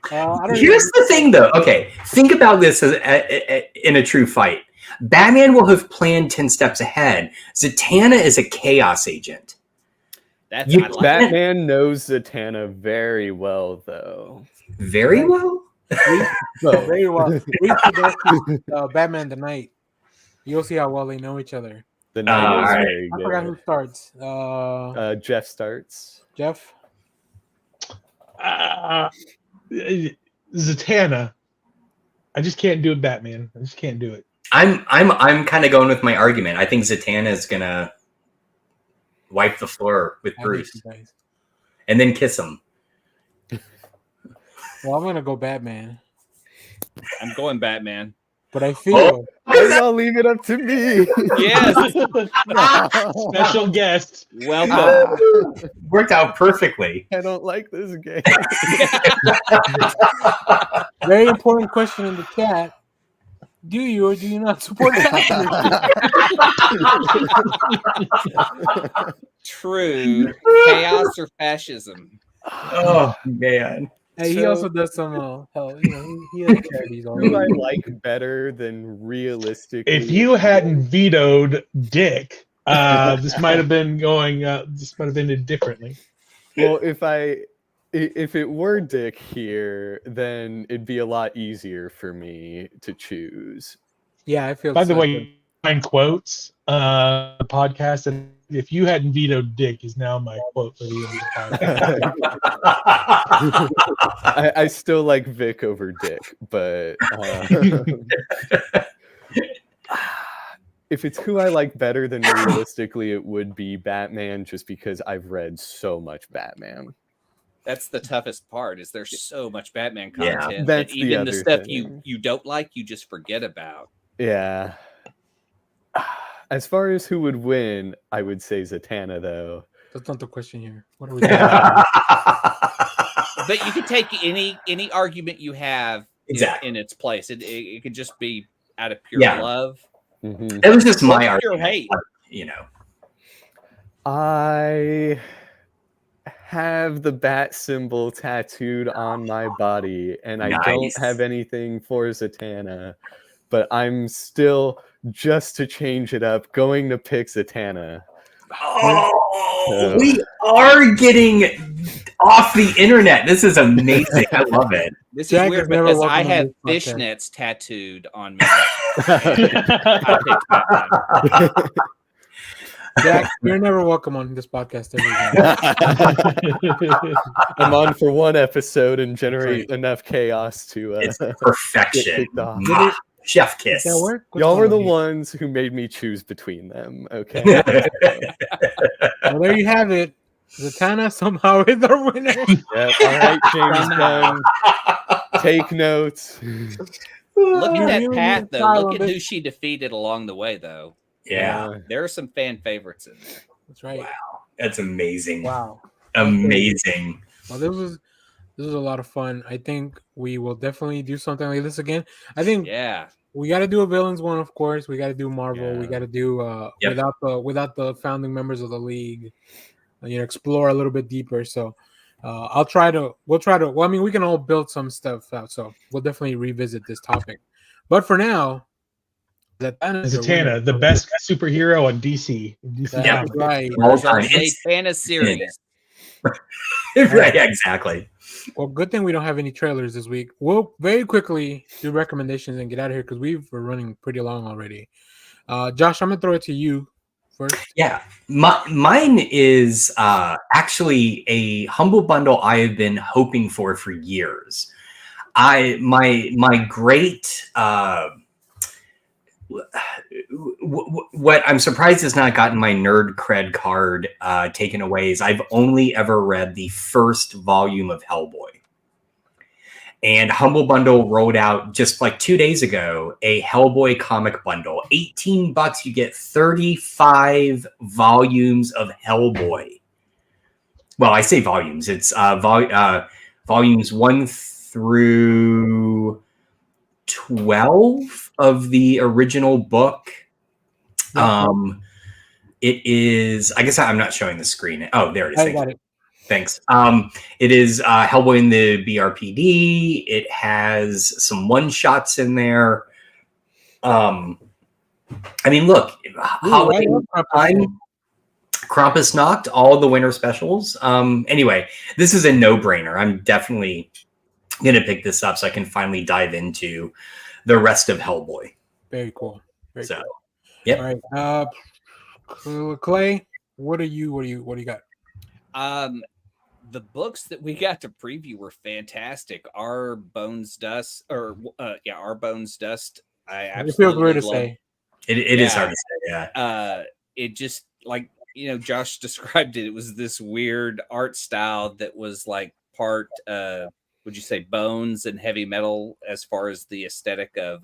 Here's the thing, though. Okay, think about this as in a true fight. Batman will have planned 10 steps ahead. Zatanna is a chaos agent. That's You- I like Batman knows Zatanna very well, though. Very well. Very well. Read Batman the Night. You'll see how well they know each other. The night is alright. very I forgot who good. starts. Jeff starts. Jeff. Zatanna. I just can't do it, Batman. I just can't do it. I'm kind of going with my argument. I think Zatanna is gonna wipe the floor with I hate Bruce you guys. and then kiss him. Well, I'm gonna go Batman, I'm going Batman. but I feel I'll leave it up to me. Yes. Special guest. Welcome. Worked out perfectly. I don't like this game. very important question in the chat. Do you or do you not support Batman? True. Chaos or fascism? Oh man. Hey, he So- also does some hell, he has charities all Who I over. like better than realistically? If you hadn't vetoed Dick, this might have been going. This might have ended differently. Well, if it were Dick here, then it'd be a lot easier for me to choose. Yeah, I feel. By the so. way, find quotes. The podcast, and if you hadn't vetoed Dick, is now my quote for the end of the podcast. I still like Vic over Dick, but if it's who I like better, then realistically it would be Batman, just because I've read so much Batman. That's the toughest part. Is there's so much Batman Yeah, content that's that the even the other stuff thing. you don't like, you just forget about. Yeah. As far as who would win, I would say Zatanna, though. That's not the question here. What are we doing? But you could take any argument you have Exactly. in its place. It could just be out of pure Yeah. love. Mhm. That was just my Or pure argument. hate. You know. I have the bat symbol tattooed on my body, and I don't Nice. have anything for Zatanna, but I'm still, just to change it up, going to pick Zatanna. Oh, we are getting off the internet. This is amazing. I love it. This Jack is weird is never because welcome I on have this podcast. fishnets tattooed on me. I picked Batman. Jack, you're never welcome on this podcast ever again. I'm on for one episode and generate enough chaos to It's get perfection. kicked off. Did it- Chef Does kiss. that work? What's Y'all were going the on here? ones who made me choose between them. Okay. Well, there you have it. Zatanna somehow is our winner. Yep. All right, James Gunn. Take notes. Look at that You path, and though. Tyler, Look at bitch. who she defeated along the way, though. Yeah, There are some fan favorites in there. That's right. that's amazing. Wow. Amazing. Well, this was This is a lot of fun. I think we will definitely do something like this again. I think Yeah. we got to do a villains one, of course. We got to do Marvel. We Yeah. got to do Yep. without the founding members of the league. Explore a little bit deeper. So we'll try to. Well, I mean, we can all build some stuff out. So we'll definitely revisit this topic. But for now, Zatanna is a winner. Zatanna, the best superhero on DC. DC Yep. Comics. Right. All There's our time. Zatanna series. Right, exactly. Well, good thing we don't have any trailers this week. We'll very quickly do recommendations and get out of here because we're running pretty long already. Josh, I'm gonna throw it to you first. Yeah, mine is actually a humble bundle I have been hoping for years. My great what I'm surprised has not gotten my nerd cred card taken away is I've only ever read the first volume of Hellboy. And Humble Bundle rolled out just like 2 days ago a Hellboy comic bundle. $18, you get 35 volumes of Hellboy. Well, I say volumes. It's volumes 1 through 12 of the original book. It is, I guess I'm not showing the screen. Oh, there it is. I got it. Thanks. It is Hellboy in the BRPD. It has some one-shots in there. I mean, look, holiday time, Krampus knocked all the winter specials. Anyway, this is a no-brainer. I'm definitely going to pick this up so I can finally dive into the rest of Hellboy. Very cool. Very cool. Yep. All right. Clay, what do you got? The books that we got to preview were fantastic. Our Bones Dust. I absolutely It feels weird to love. say. It is hard to say, yeah. It just like Josh described it. It was this weird art style that was like part would you say bones and heavy metal as far as the aesthetic of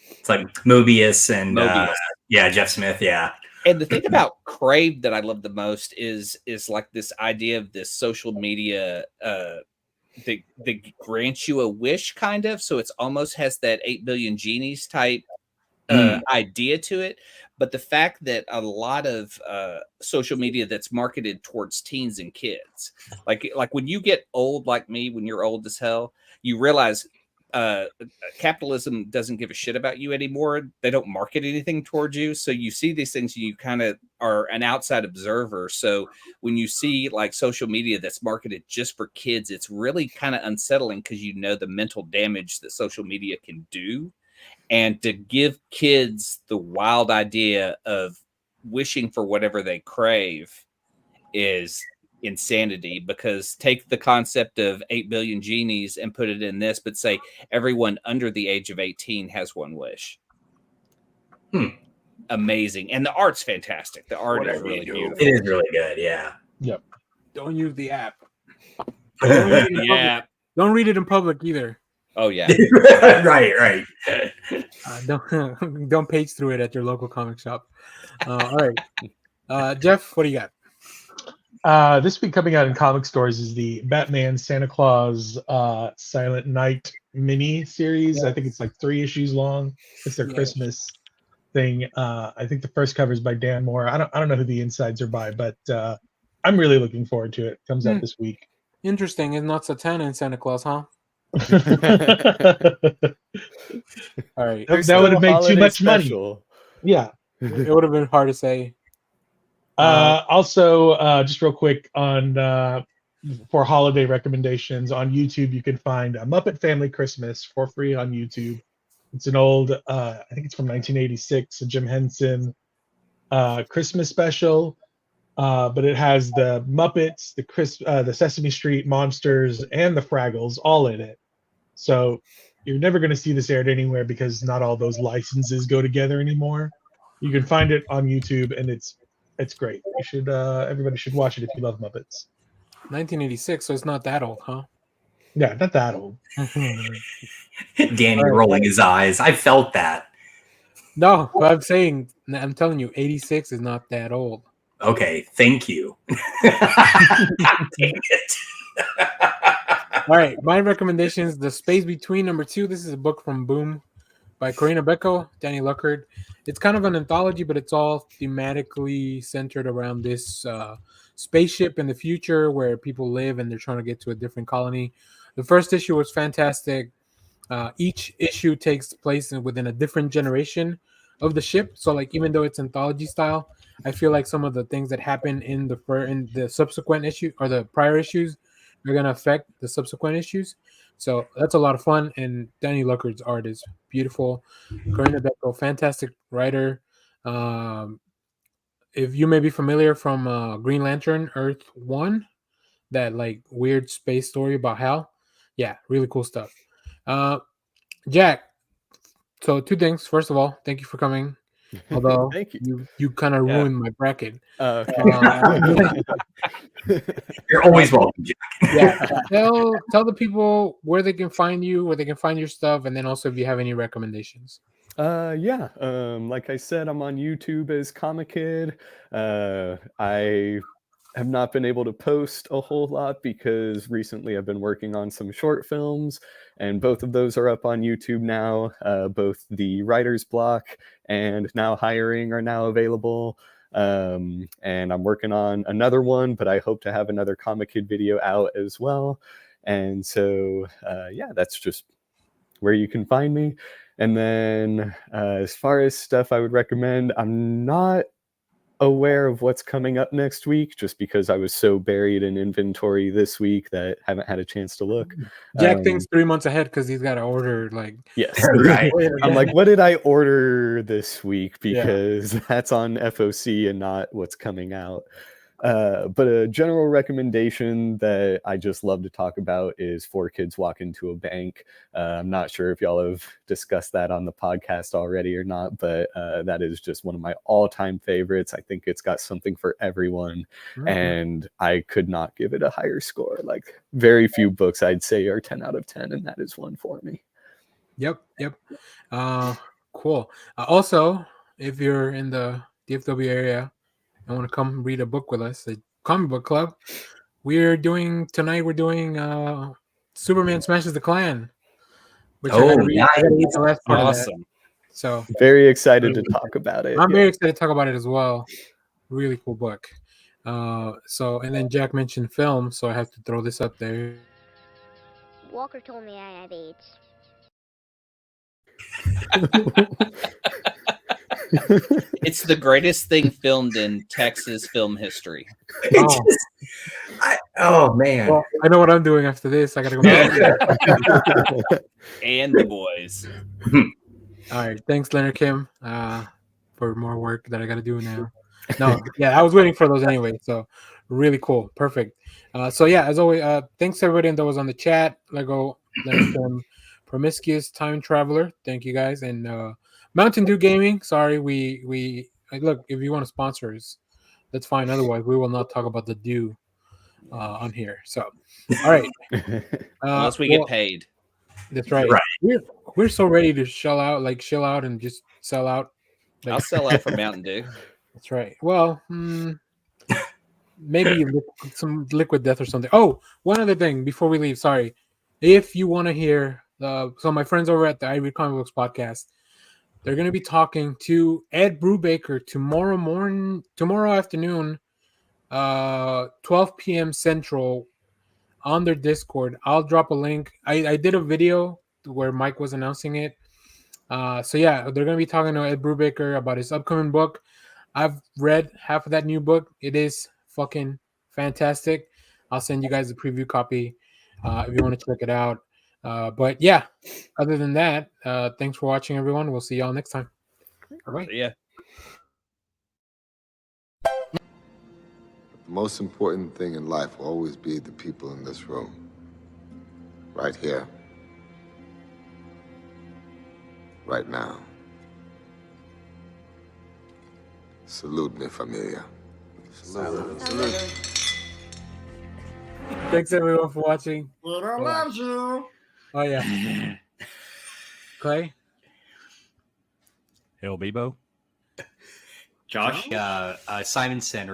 it's like Mobius and Mobius. Jeff Smith, yeah. And the thing about Crave that I love the most is like this idea of this social media that grants you a wish, kind of. So it's almost has that 8 billion genies type idea to it. But the fact that a lot of social media that's marketed towards teens and kids, like when you get old like me, when you're old as hell, you realize capitalism doesn't give a shit about you anymore. They don't market anything towards you. So you see these things and you kind of are an outside observer. So when you see like social media that's marketed just for kids, it's really kind of unsettling because the mental damage that social media can do. And to give kids the wild idea of wishing for whatever they crave is insanity, because take the concept of 8 billion genies and put it in this, but say everyone under the age of 18 has one wish. Amazing. And the art's fantastic. The art is really beautiful. It is really good, yeah. Yep. Don't use the app. Yeah. Don't read it in public either. Oh yeah. right. Don't page through it at your local comic shop. All right. Jeff, what do you got? This week coming out in comic stores is the Batman Santa Claus Silent Night mini series. I think it's like 3 issues long. It's their Christmas thing. I think the first cover is by Dan Moore. I don't know who the insides are by, but I'm really looking forward to it. Comes out this week. Interesting. It's not Zatanna and Santa Claus, huh? All right. That would have made too much money. Yeah. It would have been hard to say. Also, just real quick for holiday recommendations on YouTube, you can find a Muppet Family Christmas for free on YouTube. It's an old, I think it's from 1986, a Jim Henson Christmas special, but it has the Muppets, the Sesame Street monsters, and the Fraggles all in it. So you're never going to see this aired anywhere because not all those licenses go together anymore. You can find it on YouTube, and it's great. You should everybody should watch it if you love Muppets. 1986, so it's not that old, huh? Yeah, not that old. Danny rolling his eyes. I felt that. No, I'm telling you, 86 is not that old. Okay, thank you. Dang it. All right, my recommendations: The Space Between, #2. This is a book from Boom by Karina Becko, Danny Luckard. It's kind of an anthology, but it's all thematically centered around this spaceship in the future where people live and they're trying to get to a different colony. The first issue was fantastic. Each issue takes place within a different generation of the ship. So, like, even though it's anthology style, I feel like some of the things that happen in the subsequent issue or the prior issues are going to affect the subsequent issues. So that's a lot of fun. And Danny Luckard's art is beautiful. Karina Becko, fantastic writer. If you may be familiar from Green Lantern Earth 1, that like weird space story about Hal. Yeah, really cool stuff. Jack, so two things. First of all, thank you for coming. Although Thank you. you kind of ruined my bracket. Okay. You're always welcome, Jack. Yeah, tell the people where they can find you, where they can find your stuff, and then also if you have any recommendations. Yeah. Like I said, I'm on YouTube as Comic Kid. I have not been able to post a whole lot because recently I've been working on some short films, and both of those are up on YouTube now. Both the Writer's Block and Now Hiring are now available. And I'm working on another one, but I hope to have another Comic Kid video out as well. And so, yeah, that's just where you can find me. And then as far as stuff I would recommend, I'm not aware of what's coming up next week just because I was so buried in inventory this week that I haven't had a chance to look. Jack thinks 3 months ahead because he's got to order like yes. Right. I'm like, what did I order this week? Because that's on FOC and not what's coming out. But a general recommendation that I just love to talk about is Four Kids Walk Into a Bank. I'm not sure if y'all have discussed that on the podcast already or not, but that is just one of my all-time favorites. I think it's got something for everyone, and I could not give it a higher score. Like, very few books I'd say are 10 out of 10, and that is one for me. Yep. Cool. Also, if you're in the DFW area and want to come read a book with us, the comic book club, we're doing Superman Smashes the Klan, which I gotta read the last part of that. So very excited to talk about it. I'm very excited to talk about it as well. Really cool book. So, and then Jack mentioned film, so I have to throw this up there. Walker told me I have AIDS. It's the greatest thing filmed in Texas film history. Man. Well, I know what I'm doing after this. I gotta go back. And the boys. All right, thanks, Leonard Kim, for more work that I gotta do now. No, yeah, I was waiting for those anyway. So really cool, perfect. So yeah, as always, thanks to everybody that was on the chat. Lego, Leonard Kim, Promiscuous Time Traveler. Thank you guys, and Mountain Dew Gaming. Sorry, we look, if you want to sponsor us, that's fine. Otherwise, we will not talk about the dew on here. So, all right, unless we get paid. That's right. We're so ready to chill out and just sell out. Like, I'll sell out for Mountain Dew. That's right. Well, maybe some Liquid Death or something. Oh, one other thing before we leave. Sorry, if you want to hear, so my friends over at the I Read Comic Books podcast, they're going to be talking to Ed Brubaker tomorrow afternoon, 12 p.m. Central, on their Discord. I'll drop a link. I did a video where Mike was announcing it. So yeah, they're going to be talking to Ed Brubaker about his upcoming book. I've read half of that new book. It is fucking fantastic. I'll send you guys a preview copy if you want to check it out. But yeah, other than that, thanks for watching, everyone. We'll see y'all next time. Bye-bye. Yeah. The most important thing in life will always be the people in this room. Right here. Right now. Salute me, familia. Salute. Thanks, everyone, for watching. Twitter loves you. Oh, yeah. Clay? Hell, Bebo. Josh, Simon Center.